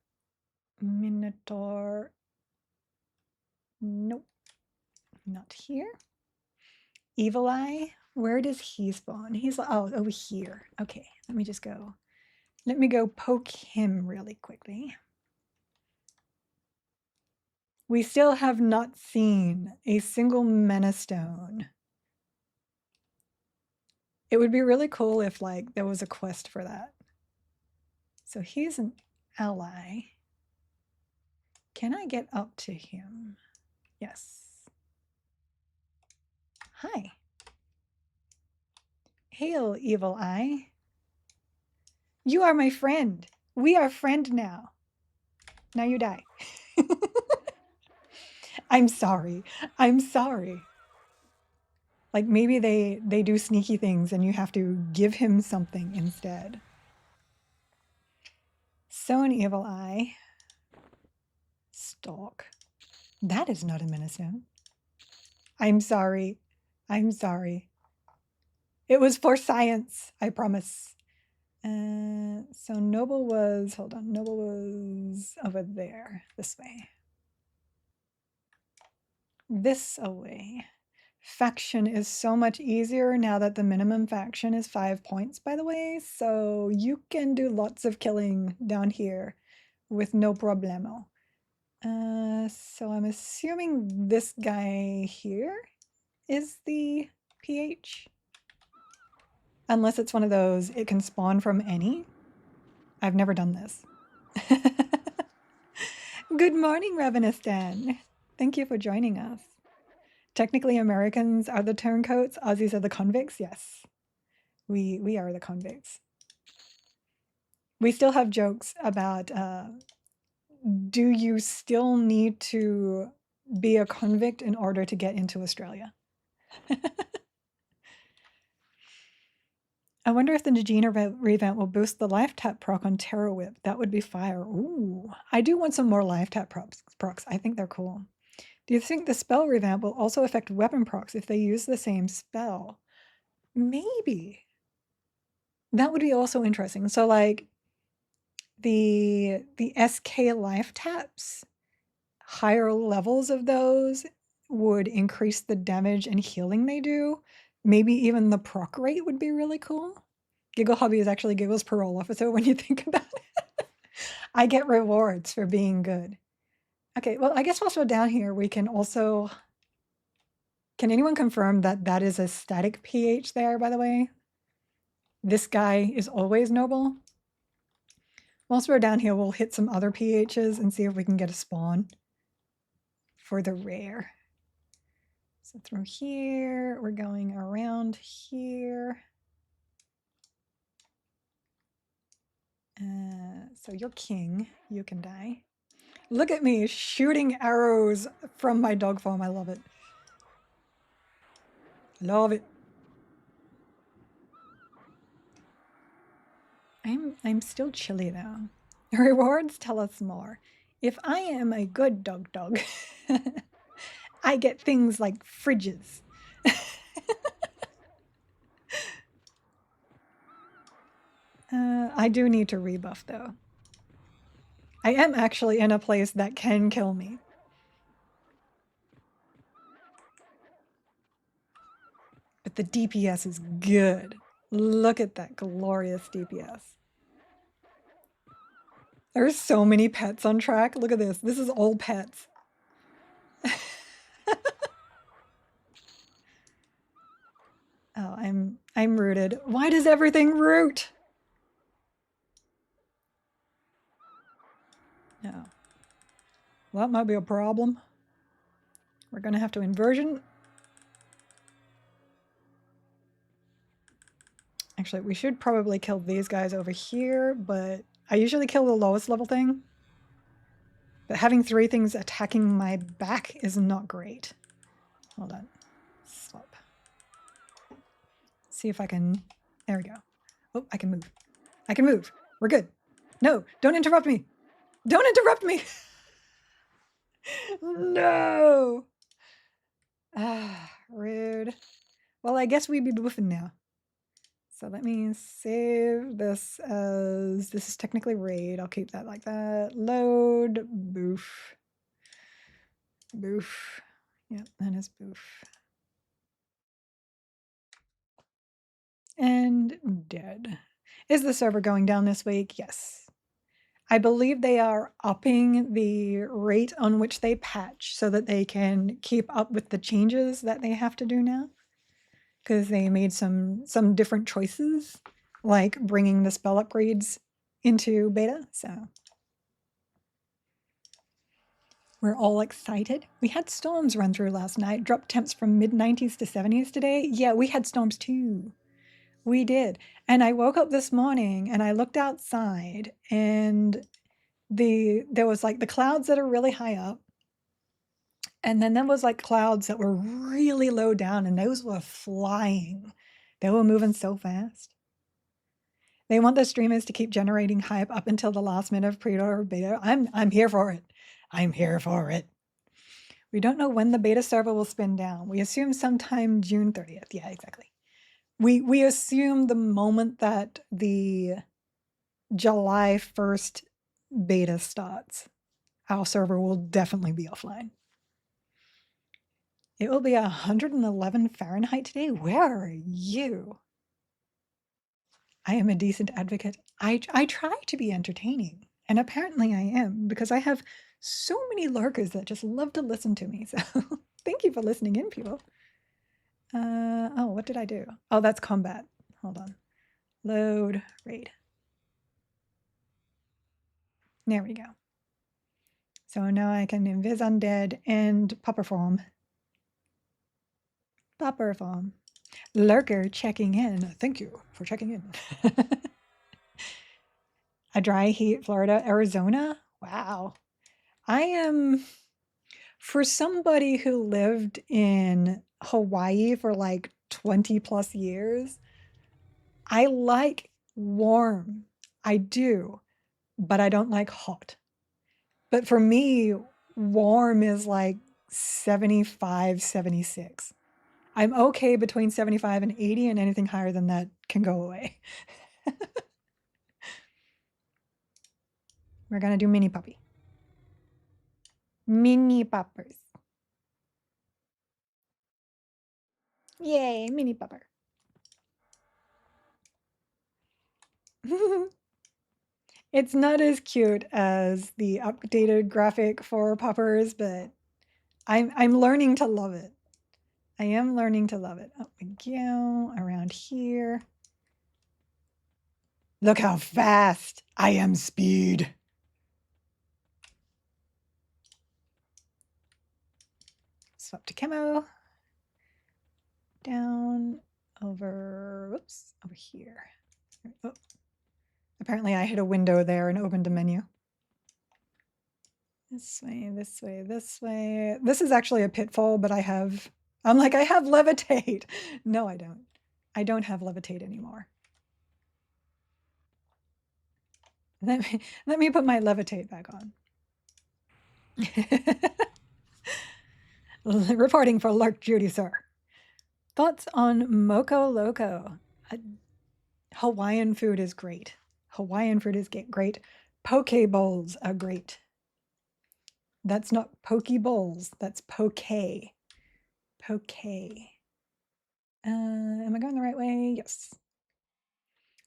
Minotaur. Nope. Not here. Evil Eye. Where does he spawn? He's over here. Okay, let me just go. Let me go poke him really quickly. We still have not seen a single mana stone. It would be really cool if like there was a quest for that. So he's an ally. Can I get up to him? Yes. Hi. Hail, Evil Eye. You are my friend. We are friend now. Now you die. I'm sorry. I'm sorry. Like maybe they do sneaky things and you have to give him something instead. So an evil eye. Stalk. That is not a Minnesota. I'm sorry. I'm sorry. It was for science, I promise. So Noble was, hold on, Noble was over there, this way. This away. Faction is so much easier now that the minimum faction is 5 points, by the way. So you can do lots of killing down here with no problemo. So I'm assuming this guy here is the PH. Unless it's one of those, it can spawn from any. I've never done this. Good morning, Ravenistan. Thank you for joining us. Technically, Americans are the turncoats. Aussies are the convicts. Yes, we are the convicts. We still have jokes about, do you still need to be a convict in order to get into Australia? I wonder if the Nagina revamp will boost the life tap proc on Terror Whip. That would be fire. Ooh, I do want some more life tap procs. I think they're cool. Do you think the spell revamp will also affect weapon procs if they use the same spell? Maybe. That would be also interesting. So like the SK life taps, higher levels of those would increase the damage and healing they do. Maybe even the proc rate would be really cool. Giggle Hobby is actually Giggle's parole officer when you think about it. I get rewards for being good. Okay, well, I guess whilst we're down here, we can also... Can anyone confirm that that is a static PH there, by the way? This guy is always noble. Whilst we're down here, we'll hit some other PHs and see if we can get a spawn for the rare. So through here, we're going around here. So you're king, you can die. Look at me shooting arrows from my dog farm. I love it. Love it. I'm still chilly though. Rewards tell us more. If I am a good dog, I get things like fridges. I do need to rebuff though. I am actually in a place that can kill me. But the DPS is good. Look at that glorious DPS. There's so many pets on track. Look at this. This is all pets. Oh, I'm rooted. Why does everything root? No. Well, that might be a problem. We're gonna have to inversion. Actually, we should probably kill these guys over here, but I usually kill the lowest level thing. But having 3 things attacking my back is not great. Hold on. Swap. See if I can... There we go. Oh, I can move. I can move. We're good. No, don't interrupt me. Don't interrupt me. No. Ah, rude. Well, I guess we'd be boofing now. So let me save this as, this is technically raid. I'll keep that like that. Load, boof. Boof. Yep, that is boof. And dead. Is the server going down this week? Yes. I believe they are upping the rate on which they patch so that they can keep up with the changes that they have to do now. Because they made some different choices, like bringing the spell upgrades into beta, so. We're all excited. We had storms run through last night, dropped temps from mid-90s to 70s today. Yeah, we had storms too. We did. And I woke up this morning and I looked outside and there was like the clouds that are really high up, and then there was like clouds that were really low down, and those were flying. They were moving so fast. They want the streamers to keep generating hype up until the last minute of pre-order or beta. I'm here for it. I'm here for it. We don't know when the beta server will spin down. We assume sometime June 30th. Yeah, exactly. We assume the moment that the July 1st beta starts, our server will definitely be offline. It will be 111 Fahrenheit today. Where are you? I am a decent advocate. I try to be entertaining, and apparently I am, because I have so many lurkers that just love to listen to me. So thank you for listening in, people. Oh, what did I do? Oh, that's combat. Hold on. Load raid. There we go. So now I can invis undead and popper form. Popper form. Lurker checking in. Thank you for checking in. A dry heat, Florida, Arizona. Wow. I am, for somebody who lived in Hawaii for like 20 plus years, I like warm. I do, but I don't like hot. But for me, warm is like 75, 76. I'm okay between 75 and 80, and anything higher than that can go away. We're going to do mini puppy. Mini poppers. Yay, mini popper. It's not as cute as the updated graphic for poppers, but I'm learning to love it. I am learning to love it. Up we go, around here. Look how fast I am speed. Swap to camo. Down over, whoops, over here. Oh. Apparently I hit a window there and opened a menu. This way, this way, this way. This is actually a pitfall, but I'm like, I have levitate. No, I don't. I don't have levitate anymore. Let me put my levitate back on. Reporting for Lark Judy, sir. Thoughts on Moco Loco? Hawaiian food is great. Hawaiian food is great. Poke bowls are great. That's not poke bowls. That's poke. Poke. Am I going the right way? Yes.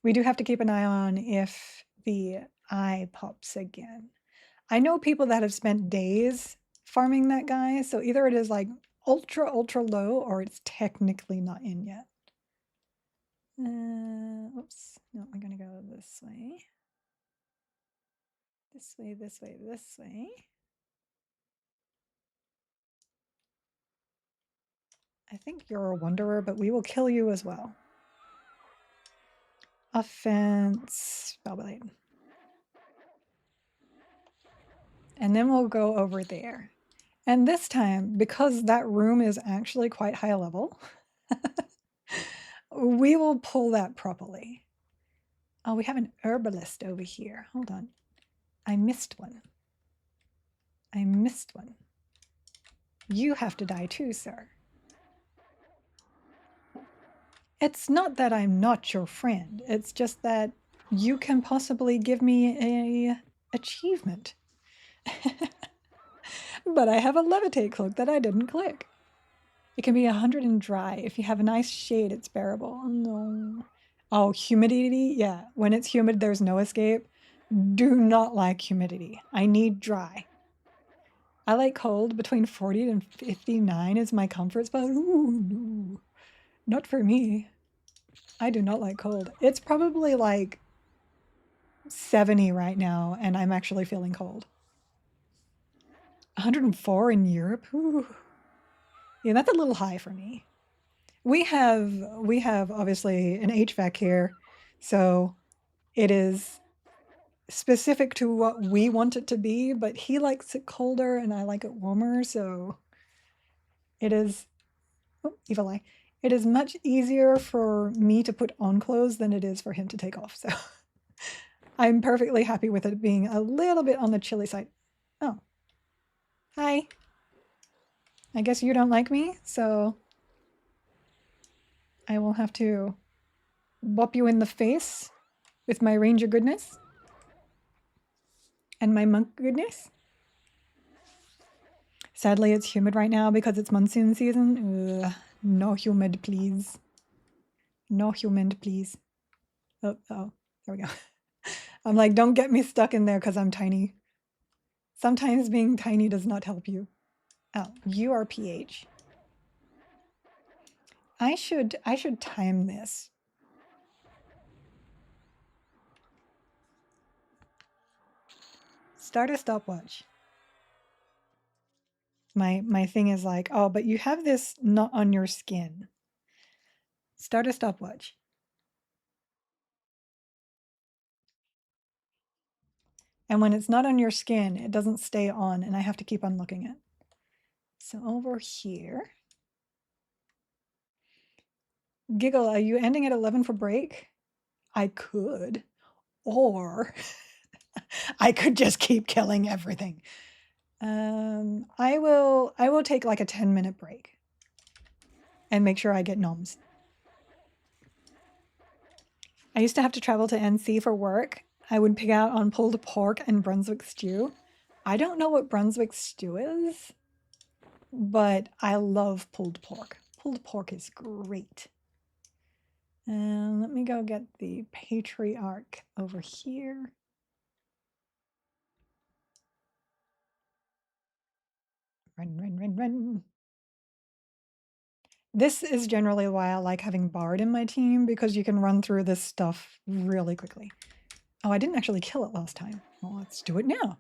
We do have to keep an eye on if the eye pops again. I know people that have spent days farming that guy, so either it is like ultra, ultra low or it's technically not in yet. Oops. No, we're going to go this way. This way, this way, this way. I think you're a wanderer, but we will kill you as well. Offense, Spellblade. And then we'll go over there. And this time, because that room is actually quite high level, we will pull that properly. Oh, we have an herbalist over here. Hold on. I missed one. I missed one. You have to die too, sir. It's not that I'm not your friend. It's just that you can possibly give me a achievement. But I have a levitate cloak that I didn't click. It can be 100 and dry. If you have a nice shade, it's bearable. No. Oh, humidity? Yeah, when it's humid, there's no escape. Do not like humidity. I need dry. I like cold. Between 40 and 59 is my comfort spot. Ooh, no. Not for me. I do not like cold. It's probably like 70 right now, and I'm actually feeling cold. 104 in Europe? Ooh. Yeah, that's a little high for me. We have obviously an HVAC here, so it is specific to what we want it to be, but he likes it colder and I like it warmer, so it is, oh, evil eye. It is much easier for me to put on clothes than it is for him to take off, so I'm perfectly happy with it being a little bit on the chilly side. Oh, hi. I guess you don't like me, so I will have to bop you in the face with my ranger goodness and my monk goodness. Sadly, it's humid right now because it's monsoon season. Ugh, no humid, please. No humid, please. Oh, there we go. I'm like, don't get me stuck in there because I'm tiny. Sometimes being tiny does not help you. Oh, you are pH. I should time this. Start a stopwatch. My thing is like, oh, but you have this not on your skin. Start a stopwatch. And when it's not on your skin, it doesn't stay on, and I have to keep on looking at. So over here. Giggle, are you ending at 11 for break? I could. Or I could just keep killing everything. I will take like a 10-minute break and make sure I get noms. I used to have to travel to NC for work. I would pick out on pulled pork and Brunswick stew. I don't know what Brunswick stew is, but I love pulled pork. Pulled pork is great. And let me go get the patriarch over here. Run, run, run, run. This is generally why I like having Bard in my team, because you can run through this stuff really quickly. Oh, I didn't actually kill it last time. Well, let's do it now.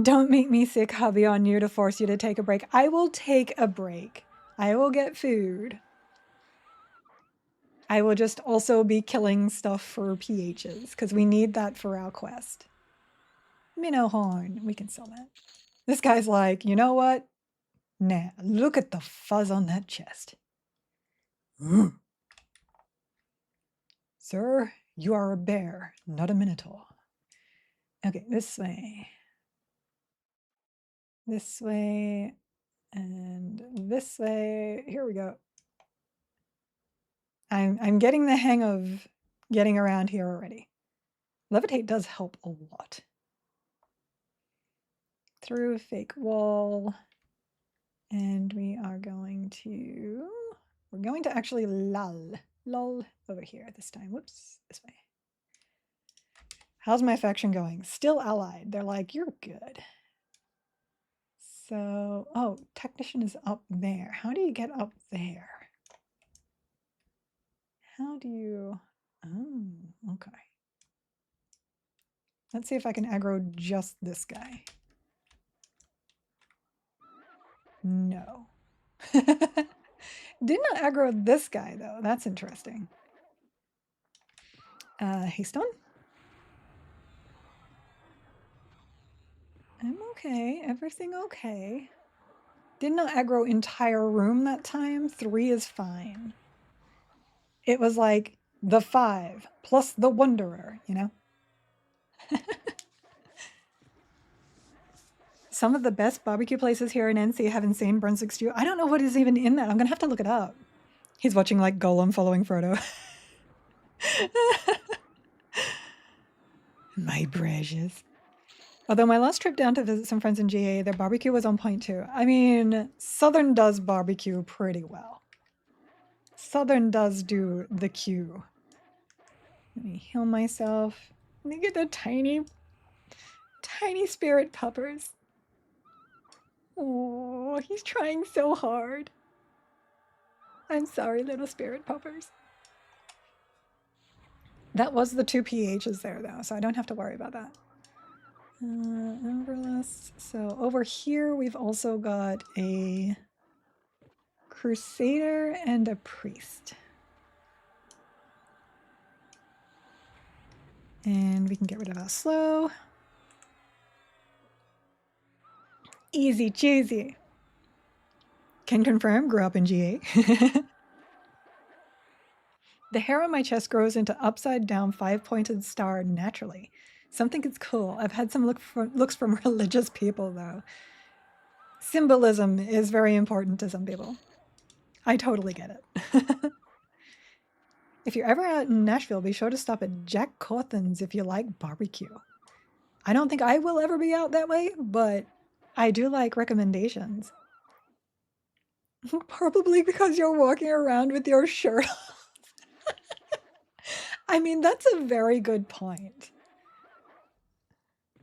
Don't make me sick, hubby, on you to force you to take a break. I will take a break. I will get food. I will just also be killing stuff for PHs, because we need that for our quest. Minnow horn, we can sell that. This guy's like, you know what? Nah, look at the fuzz on that chest. Sir, you are a bear, not a minotaur. Okay, this way. This way. And this way. Here we go. I'm getting the hang of getting around here already. Levitate does help a lot. Through a fake wall. And we're going to actually lull over here this time. Whoops, this way. How's my faction going? Still allied. They're like, you're good. So, oh, technician is up there. How do you get up there? How do you, oh, okay. Let's see if I can aggro just this guy. No. Did not aggro this guy though. That's interesting. Haste on. I'm okay. Everything okay. Did not aggro entire room that time. 3 is fine. It was like the 5 plus the Wanderer, you know? Some of the best barbecue places here in NC have insane Brunswick stew. I don't know what is even in that. I'm gonna have to look it up. He's watching like Golem following Frodo. My precious. Although my last trip down to visit some friends in GA, their barbecue was on point too. I mean, Southern does barbecue pretty well. Southern does do the Q. Let me heal myself. Look at the tiny, tiny spirit puppers. Oh, he's trying so hard. I'm sorry, little spirit puppers. That was the 2 PHs there though, so I don't have to worry about that. Overless. So over here we've also got a Crusader and a Priest. And we can get rid of our slow. Easy cheesy. Can confirm, grew up in GA. The hair on my chest grows into upside down 5-pointed star naturally. Some think it's cool. I've had some looks from religious people though. Symbolism is very important to some people. I totally get it. If you're ever out in Nashville, be sure to stop at Jack Cawthon's if you like barbecue. I don't think I will ever be out that way, but I do like recommendations. Probably because you're walking around with your shirt off. I mean, that's a very good point.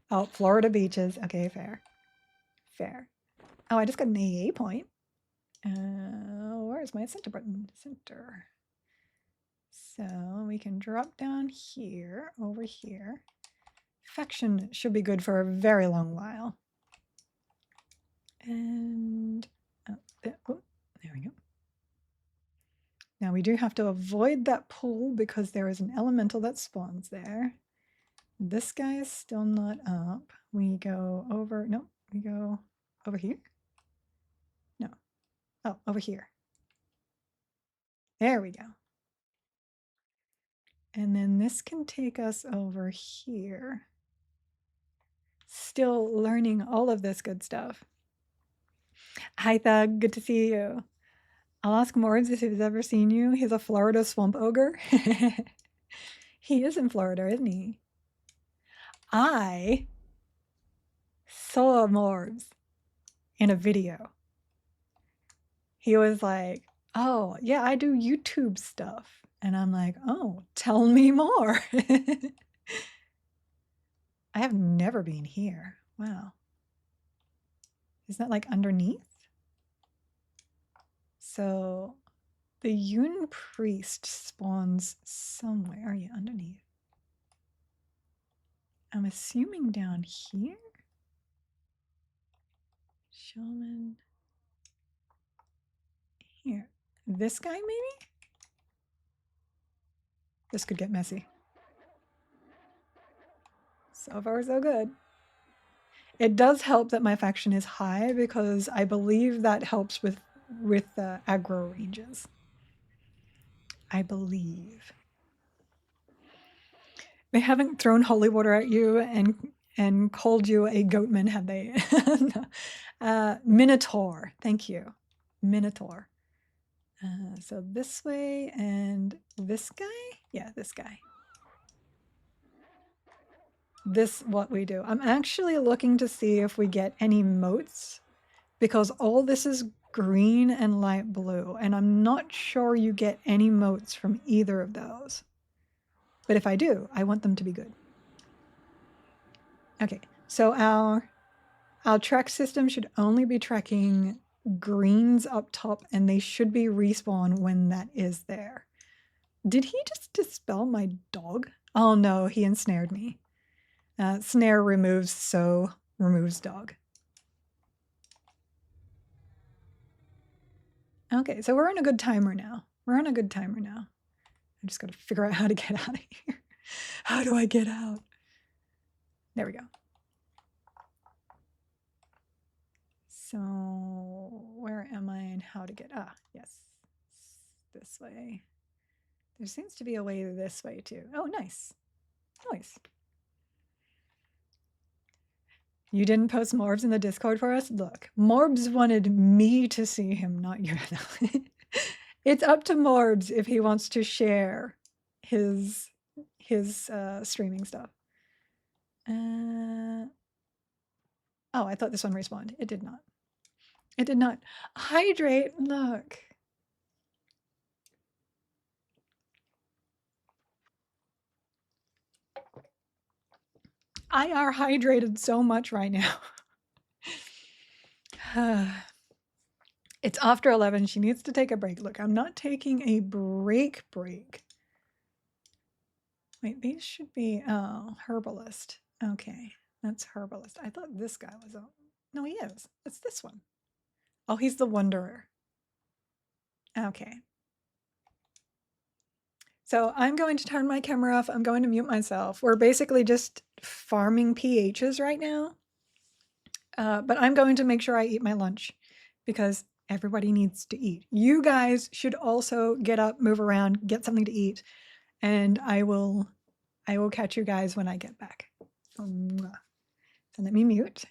Oh, Florida beaches. Okay, fair. Fair. Oh, I just got an AA point. Where's my center button? Center. So we can drop down here, over here. Faction should be good for a very long while. And there we go. Now we do have to avoid that pool because there is an elemental that spawns there. This guy is still not up. We go over, no, we go over here. No, oh, over here. There we go. And then this can take us over here. Still learning all of this good stuff. Hi, Thug. Good to see you. I'll ask Mords if he's ever seen you. He's a Florida swamp ogre. He is in Florida, isn't he? I saw Mords in a video. He was like, oh, yeah, I do YouTube stuff. And I'm like, oh, tell me more. I have never been here. Wow. Isn't that like underneath? So the Yun priest spawns somewhere. Yeah, underneath. I'm assuming down here? Shaman. Here. This guy, maybe? This could get messy. So far, so good. It does help that my faction is high because I believe that helps with aggro ranges. I believe. They haven't thrown holy water at you and called you a goatman, have they? No. Minotaur. Thank you. Minotaur. So this way and this guy? Yeah, this guy. This what we do. I'm actually looking to see if we get any moats because all this is green and light blue, and I'm not sure you get any moats from either of those. But if I do, I want them to be good. Okay, so our track system should only be tracking greens up top, and they should be respawn when that is there. Did he just dispel my dog? Oh no, he ensnared me. Snare removes, so removes dog. Okay, so we're on a good timer now. We're on a good timer now. I just got to figure out how to get out of here. How do I get out? There we go. So where am I and how to get, yes, this way. There seems to be a way this way too. Oh, nice. Nice. You didn't post Morbs in the Discord for us? Look, Morbs wanted me to see him, not you. It's up to Morbs if he wants to share his streaming stuff. Oh, I thought this one respawned. It did not. It did not. Hydrate, look. I are hydrated so much right now. It's after 11. She needs to take a break. Look, I'm not taking a break. Wait, these should be, herbalist. Okay, that's herbalist. I thought this guy was, no, he is. It's this one. Oh, he's the wanderer. Okay. So I'm going to turn my camera off. I'm going to mute myself. We're basically just farming PHs right now. But I'm going to make sure I eat my lunch because everybody needs to eat. You guys should also get up, move around, get something to eat, and I will catch you guys when I get back. So let me mute.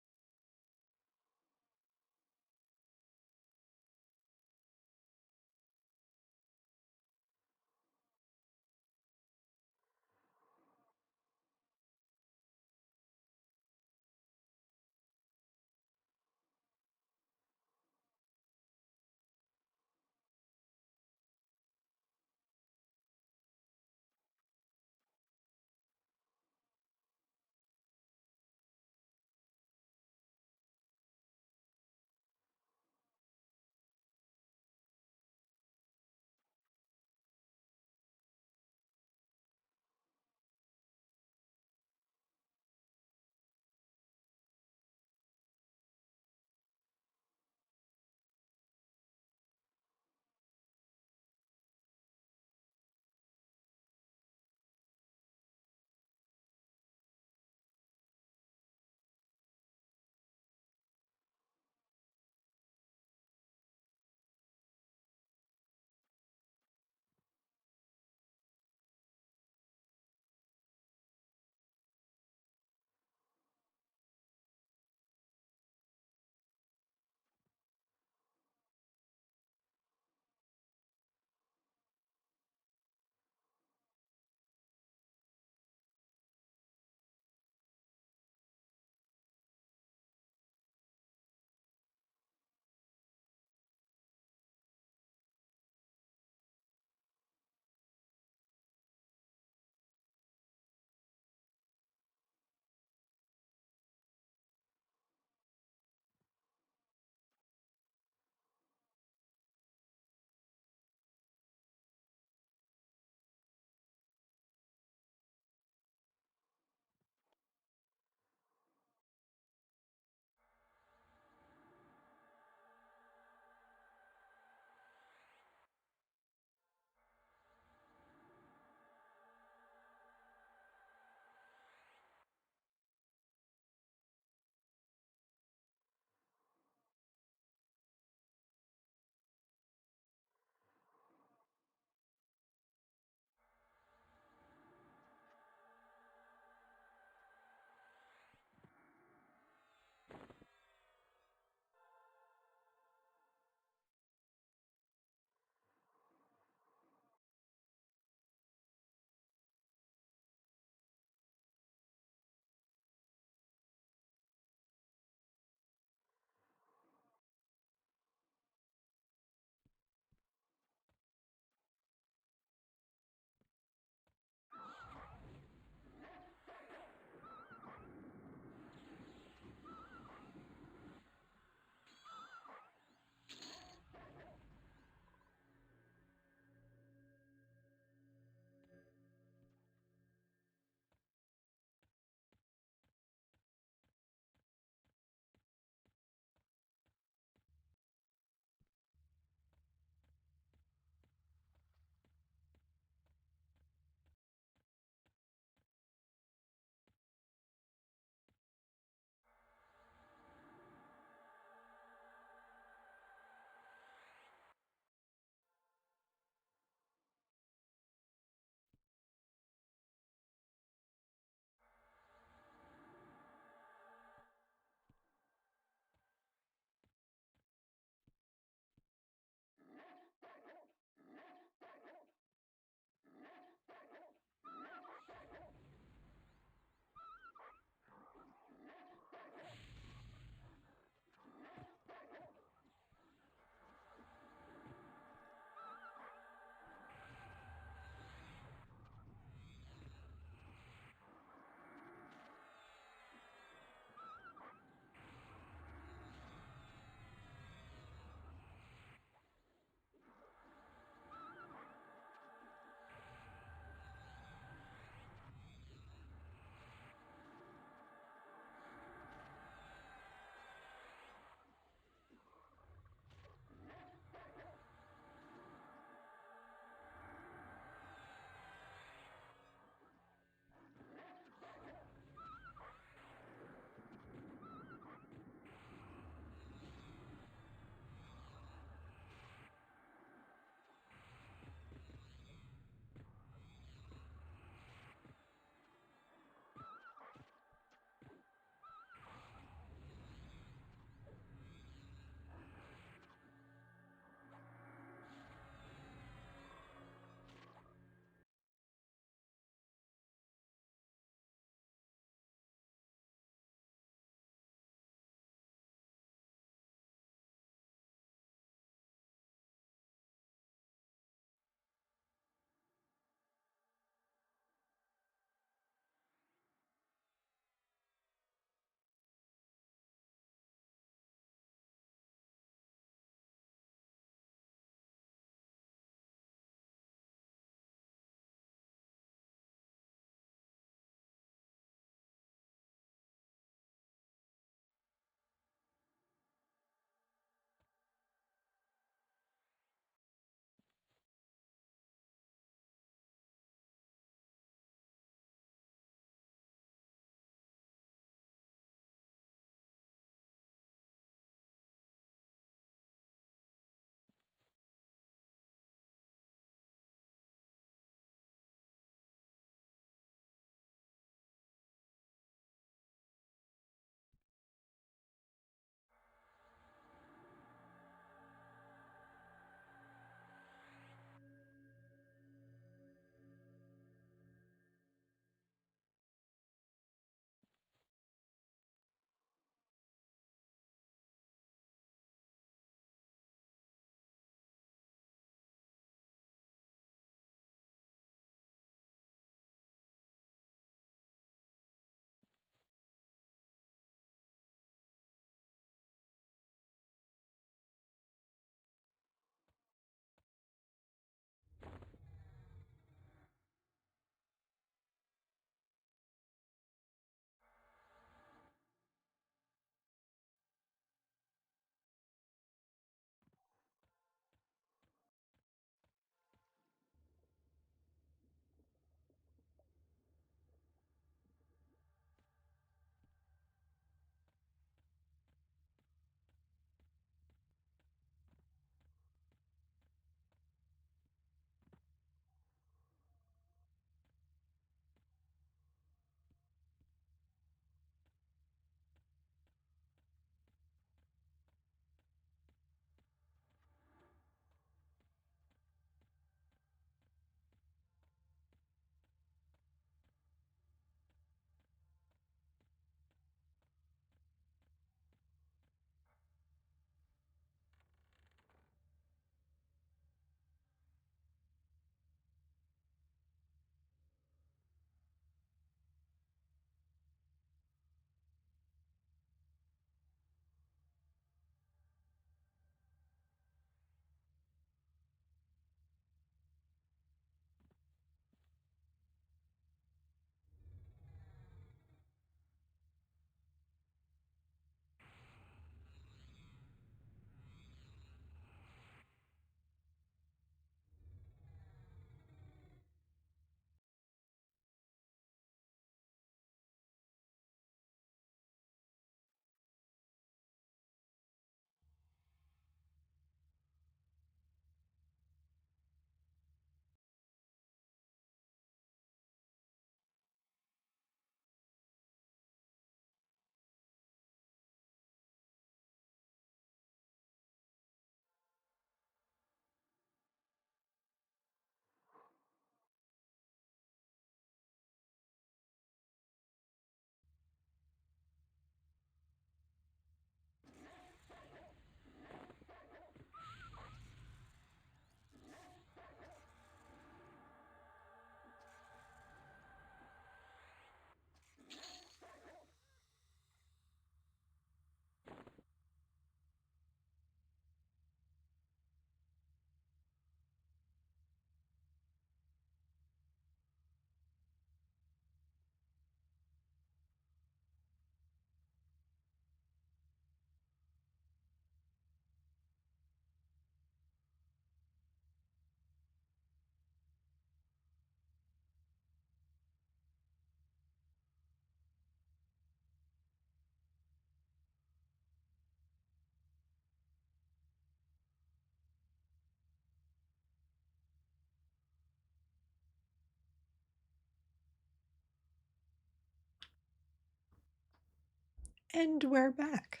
And we're back.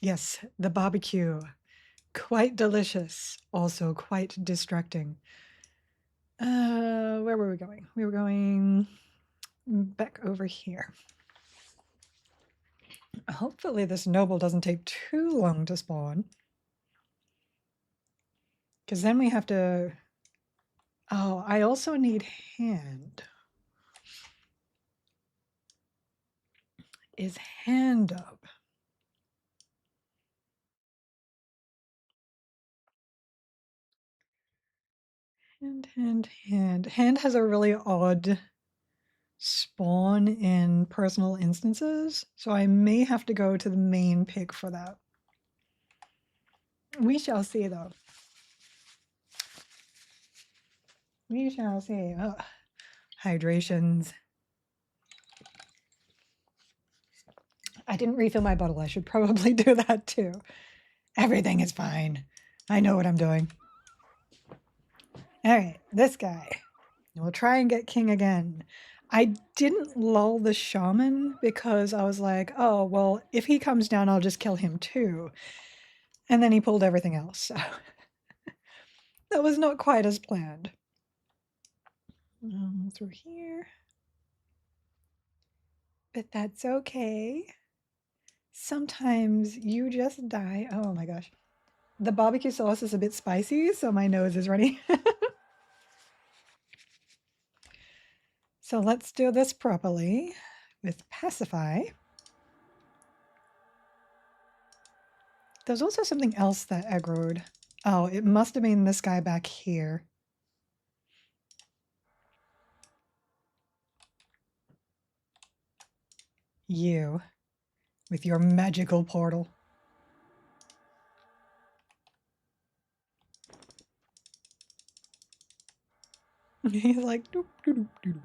Yes, the barbecue. Quite delicious, also quite distracting. Where were we going? We were going back over here. Hopefully this noble doesn't take too long to spawn. Because then we have to... Oh, I also need hand. Is hand up? Hand. Hand has a really odd spawn in personal instances, so I may have to go to the main pick for that. We shall see, though. We shall see. Ugh. Hydrations. I didn't refill my bottle. I should probably do that too. Everything is fine. I know what I'm doing. All right, this guy. We'll try and get king again. I didn't lull the shaman because I was like, oh, well, if he comes down, I'll just kill him too. And then he pulled everything else. So that was not quite as planned. Through here. But that's okay. Sometimes you just die. Oh my gosh. The barbecue sauce is a bit spicy, so my nose is running. So let's do this properly with pacify. There's also something else that aggroed. Oh, it must have been this guy back here. You, with your magical portal. He's like, doop, doop, doop, doop.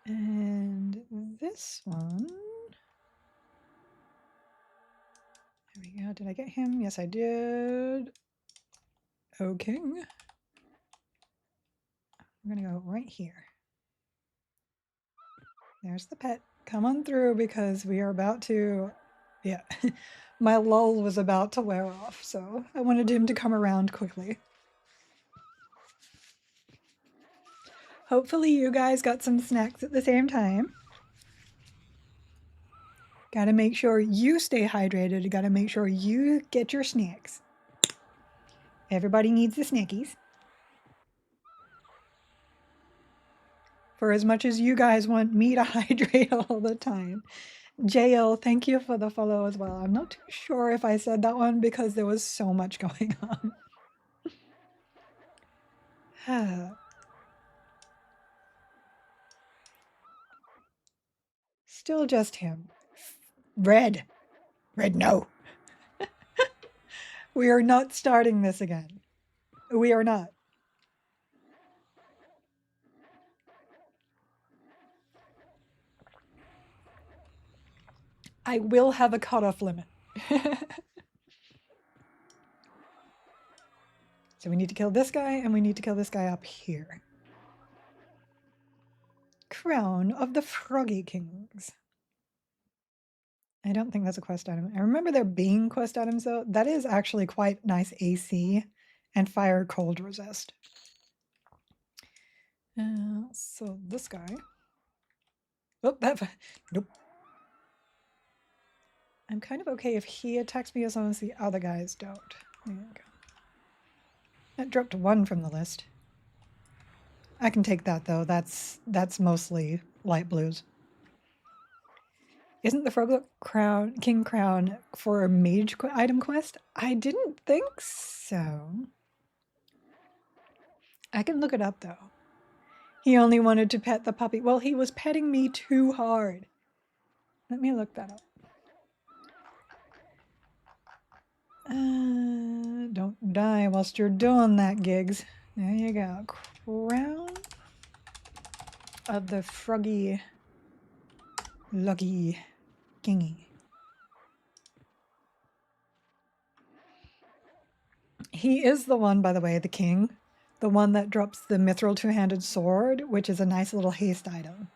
And this one. There we go. Did I get him? Yes, I did. Okay. I'm going to go right here. There's the pet. Come on through because we are about to... Yeah. My lull was about to wear off, so I wanted him to come around quickly. Hopefully you guys got some snacks at the same time. Gotta make sure you stay hydrated. Gotta make sure you get your snacks. Everybody needs the snackies. For as much as you guys want me to hydrate all the time. JL, thank you for the follow as well. I'm not too sure if I said that one because there was so much going on. Still just him. Red. Red, no. We are not starting this again. We are not. I will have a cutoff limit. So we need to kill this guy and we need to kill this guy up here. Crown of the Froggy Kings. I don't think that's a quest item. I remember there being quest items though. That is actually quite nice AC and fire cold resist. So this guy. Oh, nope. I'm kind of okay if he attacks me as long as the other guys don't. There you go. That dropped one from the list. I can take that though. That's mostly light blues. Isn't the Frog Crown King Crown for a mage item quest? I didn't think so. I can look it up though. He only wanted to pet the puppy. Well, he was petting me too hard. Let me look that up. Don't die whilst you're doing that, Gigs. There you go. Crown of the Froggy Lucky Kingy. He is the one, by the way, the king. The one that drops the mithril two-handed sword, which is a nice little haste item.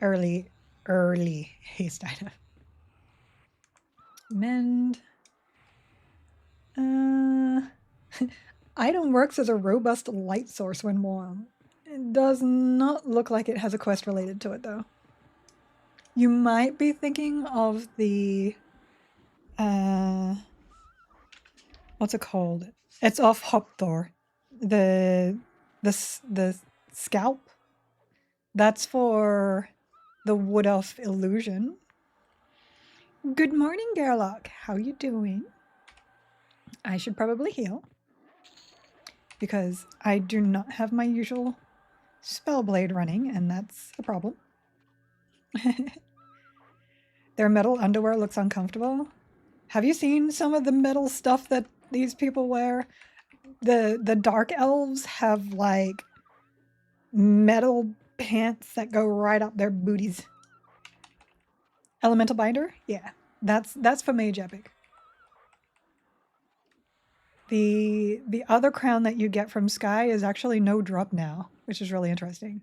Early, early haste item. Mend. Uh, item works as a robust light source when warm. It does not look like it has a quest related to it, though. You might be thinking of the what's it called? It's off Hopthor. The the scalp. That's for the Wood Elf illusion. Good morning, Gerlach. How you doing? I should probably heal because I do not have my usual Spellblade running, and that's a problem. Their metal underwear looks uncomfortable. Have you seen some of the metal stuff that these people wear? The dark elves have like metal pants that go right up their booties. Elemental binder? Yeah. That's for Mage Epic. The other crown that you get from Sky is actually no drop now, which is really interesting.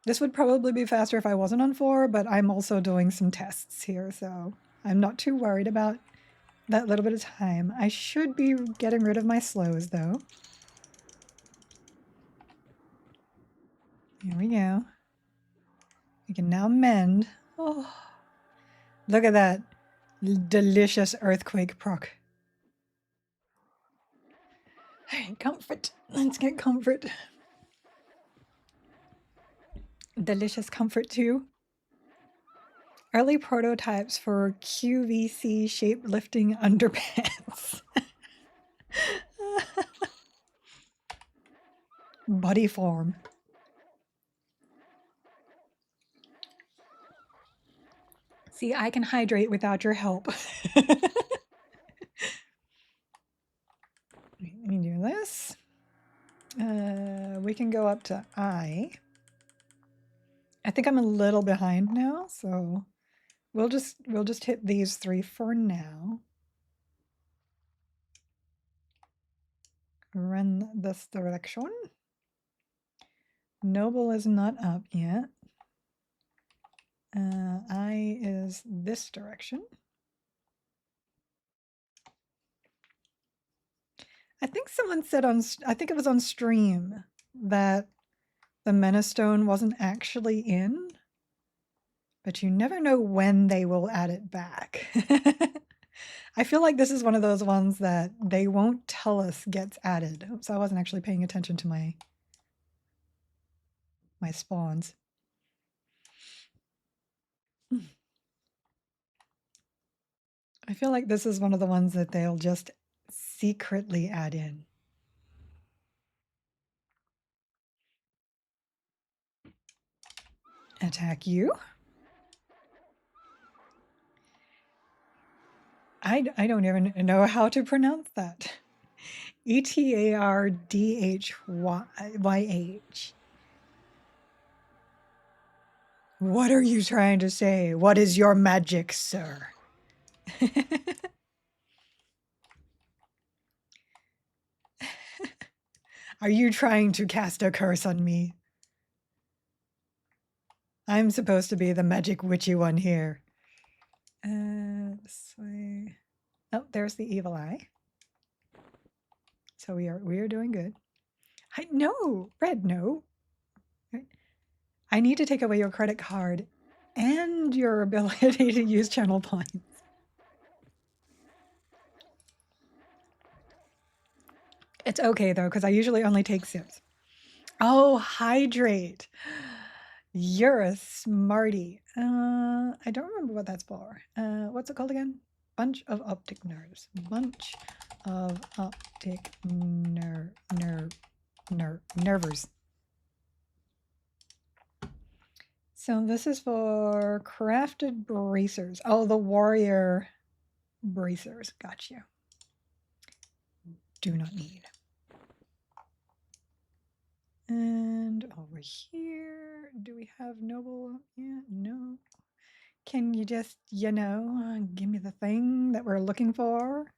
This would probably be faster if I wasn't on 4, but I'm also doing some tests here, so I'm not too worried about that little bit of time. I should be getting rid of my slows, though. Here we go. We can now mend. Oh, look at that delicious earthquake proc. All right, comfort. Let's get comfort. Delicious comfort too. Early prototypes for QVC shapelifting underpants. Body form. See, I can hydrate without your help. Let me do this. We can go up to I. I think I'm a little behind now, so we'll just hit these 3 for now. Run this direction. Noble is not up yet. I is this direction. I think someone said I think it was on stream that the Menace Stone wasn't actually in, but you never know when they will add it back. I feel like this is one of those ones that they won't tell us gets added. So I wasn't actually paying attention to my spawns. I feel like this is one of the ones that they'll just secretly add in. Attack you. I don't even know how to pronounce that. Etardhyh. What are you trying to say? What is your magic, sir? Are you trying to cast a curse on me? I'm supposed to be the magic witchy one here. This way. Oh, there's the evil eye. So we are doing good. No, Red, no. I need to take away your credit card and your ability to use channel points. It's okay though, because I usually only take sips. Oh, hydrate. You're a smarty. I don't remember what that's for. What's it called again? Bunch of optic nerves. Bunch of optic nervers. So this is for crafted bracers. Oh, the warrior bracers. Gotcha. Do not need. And over here, do we have noble? Yeah, no. Can you just, give me the thing that we're looking for?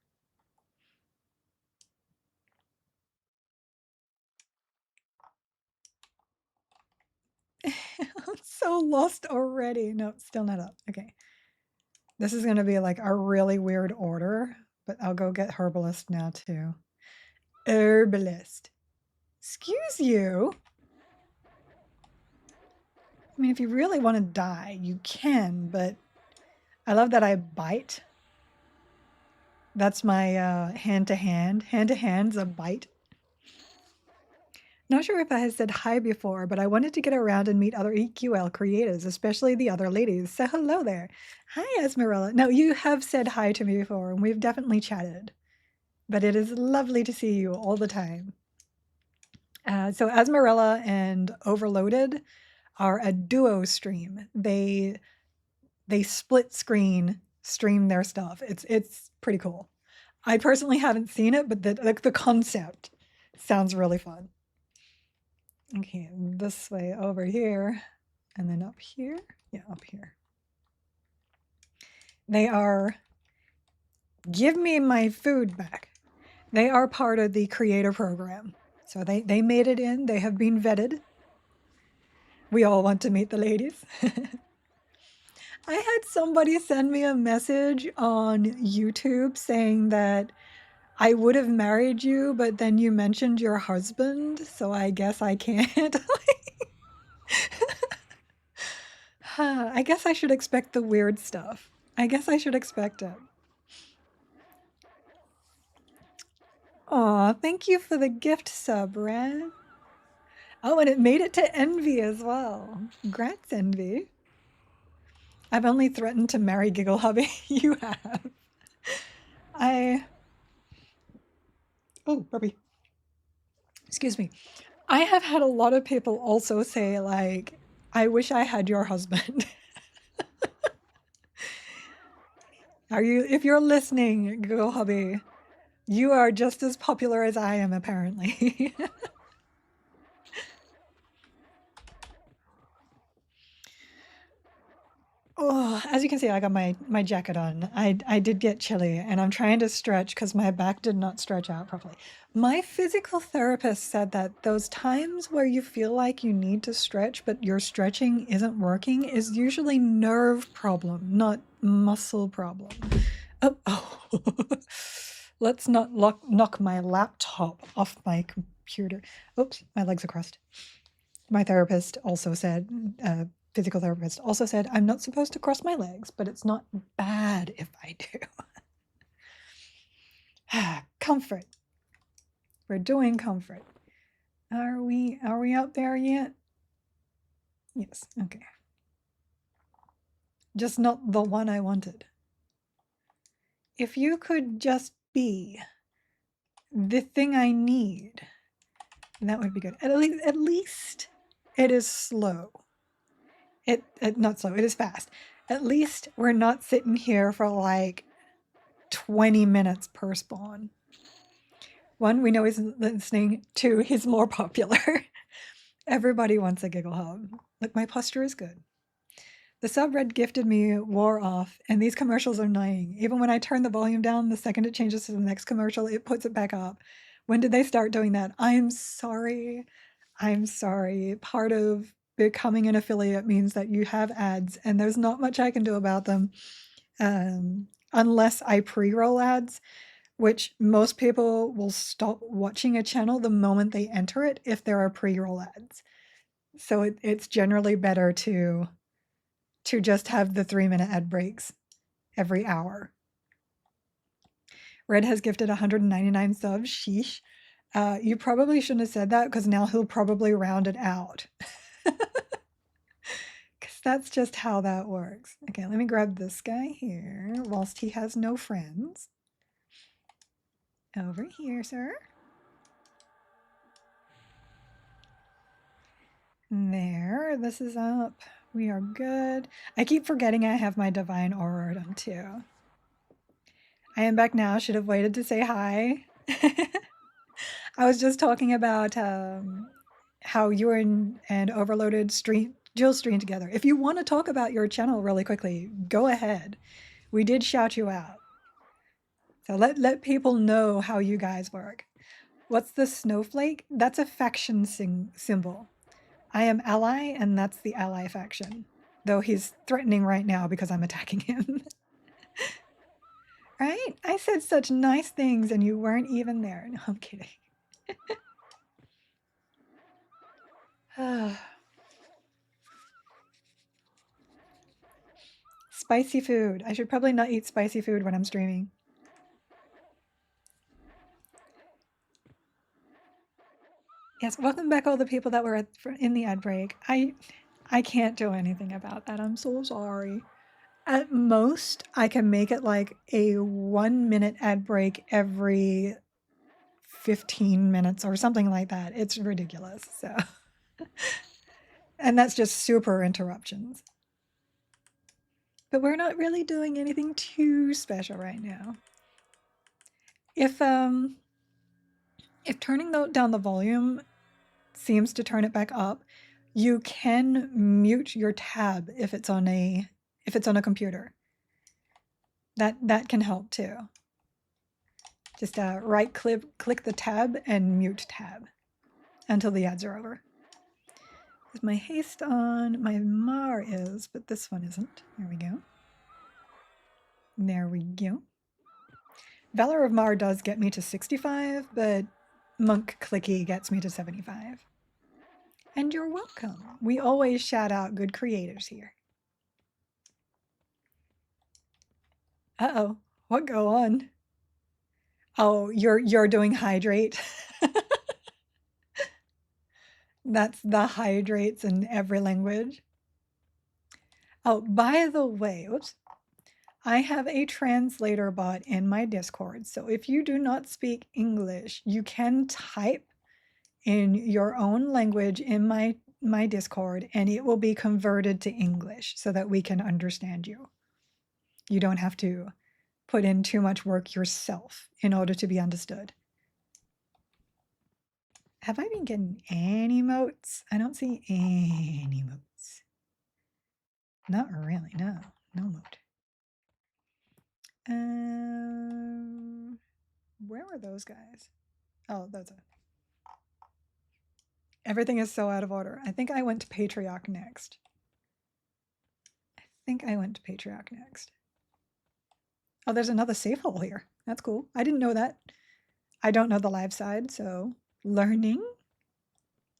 I'm so lost already. No, still not up. Okay. This is going to be like a really weird order, but I'll go get Herbalist now too. Herbalist. Excuse you. I mean, if you really want to die, you can, but I love that I bite. That's my hand to hand. Hand to hand's a bite. Not sure if I had said hi before, but I wanted to get around and meet other EQL creators, especially the other ladies. So hello there. Hi, Esmeralda. No, you have said hi to me before, and we've definitely chatted. But it is lovely to see you all the time. So Esmeralda and Overloaded are a duo stream. They split screen stream their stuff. It's pretty cool. I personally haven't seen it, but the concept sounds really fun. Okay, this way over here, and then up here. Yeah, up here. They are, give me my food back. They are part of the creator program. So they made it in. They have been vetted. We all want to meet the ladies. I had somebody send me a message on YouTube saying that I would have married you, but then you mentioned your husband, so I guess I can't. I guess I should expect the weird stuff. I guess I should expect it. Aw, thank you for the gift sub, Ren. Oh, and it made it to Envy as well. Congrats, Envy. I've only threatened to marry Giggle Hubby. You have. Oh, Barbie. Excuse me. I have had a lot of people also say, like, I wish I had your husband. If you're listening, Giggle Hubby, you are just as popular as I am, apparently. Oh, as you can see, I got my jacket on. I did get chilly, and I'm trying to stretch because my back did not stretch out properly. My physical therapist said that those times where you feel like you need to stretch, but your stretching isn't working, is usually nerve problem, not muscle problem. Oh. Let's not knock my laptop off my computer. Oops, my legs are crossed. My therapist also said, physical therapist also said, I'm not supposed to cross my legs, but it's not bad if I do. Comfort. We're doing comfort. Are we out there yet? Yes, okay. Just not the one I wanted. If you could just be the thing I need, that would be good. At least it is slow. Not slow, it is fast. At least we're not sitting here for like 20 minutes per spawn. One, we know he's listening. Two, he's more popular. Everybody wants a Giggle Hub. Look, my posture is good. The subred gifted me wore off, and these commercials are annoying. Even when I turn the volume down, the second it changes to the next commercial, it puts it back up. When did they start doing that? I'm sorry. I'm sorry. Part of becoming an affiliate means that you have ads, and there's not much I can do about them unless I pre-roll ads, which most people will stop watching a channel the moment they enter it if there are pre-roll ads. So it's generally better to just have the 3-minute ad breaks every hour. Red has gifted 199 subs. Sheesh. You probably shouldn't have said that because now he'll probably round it out. Because that's just how that works. Okay, let me grab this guy here whilst he has no friends. Over here, sir. There, this is up. We are good. I keep forgetting I have my Divine Aura done too. I am back now. Should have waited to say hi. I was just talking about how you and Overloaded Jill stream together. If you want to talk about your channel really quickly, go ahead. We did shout you out. So let people know how you guys work. What's the snowflake? That's a faction symbol. I am ally, and that's the ally faction. Though he's threatening right now because I'm attacking him. Right? I said such nice things and you weren't even there. No, I'm kidding. Spicy food. I should probably not eat spicy food when I'm streaming. Yes, welcome back all the people that were in the ad break. I can't do anything about that. I'm so sorry. At most, I can make it like a 1-minute ad break every 15 minutes or something like that. It's ridiculous. So, and that's just super interruptions. But we're not really doing anything too special right now. If turning down the volume seems to turn it back up, you can mute your tab if it's on a computer. That can help too. Just right click the tab and mute tab until the ads are over. Is my haste on? My Mar is, but this one isn't. There we go. There we go. Valor of Mar does get me to 65, but Monk Clicky gets me to 75. And you're welcome. We always shout out good creators here. Uh-oh, what go on? Oh, you're doing hydrate. That's the hydrates in every language. Oh, by the way, whoops. I have a translator bot in my Discord. So if you do not speak English, you can type in your own language in my Discord and it will be converted to English so that we can understand you. You don't have to put in too much work yourself in order to be understood. Have I been getting any emotes? I don't see any emotes. Not really, no emote. Where were those guys? Oh, that's it. Everything is so out of order. I think I went to Patriarch next. Oh, there's another safe hole here. That's cool. I didn't know that. I don't know the live side, so learning.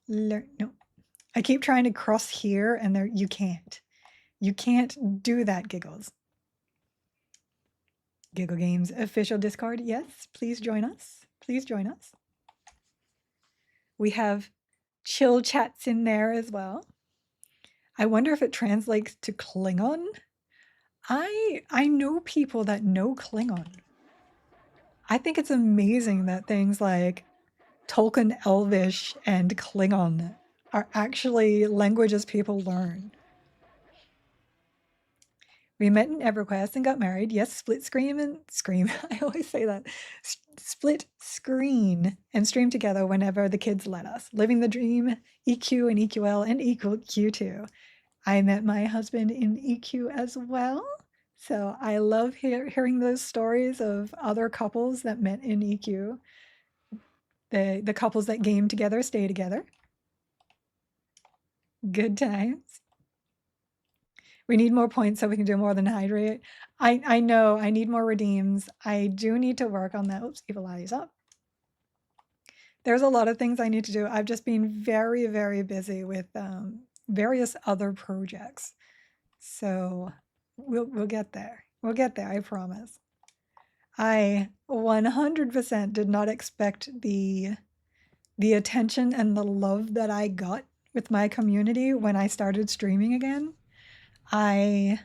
No. I keep trying to cross here and there you can't. You can't do that, Giggles. Giggle Games official Discord. Yes, please join us. Please join us. We have chill chats in there as well. I wonder if it translates to Klingon. I know people that know Klingon. I think it's amazing that things like Tolkien Elvish and Klingon are actually languages people learn. We met in Everquest and got married. Yes, split screen and scream. I always say that. Split screen and stream together whenever the kids let us. Living the dream, EQ and EQL and EQ2. I met my husband in EQ as well. So I love hearing those stories of other couples that met in EQ. The couples that game together stay together. Good times. We need more points so we can do more than hydrate. I know I need more redeems. I do need to work on that. Oops, evil eyes up. There's a lot of things I need to do. I've just been very, very busy with various other projects. So we'll get there. We'll get there, I promise. I 100% did not expect the attention and the love that I got with my community when I started streaming again. I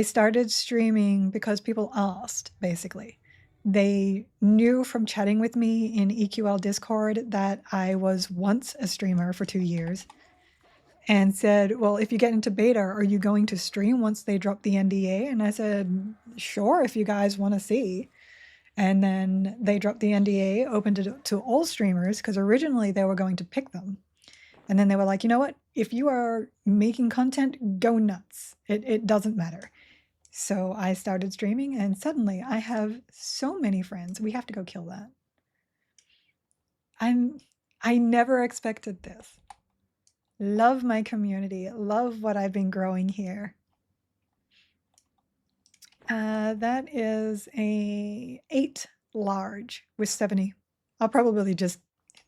started streaming because people asked, basically. They knew from chatting with me in EQL Discord that I was once a streamer for 2 years and said, well, if you get into beta, are you going to stream once they drop the NDA? And I said, sure, if you guys want to see. And then they dropped the NDA, opened it to all streamers, because originally they were going to pick them. And then they were like, you know what? If you are making content, go nuts. It doesn't matter. So I started streaming and suddenly I have so many friends. We have to go kill that. I never expected this. Love my community. Love what I've been growing here. That is a 8 large with 70. I'll probably just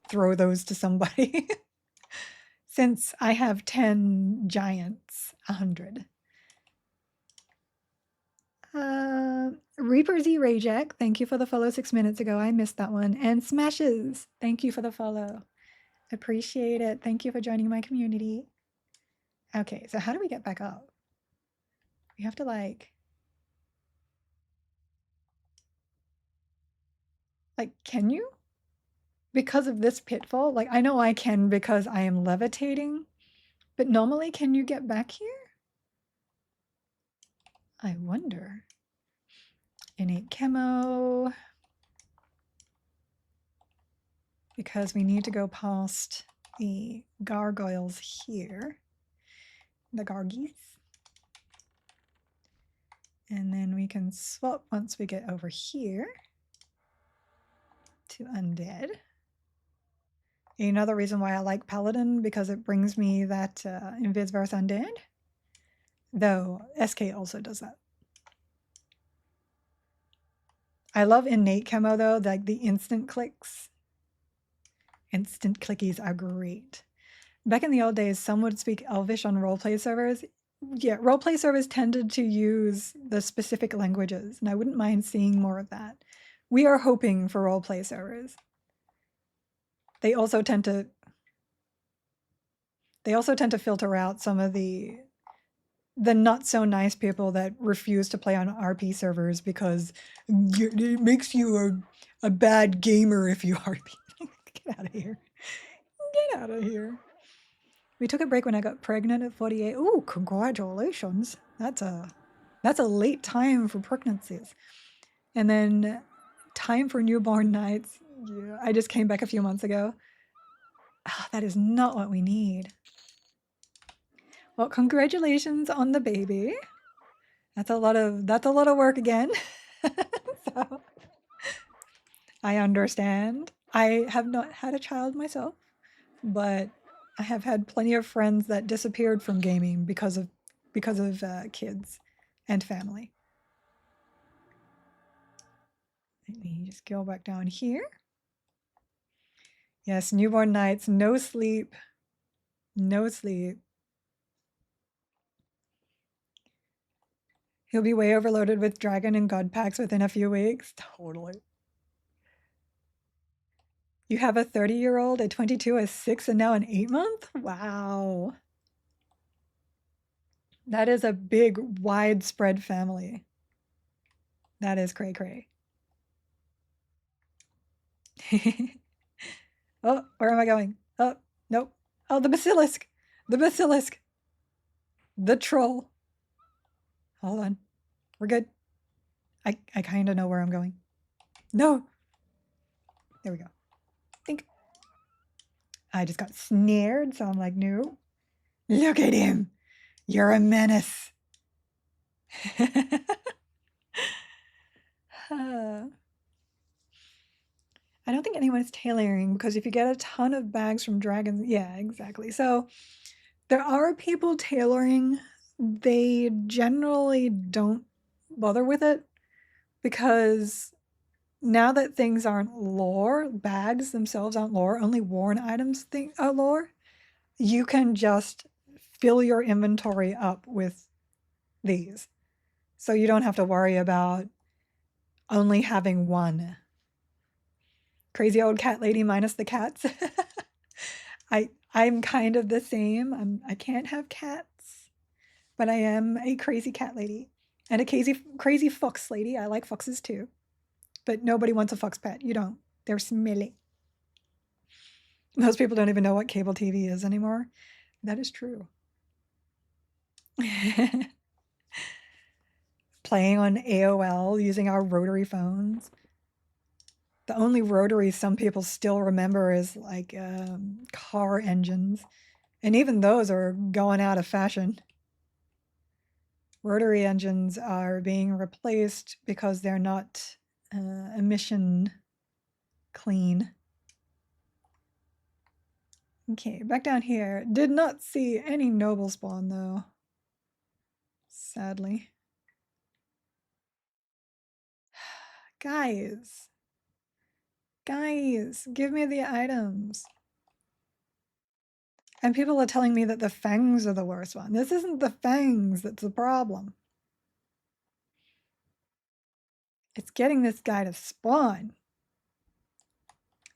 throw those to somebody. Since I have 10 giants, 100. Reaper Z Rayjack, thank you for the follow 6 minutes ago. I missed that one. And Smashes, thank you for the follow. Appreciate it. Thank you for joining my community. Okay, so how do we get back up? We have to like, can you? Because of this pitfall? Like, I know I can because I am levitating, but normally can you get back here? I wonder. Innate camo. Because we need to go past the gargoyles here. The gargies. And then we can swap once we get over here to undead. Another reason why I like Paladin, because it brings me that Invis versus Undead. Though SK also does that. I love innate camo though, like the instant clicks. Instant clickies are great. Back in the old days, some would speak Elvish on roleplay servers. Yeah, roleplay servers tended to use the specific languages, and I wouldn't mind seeing more of that. We are hoping for roleplay servers. They also tend to filter out some of the not so nice people that refuse to play on RP servers because it makes you a bad gamer if you RP. Get out of here. Get out of here. We took a break when I got pregnant at 48. Ooh, congratulations. That's a late time for pregnancies. And then time for newborn nights. Yeah, I just came back a few months ago. Oh, that is not what we need. Well, congratulations on the baby. That's a lot of work again. So I understand. I have not had a child myself, but I have had plenty of friends that disappeared from gaming because of kids and family. Let me just go back down here. Yes, newborn nights, no sleep. No sleep. He'll be way overloaded with dragon and god packs within a few weeks. Totally. You have a 30-year-old, a 22, a 6, and now an 8-month? Wow. That is a big, widespread family. That is cray-cray. Oh, where am I going? Oh, nope. Oh, the basilisk. The basilisk. The troll. Hold on. We're good. I kind of know where I'm going. No. There we go. Think. I just got snared, so I'm like, no. Look at him. You're a menace. I don't think anyone's tailoring because if you get a ton of bags from dragons, yeah, exactly. So there are people tailoring. They generally don't bother with it because now that things aren't lore, bags themselves aren't lore, only worn items are lore, you can just fill your inventory up with these. So you don't have to worry about only having one. Crazy old cat lady minus the cats. I'm kind of the same. I can't have cats, but I am a crazy cat lady and a crazy fox lady. I like foxes too, but nobody wants a fox pet. You don't. They're smelly. Most people don't even know what cable TV is anymore. That is true. Playing on AOL using our rotary phones. The only rotary some people still remember is like car engines. And even those are going out of fashion. Rotary engines are being replaced because they're not emission clean. Okay, back down here. Did not see any noble spawn though. Sadly. Guys. Guys, give me the items. And people are telling me that the fangs are the worst one. This isn't the fangs that's the problem. It's getting this guy to spawn.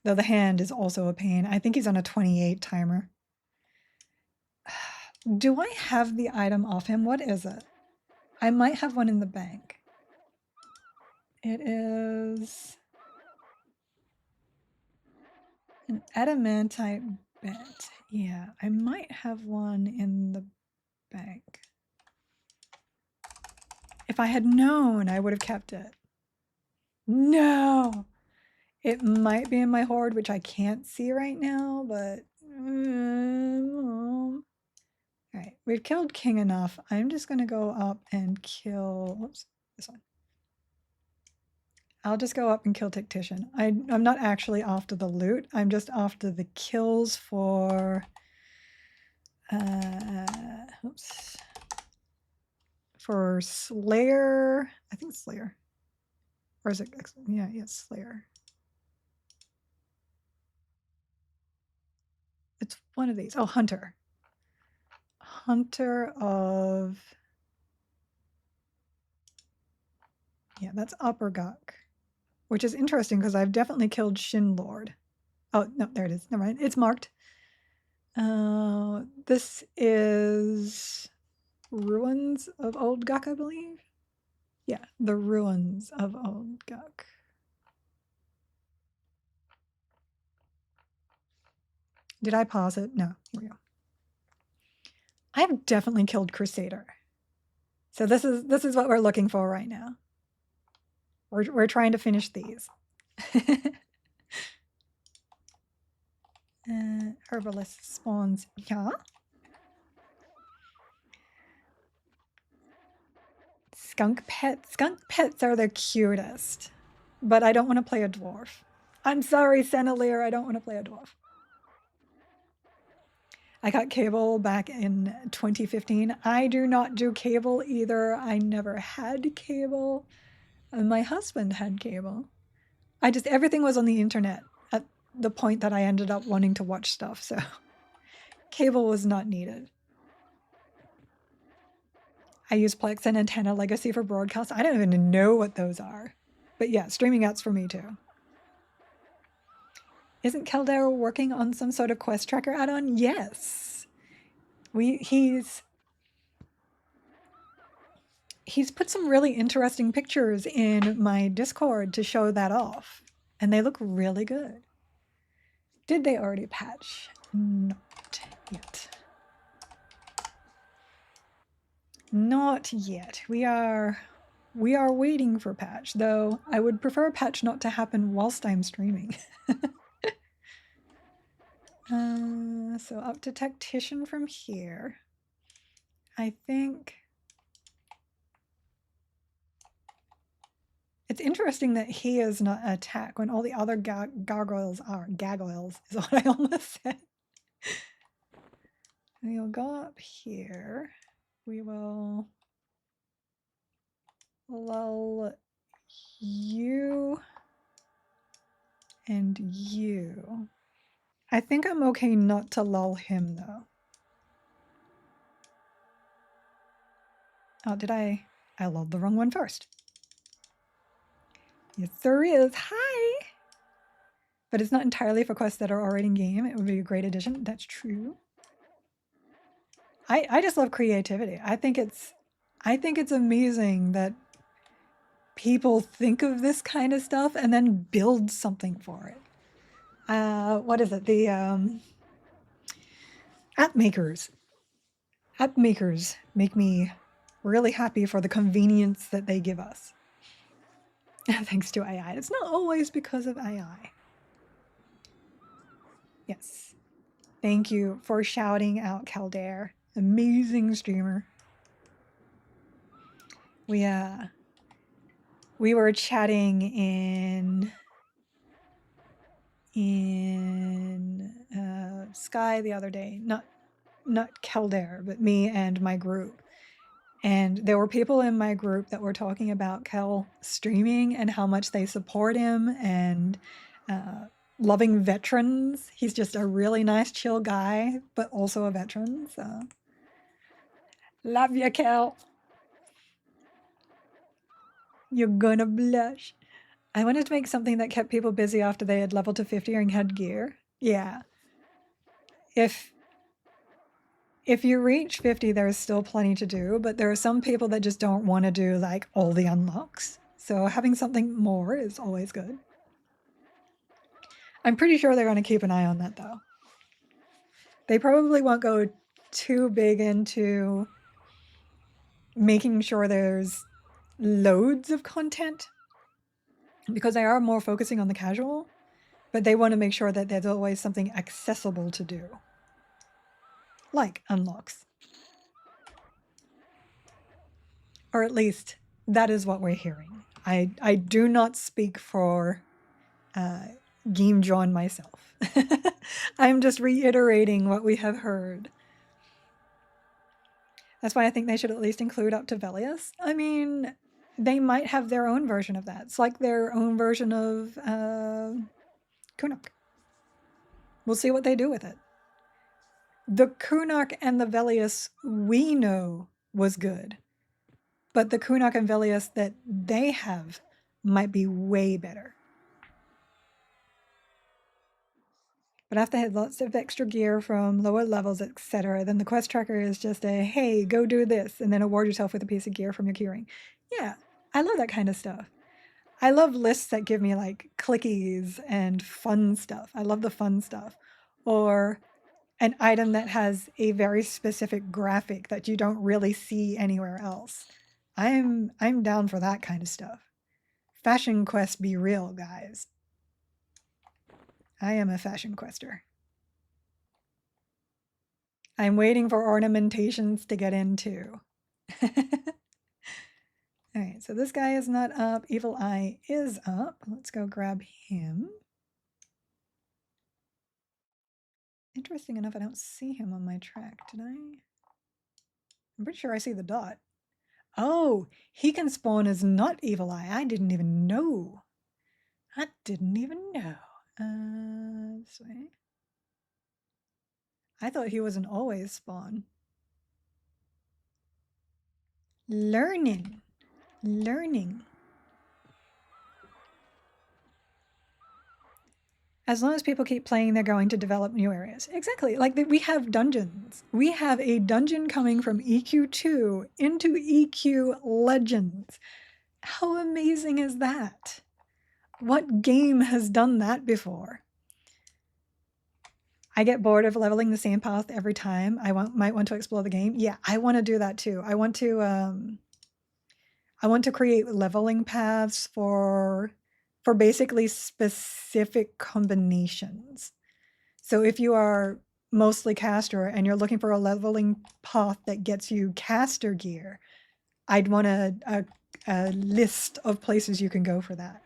Though the hand is also a pain. I think he's on a 28 timer. Do I have the item off him? What is it? I might have one in the bank. It is an adamantite bit. Yeah, I might have one in the bank. If I had known, I would have kept it. No! It might be in my hoard, which I can't see right now, but... Alright, we've killed King enough. I'm just going to go up and kill... Whoops, this one. I'll just go up and kill Tactician. I'm not actually after the loot. I'm just after the kills for... oops. For Slayer... I think it's Slayer. Or is it... Yeah, it's Slayer. It's one of these. Oh, Hunter. Hunter of... Yeah, that's Upper Guk. Which is interesting because I've definitely killed Shin Lord. Oh, no, there it is. Never mind. It's marked. This is Ruins of Old Guk, I believe. Yeah, the Ruins of Old Guk. Did I pause it? No, here we go. I've definitely killed Crusader. So this is what we're looking for right now. We're trying to finish these. Herbalist spawns. Yeah. Skunk pets. Skunk pets are the cutest. But I don't want to play a dwarf. I'm sorry, Senalier, I don't want to play a dwarf. I got cable back in 2015. I do not do cable either. I never had cable. My husband had cable. Everything was on the internet at the point that I ended up wanting to watch stuff, so cable was not needed. I use Plex and Antenna Legacy for broadcast. I don't even know what those are. But yeah, streaming apps for me too. Isn't Keldare working on some sort of quest tracker add-on? Yes. He's put some really interesting pictures in my Discord to show that off. And they look really good. Did they already patch? Not yet. Not yet. We are waiting for patch, though I would prefer patch not to happen whilst I'm streaming. So up to Tactician from here. I think it's interesting that he is not an attack when all the other gargoyles are. Gargoyles is what I almost said. We'll go up here. We will lull you and you. I think I'm okay not to lull him though. Oh, did I lulled the wrong one first. Yes, there is. Hi! But it's not entirely for quests that are already in game. It would be a great addition. That's true. I just love creativity. I think it's amazing that people think of this kind of stuff and then build something for it. What is it? The app makers. App makers make me really happy for the convenience that they give us. Thanks to AI. It's not always because of AI. Yes. Thank you for shouting out Keldare. Amazing streamer. We were chatting in Sky the other day, not Kildare, but me and my group. And there were people in my group that were talking about Kel streaming and how much they support him and loving veterans. He's just a really nice, chill guy, but also a veteran. So, love you, Kel. You're gonna blush. I wanted to make something that kept people busy after they had leveled to 50 and had gear. Yeah. If you reach 50, there's still plenty to do, but there are some people that just don't want to do like all the unlocks. So having something more is always good. I'm pretty sure they're going to keep an eye on that though. They probably won't go too big into making sure there's loads of content because they are more focusing on the casual, but they want to make sure that there's always something accessible to do. Like unlocks. Or at least that is what we're hearing. I do not speak for Game John myself. I'm just reiterating what we have heard. That's why I think they should at least include up to Velius. I mean, they might have their own version of that. It's like their own version of Kunuk. We'll see what they do with it. The Kunuk and the Velius we know was good. But the Kunuk and Velius that they have might be way better. But after they had lots of extra gear from lower levels, etc., then the quest tracker is just a, hey, go do this, and then award yourself with a piece of gear from your keyring. Yeah, I love that kind of stuff. I love lists that give me like clickies and fun stuff. I love the fun stuff. Or an item that has a very specific graphic that you don't really see anywhere else. I'm down for that kind of stuff. Fashion quest be real, guys. I am a fashion quester. I'm waiting for ornamentations to get into. All right, so this guy is not up. Evil Eye is up. Let's go grab him. Interesting enough, I don't see him on my track, did I? I'm pretty sure I see the dot. Oh, he can spawn as not Evil Eye. I didn't even know. I didn't even know. This way. I thought he was an always spawn. Learning. As long as people keep playing, they're going to develop new areas. Exactly. Like we have dungeons. We have a dungeon coming from EQ2 into EQ Legends. How amazing is that? What game has done that before? I get bored of leveling the same path every time. I might want to explore the game. Yeah, I want to do that too. I want to create leveling paths for basically specific combinations. So if you are mostly caster and you're looking for a leveling path that gets you caster gear, I'd want a list of places you can go for that.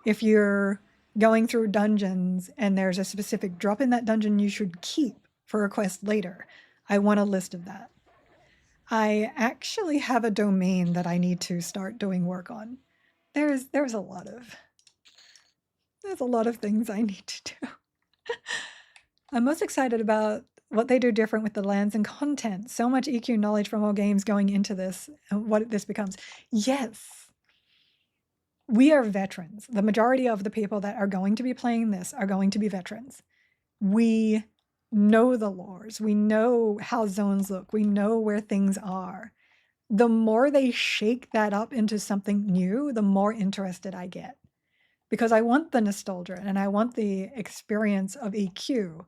If you're going through dungeons and there's a specific drop in that dungeon you should keep for a quest later, I want a list of that. I actually have a domain that I need to start doing work on. There's a lot of things I need to do. I'm most excited about what they do different with the lands and content. So much EQ knowledge from all games going into this, and what this becomes. Yes, we are veterans. The majority of the people that are going to be playing this are going to be veterans. We know the lores. We know how zones look. We know where things are. The more they shake that up into something new, the more interested I get. Because I want the nostalgia and I want the experience of EQ,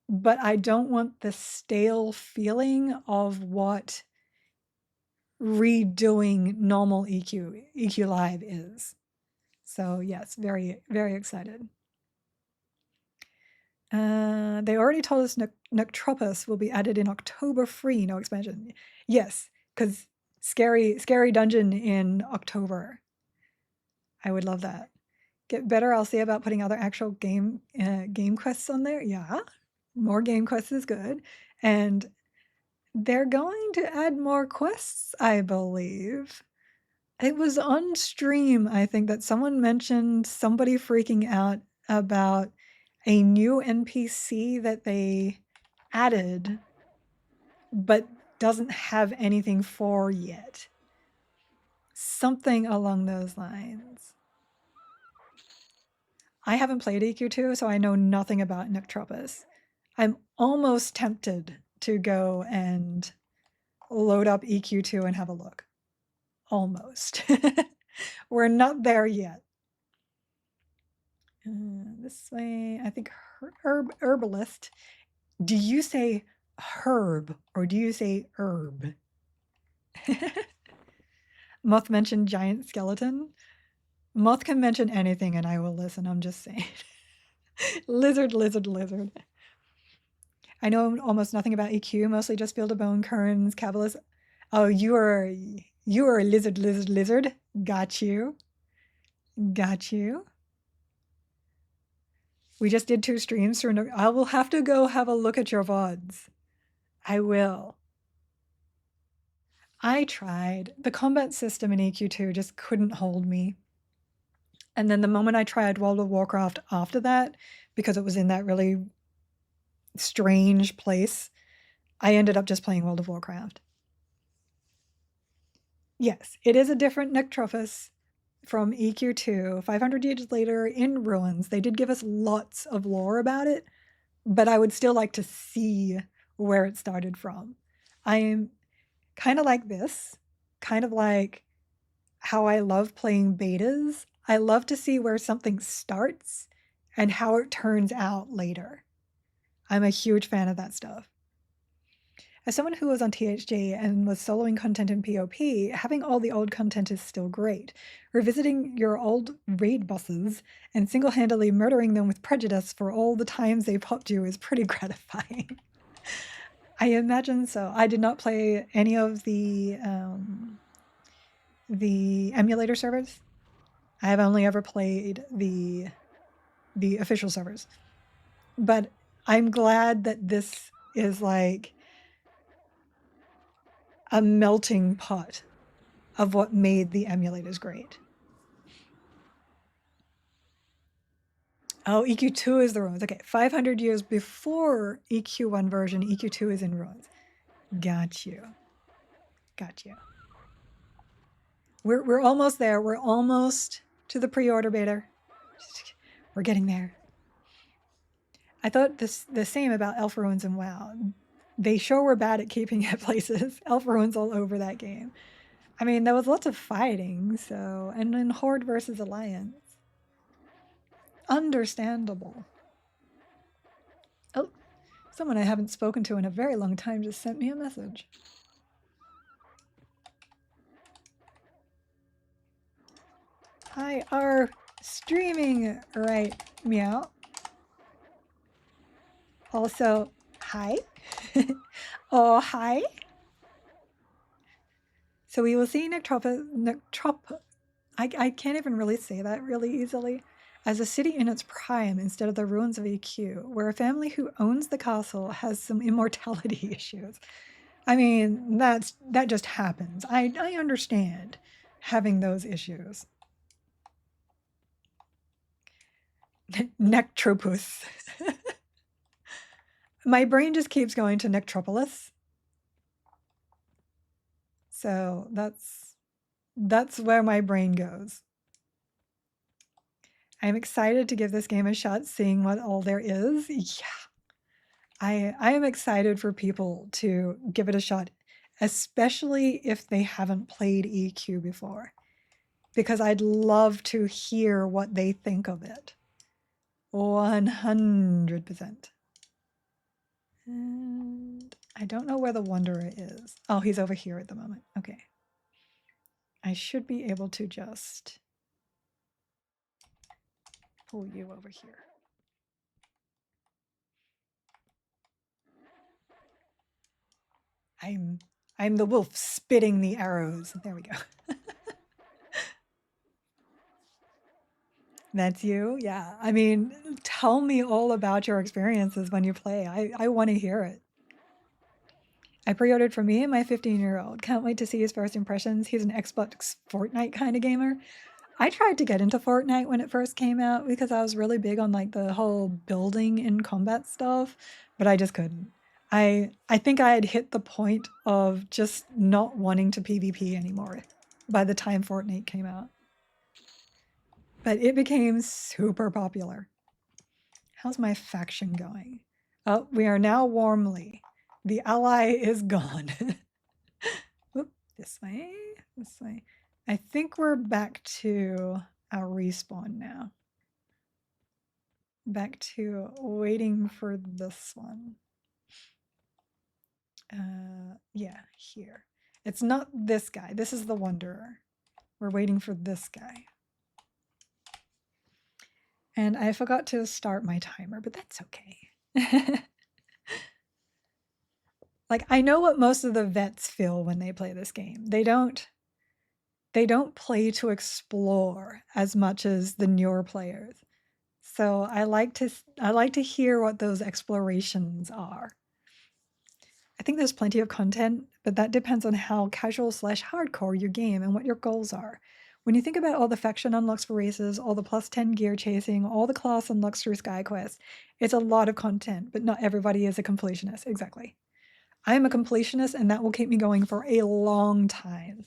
but I don't want the stale feeling of what redoing normal EQ Live is. So yes, very, very excited. They already told us Nectropus will be added in October free, no expansion. Yes, because scary dungeon in October. I would love that. get better, I'll see about putting other actual game quests on there. Yeah, more game quests is good. And they're going to add more quests, I believe. It was on stream, I think, that someone mentioned somebody freaking out about a new NPC that they added, but doesn't have anything for yet. Something along those lines. I haven't played EQ2, so I know nothing about Nectropus. I'm almost tempted to go and load up EQ2 and have a look. Almost. We're not there yet. This way, I think herbalist. Do you say herb or do you say herb? Moth mentioned giant skeleton. Moth can mention anything and I will listen. I'm just saying. Lizard, lizard, lizard. I know almost nothing about EQ, mostly just Build a Bone, Kerns, Cabalist. Oh, you are a lizard, lizard, lizard. Got you. Got you. We just did 2 streams. So I will have to go have a look at your VODs. I will. I tried. The combat system in EQ2 just couldn't hold me. And then the moment I tried World of Warcraft after that, because it was in that really strange place, I ended up just playing World of Warcraft. Yes, it is a different Nectropus from EQ2. 500 years later in ruins. They did give us lots of lore about it, but I would still like to see where it started from. I'm kind of like this, kind of like how I love playing betas. I love to see where something starts and how it turns out later. I'm a huge fan of that stuff. As someone who was on THG and was soloing content in POP, having all the old content is still great. Revisiting your old raid bosses and single-handedly murdering them with prejudice for all the times they popped you is pretty gratifying. I imagine so. I did not play any of the emulator servers. I have only ever played the official servers. But I'm glad that this is like a melting pot of what made the emulators great. Oh, EQ2 is the ruins. Okay, 500 years before EQ1 version, EQ2 is in ruins. Got you. Got you. We're almost there. We're almost to the pre-order beta. We're getting there. I thought the same about Elf Ruins and WoW. They sure were bad at keeping at places. Elf Ruins all over that game. I mean, there was lots of fighting, so, and then Horde versus Alliance. Understandable. Oh, someone I haven't spoken to in a very long time just sent me a message. I are streaming right meow. Also, hi. Oh, hi. So we will see I can't even really say that really easily. As a city in its prime instead of the ruins of EQ, where a family who owns the castle has some immortality issues. I mean, that just happens. I understand having those issues. Nectropus. My brain just keeps going to Nectropolis. So that's where my brain goes. I'm excited to give this game a shot, seeing what all there is. Yeah. I am excited for people to give it a shot, especially if they haven't played EQ before, because I'd love to hear what they think of it. 100%. And I don't know where the Wanderer is. Oh, he's over here at the moment. Okay. I should be able to just pull you over here. I'm the wolf spitting the arrows. There we go. That's you? Yeah. I mean, tell me all about your experiences when you play. I want to hear it. I pre-ordered for me and my 15-year-old. Can't wait to see his first impressions. He's an Xbox Fortnite kind of gamer. I tried to get into Fortnite when it first came out because I was really big on like the whole building and combat stuff, but I just couldn't. I think I had hit the point of just not wanting to PvP anymore by the time Fortnite came out. But it became super popular. How's my faction going? Oh, we are now warmly. The ally is gone. Oop, this way, this way. I think we're back to our respawn now. Back to waiting for this one. Yeah, here. It's not this guy. This is the Wanderer. We're waiting for this guy. And I forgot to start my timer, but that's okay. Like, I know what most of the vets feel when they play this game. They don't play to explore as much as the newer players. So I like to hear what those explorations are. I think there's plenty of content, but that depends on how casual/hardcore your game and what your goals are. When you think about all the faction unlocks for races, all the +10 gear chasing, all the class unlocks through SkyQuest, it's a lot of content, but not everybody is a completionist. Exactly. I am a completionist, and that will keep me going for a long time.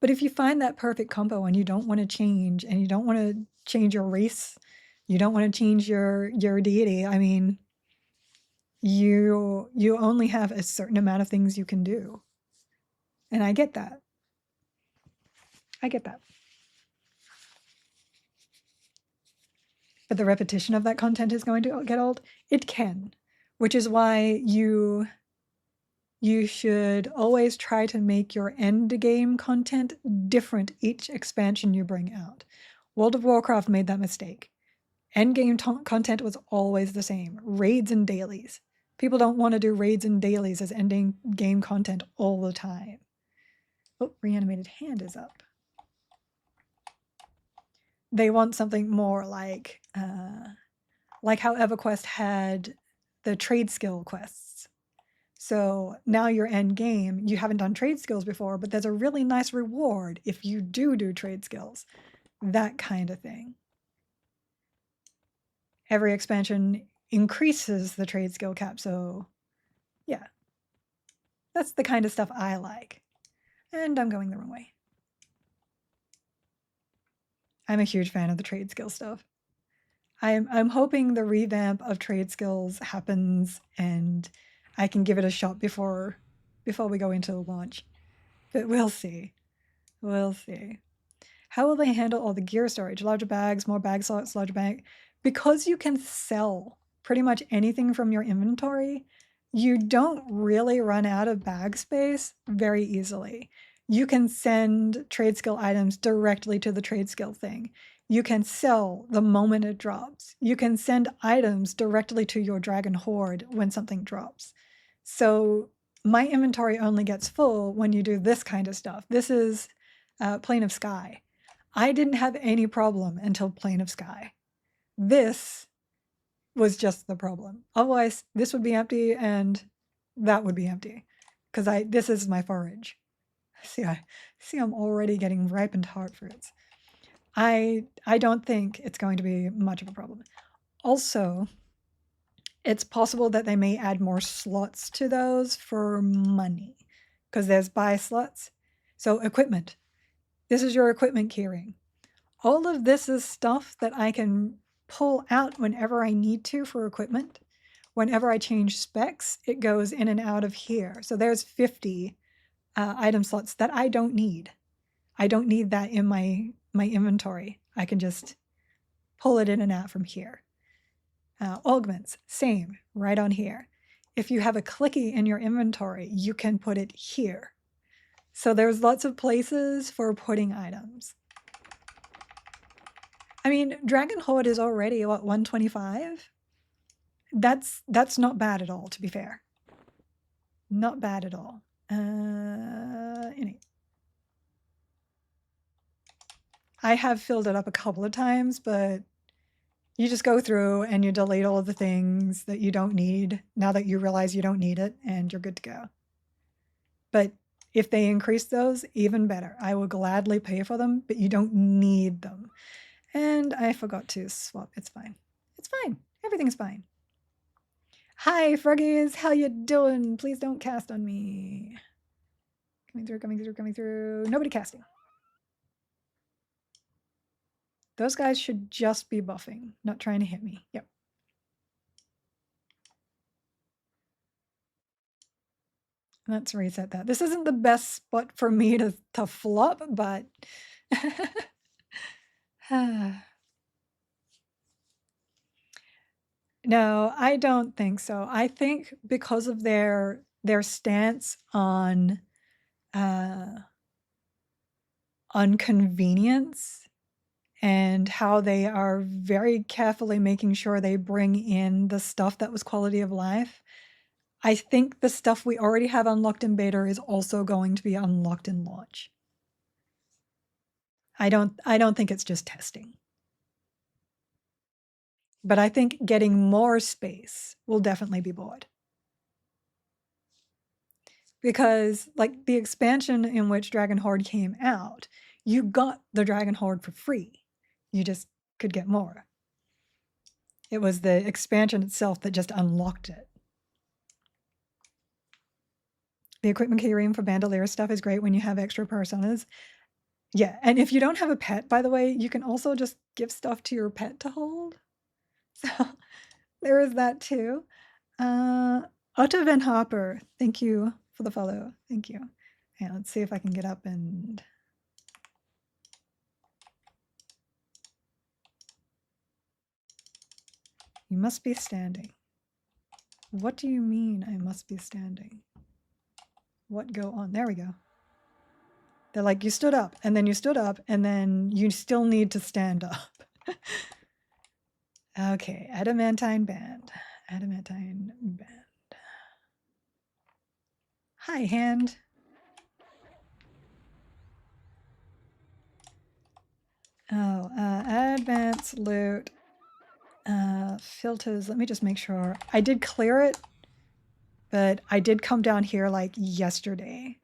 But if you find that perfect combo and you don't want to change, and you don't want to change your race, you don't want to change your deity, I mean, you only have a certain amount of things you can do. And I get that. I get that. But the repetition of that content is going to get old? It can, which is why you should always try to make your end game content different each expansion you bring out. World of Warcraft made that mistake. End game content was always the same, raids and dailies. People don't want to do raids and dailies as ending game content all the time. Oh, reanimated hand is up. They want something more like how Everquest had the trade skill quests. So now your end game, you haven't done trade skills before, but there's a really nice reward if you do trade skills. That kind of thing. Every expansion increases the trade skill cap, so yeah. That's the kind of stuff I like. And I'm going the wrong way. I'm a huge fan of the trade skill stuff. I'm hoping the revamp of trade skills happens and I can give it a shot before we go into the launch. But we'll see. We'll see. How will they handle all the gear storage? Larger bags, more bag slots, larger bag? Because you can sell pretty much anything from your inventory, you don't really run out of bag space very easily. You can send trade skill items directly to the trade skill thing. You can sell the moment it drops. You can send items directly to your dragon horde when something drops. So my inventory only gets full when you do this kind of stuff. This is Plane of Sky. I didn't have any problem until Plane of Sky. This was just the problem. Otherwise, this would be empty and that would be empty because this is my forage. See, I'm already getting ripened heart fruits. I don't think it's going to be much of a problem. Also, it's possible that they may add more slots to those for money because there's buy slots. So equipment. This is your equipment keyring. All of this is stuff that I can pull out whenever I need to for equipment. Whenever I change specs, it goes in and out of here. So there's 50 item slots that I don't need. I don't need that in my inventory. I can just pull it in and out from here. Augments, same, right on here. If you have a clicky in your inventory, you can put it here. So there's lots of places for putting items. I mean, Dragon Horde is already, what, 125? That's not bad at all, to be fair. Not bad at all. I have filled it up a couple of times, but You just go through and you delete all of the things that you don't need now that you realize you don't need it, and you're good to go. But if they increase those, even better. I will gladly pay for them, but you don't need them. And I forgot to swap. It's fine. It's fine. Everything's fine. Hi, Froggies. How you doing? Please don't cast on me. Coming through, coming through, coming through. Nobody casting. Those guys should just be buffing, not trying to hit me. Yep. Let's reset that. This isn't the best spot for me to flop, but no, I don't think so. I think because of their stance on convenience and how they are very carefully making sure they bring in the stuff that was quality of life. I think the stuff we already have unlocked in beta is also going to be unlocked in launch. I don't think it's just testing. But I think getting more space will definitely be bought. Because like the expansion in which Dragon Horde came out, you got the Dragon Horde for free. You just could get more. It was the expansion itself that just unlocked it. The equipment keyring for bandolier stuff is great when you have extra personas. Yeah, and if you don't have a pet, by the way, you can also just give stuff to your pet to hold. So there is that too. Otto Van Hopper, thank you for the follow. Thank you. Yeah, let's see if I can get up and... You must be standing. What do you mean I must be standing? What go on? There we go. They're like, you stood up, and then you stood up, and then you still need to stand up. Okay, adamantine band. Adamantine band. Hi, hand. Oh, advanced loot. Filters, let me just make sure. I did clear it, but I did come down here like yesterday.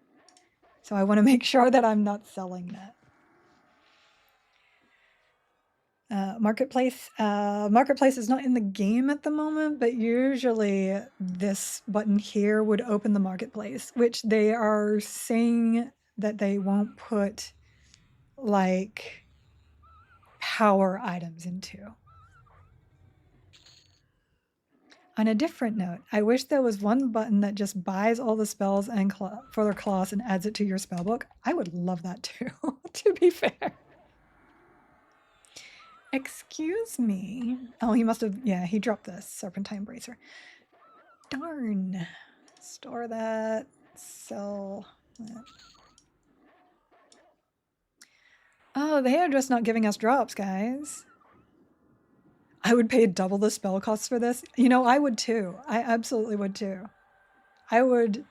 So I want to make sure that I'm not selling that. Marketplace. Marketplace is not in the game at the moment, but usually this button here would open the marketplace, which they are saying that they won't put like power items into. On a different note, I wish there was one button that just buys all the spells and for their class and adds it to your spellbook. I would love that too, to be fair. Excuse me. Oh, he must have, yeah, he dropped the Serpentine Bracer. Darn. Store that, sell that. Oh, they are just not giving us drops, guys. I would pay double the spell costs for this. You know, I would too. I absolutely would too. I would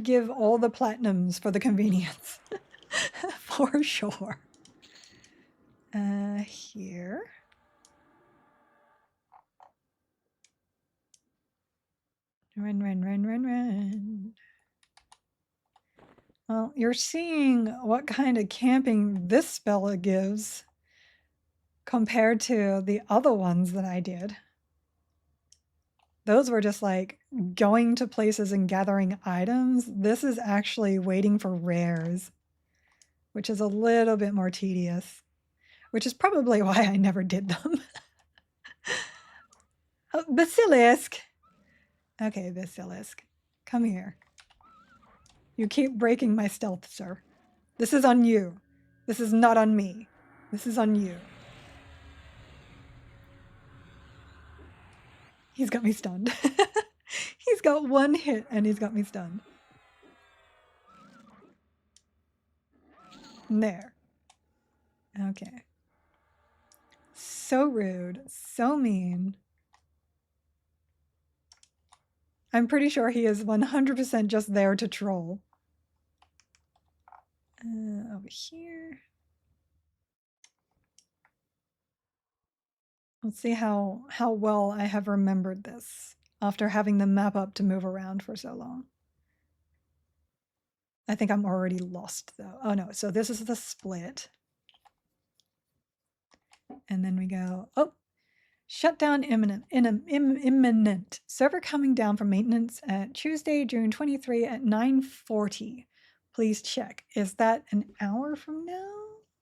give all the platinums for the convenience. For sure. Here. Run. Well, you're seeing what kind of camping this spell gives compared to the other ones that I did. Those were just like going to places and gathering items. This is actually waiting for rares, which is a little bit more tedious, which is probably why I never did them. Oh, Basilisk! Okay, Basilisk, come here. You keep breaking my stealth, sir. This is on you. This is not on me. This is on you. He's got me stunned. He's got one hit and he's got me stunned. There. Okay. So rude. So mean. I'm pretty sure he is 100% just there to troll. Over here. Let's see how well I have remembered this after having the map up to move around for so long. I think I'm already lost though. Oh no, so this is the split. And then we go, oh, shutdown imminent. Server coming down for maintenance at Tuesday, June 23 at 9:40. Please check. Is that an hour from now?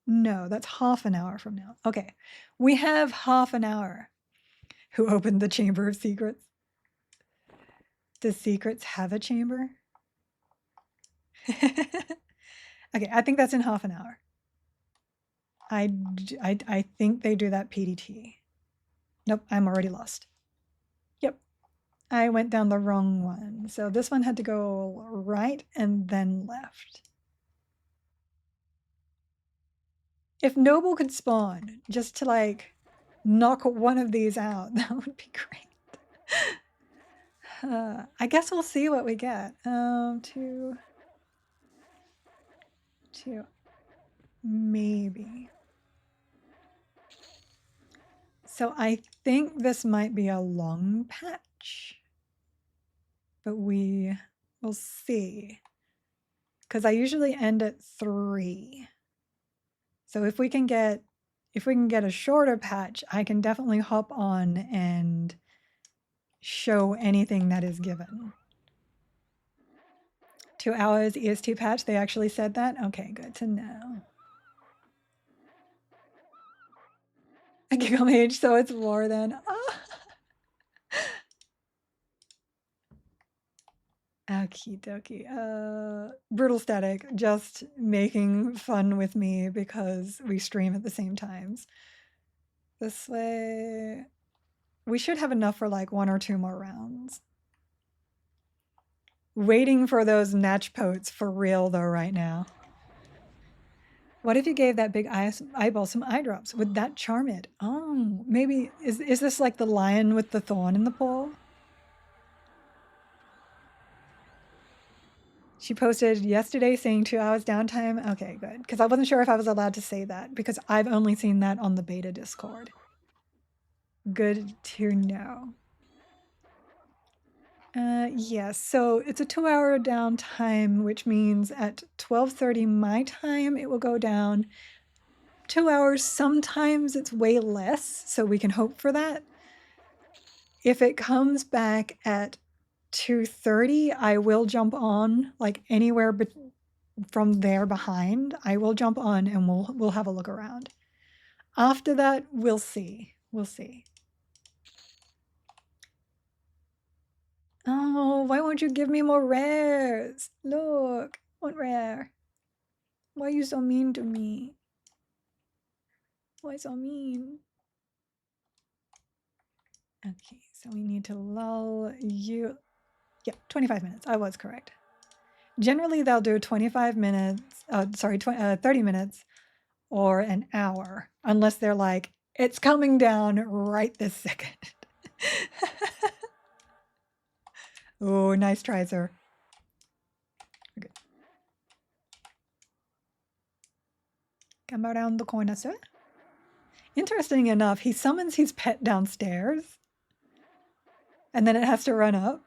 No, that's half an hour from now. Okay, we have half an hour. Who opened the Chamber of Secrets? Does Secrets have a chamber? Okay, I think that's in half an hour. I think they do that PDT. Nope, I'm already lost. Yep, I went down the wrong one. So this one had to go right and then left. If Noble could spawn just to like knock one of these out, that would be great. I guess we'll see what we get. Two, maybe. So I think this might be a long patch, but we will see. Because I usually end at 3. So if we can get a shorter patch, I can definitely hop on and show anything that is given. 2 hours EST patch, they actually said that? Okay, good to know. A giggle mage, so it's war then. Oh. Okie dokie. Brutal Static just making fun with me because we stream at the same times. This way, we should have enough for like 1 or 2 more rounds. Waiting for those match potes for real though right now. What if you gave that big eyeball some eye drops? Would that charm it? Oh, maybe, is this like the lion with the thorn in the paw? She posted yesterday saying 2 hours downtime. Okay, good. Because I wasn't sure if I was allowed to say that because I've only seen that on the beta Discord. Good to know. Yes, so it's a 2-hour downtime, which means at 12:30 my time, it will go down 2 hours. Sometimes it's way less, so we can hope for that. If it comes back at 2:30, I will jump on, like anywhere from there behind. I will jump on and we'll have a look around. After that, we'll see. We'll see. Oh, why won't you give me more rares? Look, what rare? Why are you so mean to me? Why so mean? Okay, so we need to lull you. Yep, 25 minutes. I was correct. Generally, they'll do 25 minutes, 30 minutes or an hour, unless they're like, it's coming down right this second. Oh, nice try, sir. Okay. Come around the corner, sir. Interesting enough, he summons his pet downstairs, and then it has to run up.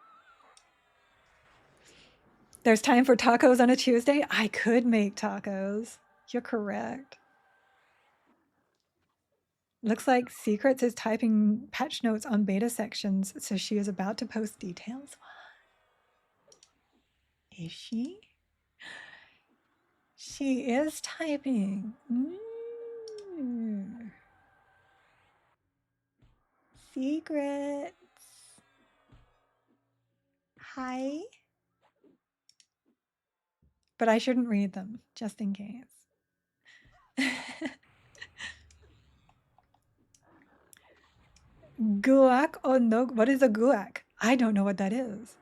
There's time for tacos on a Tuesday? I could make tacos. You're correct. Looks like Secrets is typing patch notes on beta sections, so she is about to post details. Is she? She is typing. Secrets. Hi. But I shouldn't read them, just in case. Guac? Oh no, what is a guac? I don't know what that is.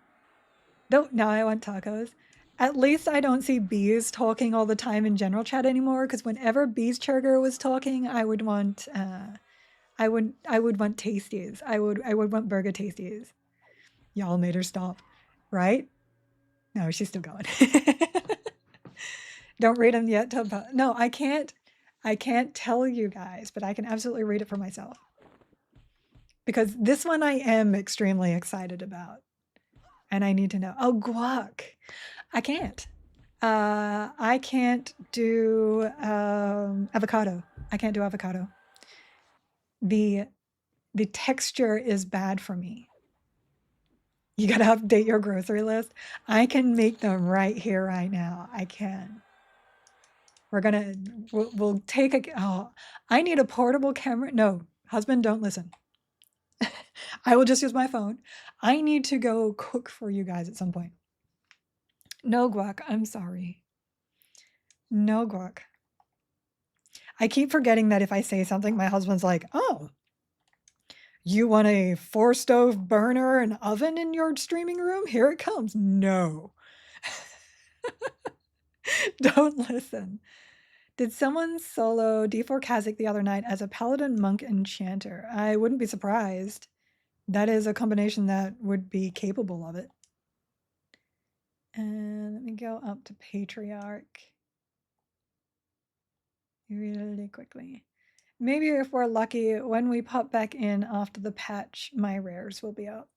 No, now I want tacos. At least I don't see Bees talking all the time in general chat anymore, because whenever Bees Churger was talking, I would want I would want tasties. I would want burger tasties. Y'all made her stop, right? No, she's still going. Don't read them yet. No, I can't tell you guys, but I can absolutely read it for myself. because this one I am extremely excited about, and I need to know. Oh, guac. I can't. I can't do avocado. I can't do avocado. The the texture is bad for me. You gotta update your grocery list. I can make them right here, right now. I can. We'll take a, oh, I need a portable camera. No, husband, don't listen. I will just use my phone. I need to go cook for you guys at some point. No guac, I'm sorry. No guac. I keep forgetting that if I say something, my husband's like, oh, you want a 4-stove burner and oven in your streaming room? Here it comes. No. Don't listen. Did someone solo D4 Kha'Zix the other night as a paladin, monk, enchanter? I wouldn't be surprised. That is a combination that would be capable of it. And let me go up to Patriarch really quickly. Maybe if we're lucky, when we pop back in after the patch, my rares will be up.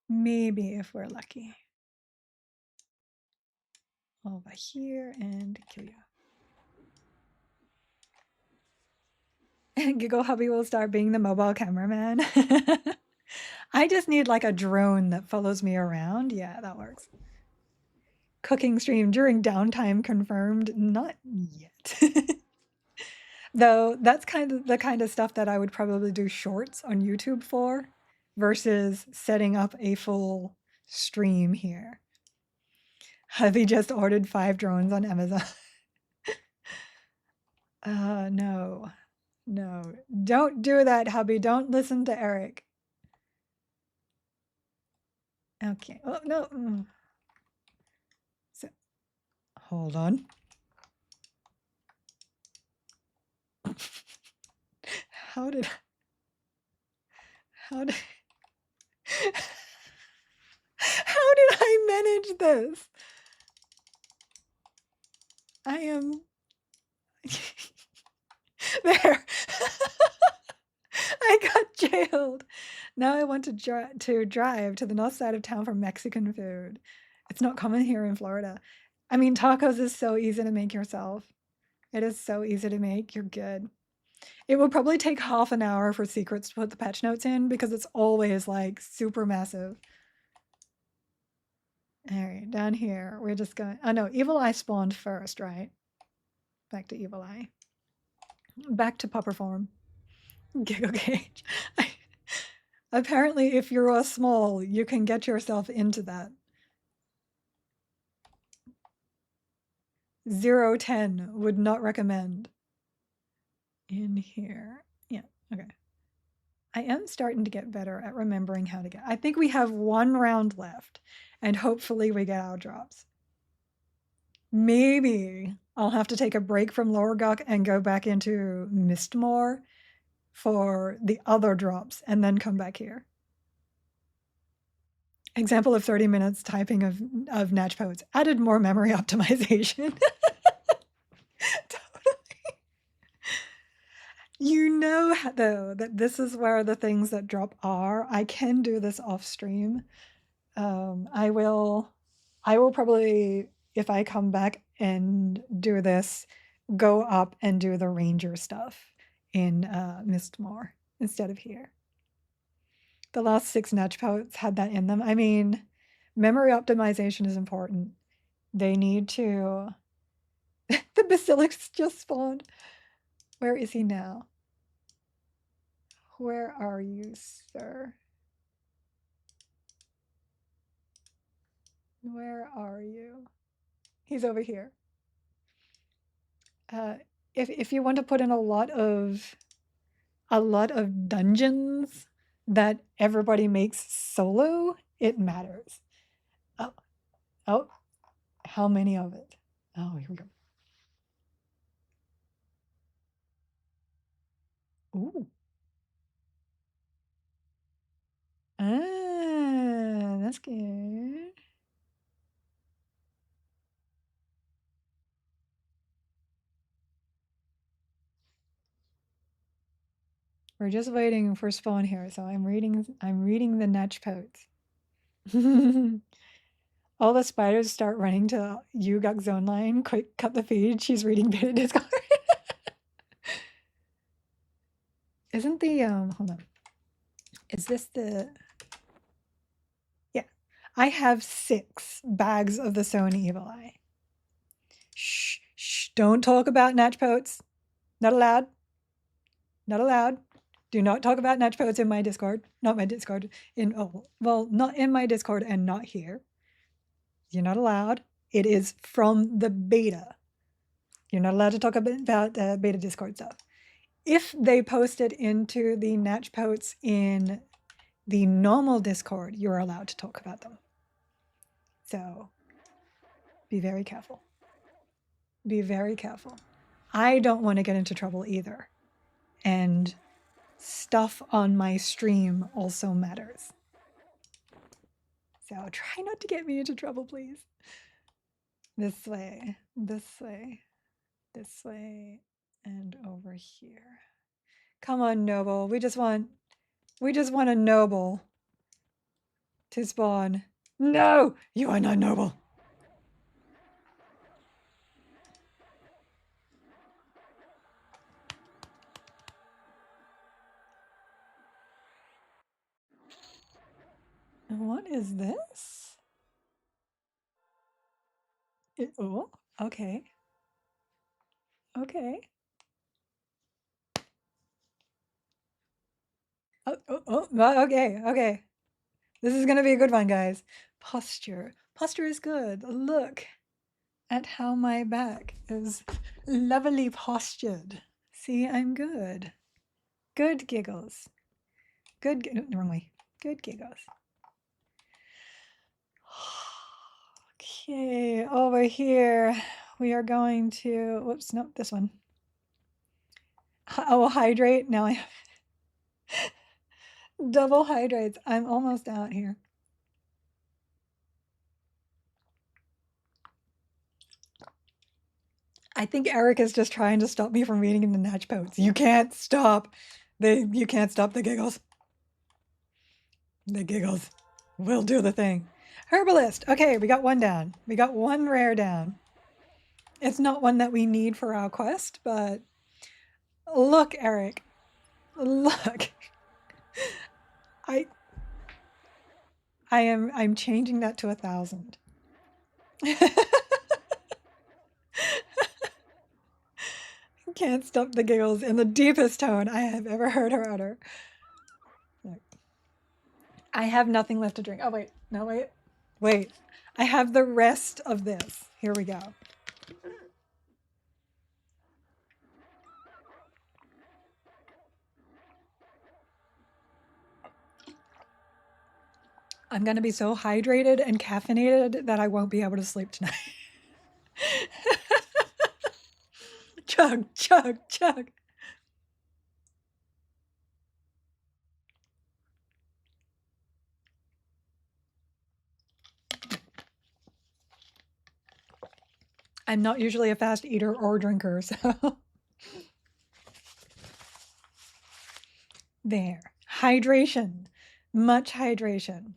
Maybe if we're lucky. Over here and kill you. Giggle Hubby will start being the mobile cameraman. I just need like a drone that follows me around. Yeah, that works. Cooking stream during downtime confirmed. Not yet. Though that's kind of the kind of stuff that I would probably do shorts on YouTube for versus setting up a full stream here. Hubby just ordered 5 drones on Amazon. No. No. Don't do that, hubby. Don't listen to Eric. Okay. Oh, no. So, hold on. How did how did how did I manage this? I am there. I got jailed. Now I want to drive to the north side of town for Mexican food. It's not common here in Florida. I mean, tacos is so easy to make yourself. It is so easy to make. You're good. It will probably take half an hour for secrets to put the patch notes in because it's always like super massive. All right, down here, we're just going, oh no, Evil Eye spawned first, right? Back to Evil Eye. Back to Pupper form. Giggle Cage. Apparently, if you're a small, you can get yourself into that. 010 would not recommend. In here. Yeah, okay. I am starting to get better at remembering how to get. I think we have 1 round left, and hopefully we get our drops. Maybe I'll have to take a break from Lower Gok and go back into Mistmore for the other drops and then come back here. Example of 30 minutes typing of Natch Poets. Added more memory optimization. Totally. You know, though, that this is where the things that drop are. I can do this off stream. I will probably, if I come back and do this, go up and do the ranger stuff in Mistmore instead of here. The last 6 Natch Poets had that in them. I mean, memory optimization is important. They need to... The Basilisk just spawned. Where is he now? Where are you, sir? Where are you? He's over here. If you want to put in a lot of dungeons that everybody makes solo, it matters. Oh, oh, how many of it? Oh, here we go. Ooh. Ah, that's good. We're just waiting for spawn here, so I'm reading the Netch posts. All the spiders start running to Yuguk zone line. Quick, cut the feed. She's reading beta Discord. Isn't the hold on. Is this the yeah. I have 6 bags of the Sony Evil Eye. Shh, shh, don't talk about Natch Potes. Not allowed. Not allowed. Do not talk about Natch Potes in my Discord. Not my Discord. Not in my Discord and not here. You're not allowed. It is from the beta. You're not allowed to talk about beta Discord stuff. If they post it into the Natch Potes in the normal Discord, you're allowed to talk about them. So be very careful. Be very careful. I don't want to get into trouble either. And stuff on my stream also matters. So try not to get me into trouble, please. This way, this way, this way, and over here. Come on, Noble. We just want a Noble to spawn. No, you are not Noble. What is this? Oh, okay. Okay. Okay, okay. This is gonna be a good one, guys. Posture. Posture is good. Look at how my back is lovely postured. See, I'm good. Good giggles. Good, no, wrong way. Good giggles. Okay, over here, we are going to, whoops, nope, this one. Oh, hydrate. Now I have double hydrates. I'm almost out here. I think Eric is just trying to stop me from reading in the Natch Posts. You can't stop. You can't stop the giggles. The giggles will do the thing. Herbalist. Okay, we got one down. We got one rare down. It's not one that we need for our quest, but look, Eric. Look. I'm changing that to 1,000. Can't stop the giggles in the deepest tone I have ever heard her utter. I have nothing left to drink. Oh, wait. No, wait. Wait. I have the rest of this. Here we go. I'm going to be so hydrated and caffeinated that I won't be able to sleep tonight. Chug, chug, chug. I'm not usually a fast eater or drinker, so. There. Hydration. Much hydration.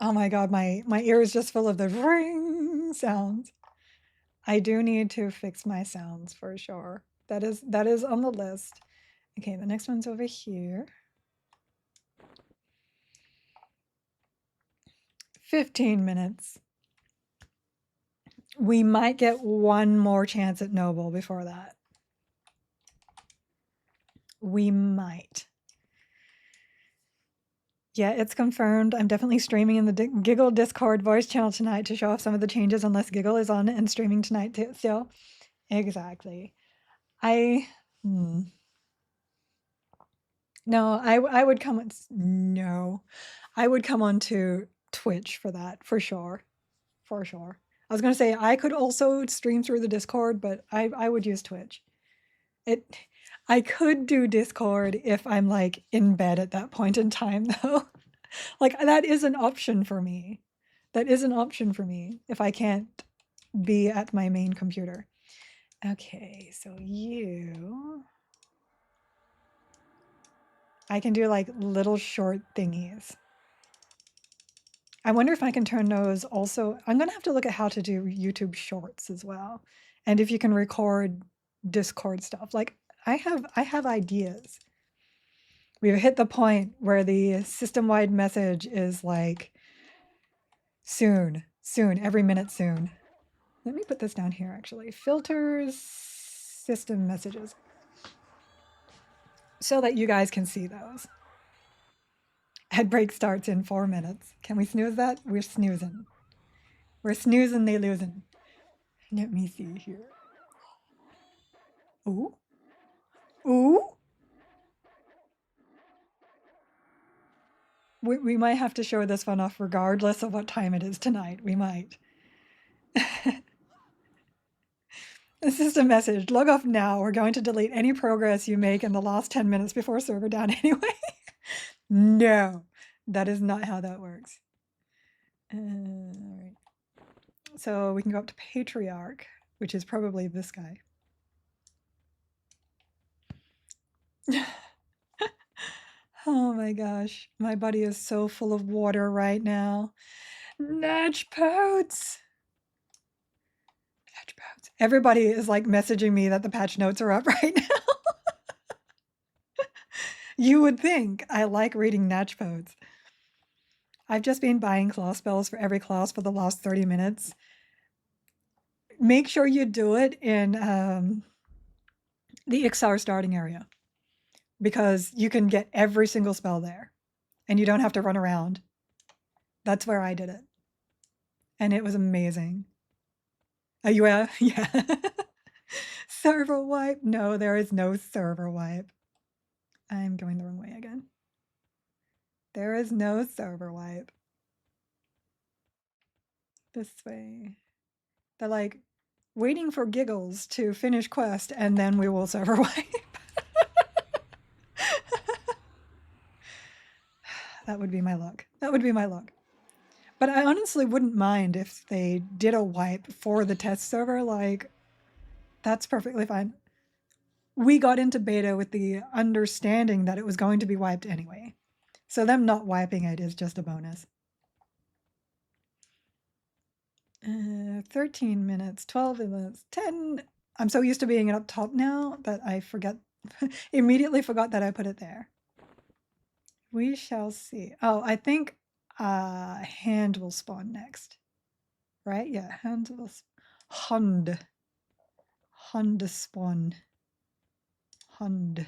Oh my god, my ear is just full of the ring sounds. I do need to fix my sounds for sure. That is on the list. Okay, the next one's over here. 15 minutes. We might get one more chance at Noble before that. We might. Yeah, it's confirmed. I'm definitely streaming in the Giggle Discord voice channel tonight to show off some of the changes unless Giggle is on and streaming tonight too. So, exactly. No, I would come on, no, I would come on to Twitch for that, for sure. For sure. I was going to say, I could also stream through the Discord, but I would use Twitch. I could do Discord if I'm like in bed at that point in time though. Like that is an option for me. That is an option for me if I can't be at my main computer. Okay, so you I can do like little short thingies. I wonder if I can turn those also. I'm going to have to look at how to do YouTube shorts as well. And if you can record Discord stuff. Like I have ideas. We've hit the point where the system-wide message is like soon, soon, every minute soon. Let me put this down here actually. Filters, system messages. So that you guys can see those. Ad break starts in 4 minutes. Can we snooze that? We're snoozing. We're snoozing, they losing. Let me see here. Ooh. Ooh. We might have to show this one off regardless of what time it is tonight. We might. This is a message. Log off now. We're going to delete any progress you make in the last 10 minutes before server down anyway. No, that is not how that works. All right. So we can go up to Patriarch, which is probably this guy. Oh my gosh, my body is so full of water right now. Natch Poats! Natch Poats. Everybody is like messaging me that the patch notes are up right now. You would think I like reading Natch Poats. I've just been buying class spells for every class for the last 30 minutes. Make sure you do it in the Ixar starting area, because you can get every single spell there and you don't have to run around. That's where I did it. And it was amazing. Yeah. Server wipe? No, there is no server wipe. I'm going the wrong way again. There is no server wipe. This way. They're like waiting for Giggles to finish quest and then we will server wipe. That would be my luck. That would be my luck. But I honestly wouldn't mind if they did a wipe for the test server. Like, that's perfectly fine. We got into beta with the understanding that it was going to be wiped anyway. So them not wiping it is just a bonus. 13 minutes, 12 minutes, 10. I'm so used to being up top now that I forget, immediately forgot that I put it there. We shall see. Oh, I think hand will spawn next. Right? Yeah, hand will Hund. Hund spawn. Hund.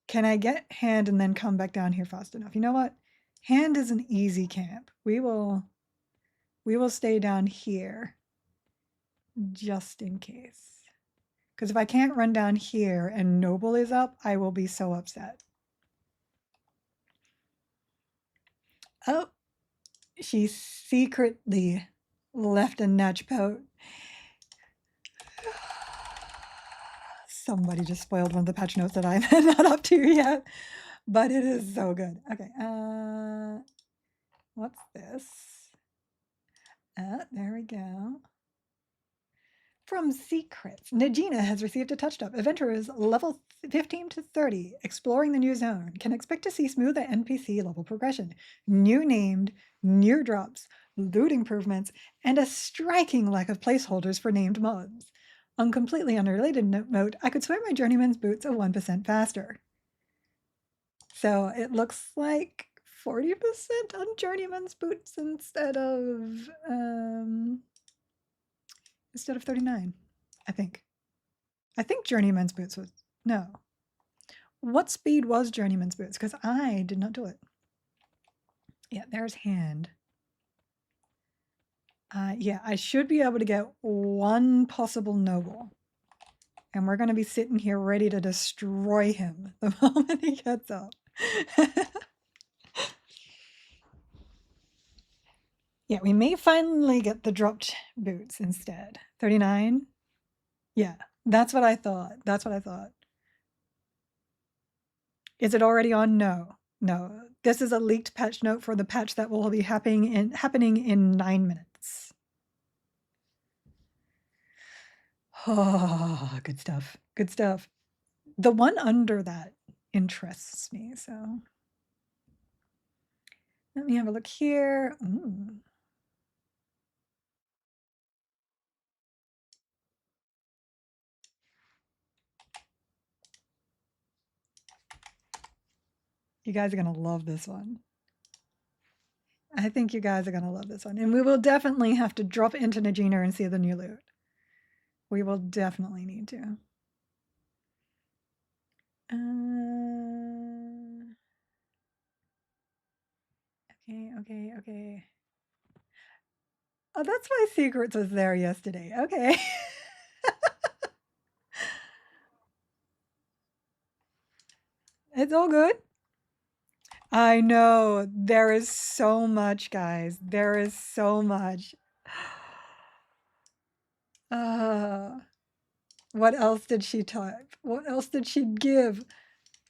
Can I get hand and then come back down here fast enough? You know what? Hand is an easy camp. We will stay down here just in case. Because if I can't run down here and Noble is up, I will be so upset. Oh, she secretly left a nudge pote. Somebody just spoiled one of the patch notes that I'm not up to yet, but it is so good. Okay, what's this? There we go. From Secrets, Najina has received a touched up. Adventurers level 15 to 30, exploring the new zone, can expect to see smoother NPC level progression, new named, new drops, loot improvements, and a striking lack of placeholders for named mobs. On completely unrelated note, I could swear my journeyman's boots are 1% faster. So it looks like 40% on journeyman's boots instead of 39, I think. I think journeyman's boots was, no. What speed was journeyman's boots? Because I did not do it. Yeah, there's hand. Yeah, I should be able to get one possible noble. And we're going to be sitting here ready to destroy him the moment he gets up. Yeah, we may finally get the dropped boots instead. 39? Yeah, that's what I thought. That's what I thought. Is it already on? No. No. This is a leaked patch note for the patch that will be happening in 9 minutes. Oh, good stuff. Good stuff. The one under that interests me, so let me have a look here. Ooh. You guys are going to love this one. I think you guys are going to love this one. And we will definitely have to drop into Najina and see the new loot. We will definitely need to. Okay. Oh, that's why Secrets was there yesterday. Okay. It's all good. I know. There is so much, guys. There is so much. What else did she type? What else did she give?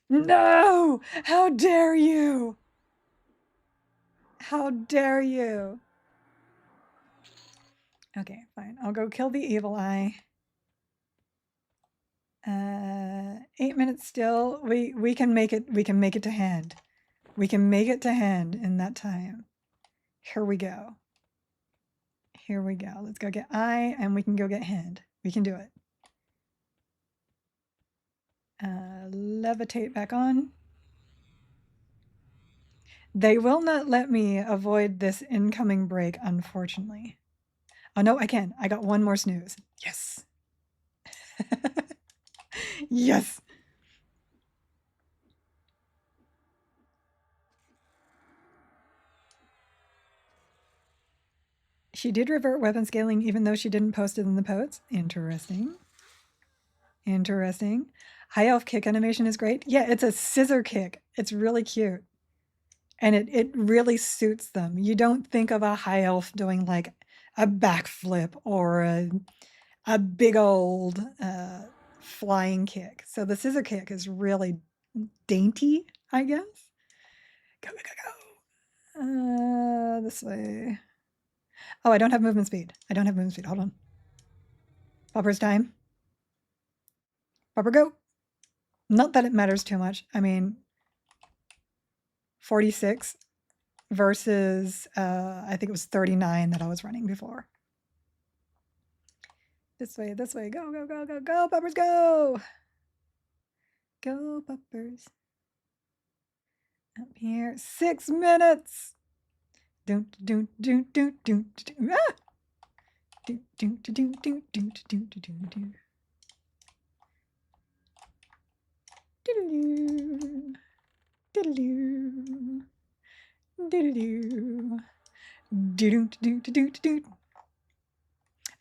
No! How dare you? How dare you? Okay, fine. I'll go kill the evil eye. 8 minutes still. We can make it. We can make it to hand. We can make it to hand in that time. Here we go. Here we go. Let's go get eye, and we can go get hand. We can do it. Levitate back on. They will not let me avoid this incoming break, unfortunately. Oh, no, I can. I got one more snooze. Yes. Yes. She did revert weapon scaling even though she didn't post it in the posts. Interesting. Interesting. High elf kick animation is great. Yeah, it's a scissor kick. It's really cute. And it really suits them. You don't think of a high elf doing like a backflip or a big old flying kick. So the scissor kick is really dainty, I guess. Go. This way. Oh, I don't have movement speed. Hold on. Popper's time. Popper, go. Not that it matters too much. I mean, 46 versus, I think it was 39 that I was running before. This way. Go, Poppers, go! Go, Poppers. Up here. 6 minutes! Ah!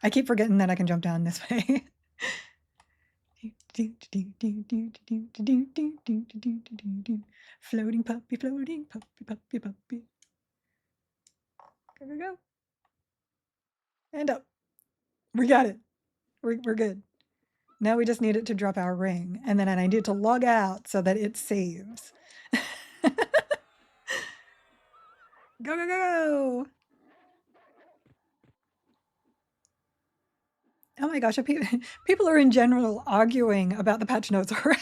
I keep forgetting that I can jump down this way. Floating puppy. Go. And up. We got it. We're good. Now we just need it to drop our ring, and then I need to log out so that it saves. Go! Oh my gosh, people are in general arguing about the patch notes already.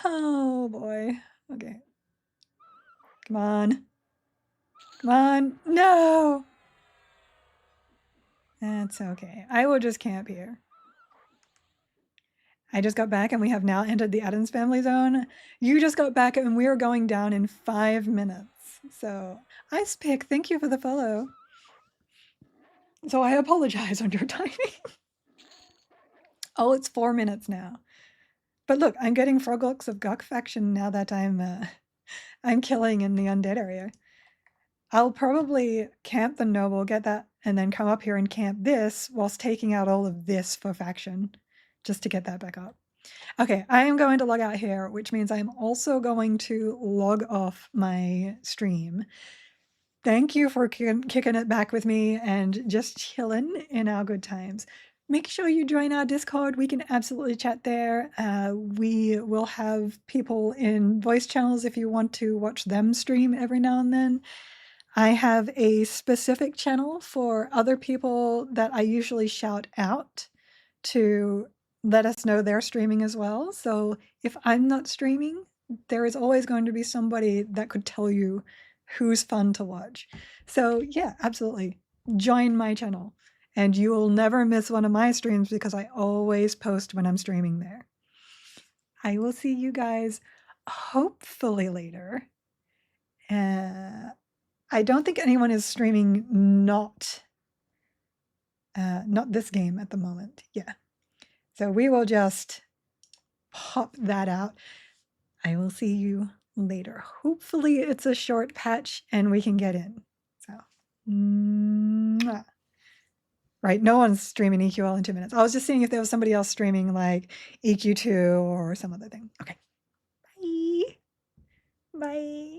Oh boy. Okay. Come on. No! That's okay. I will just camp here. I just got back and we have now entered the Adams family zone. You just got back and we are going down in 5 minutes. So, Ice Pick, thank you for the follow. So I apologize on your timing. Oh, it's 4 minutes now. But look, I'm getting frog looks of Guk faction now that I'm killing in the undead area. I'll probably camp the noble, get that, and then come up here and camp this whilst taking out all of this for faction, just to get that back up. Okay, I am going to log out here, which means I'm also going to log off my stream. Thank you for kicking it back with me and just chilling in our good times. Make sure you join our Discord. We can absolutely chat there. We will have people in voice channels if you want to watch them stream every now and then. I have a specific channel for other people that I usually shout out to let us know they're streaming as well. So if I'm not streaming, there is always going to be somebody that could tell you who's fun to watch. So yeah, absolutely. Join my channel and you will never miss one of my streams because I always post when I'm streaming there. I will see you guys hopefully later. I don't think anyone is streaming not this game at the moment. Yeah. So we will just pop that out. I will see you later. Hopefully it's a short patch and we can get in. So, mwah. Right, no one's streaming EQL in 2 minutes. I was just seeing if there was somebody else streaming like EQ2 or some other thing. Okay. Bye. Bye.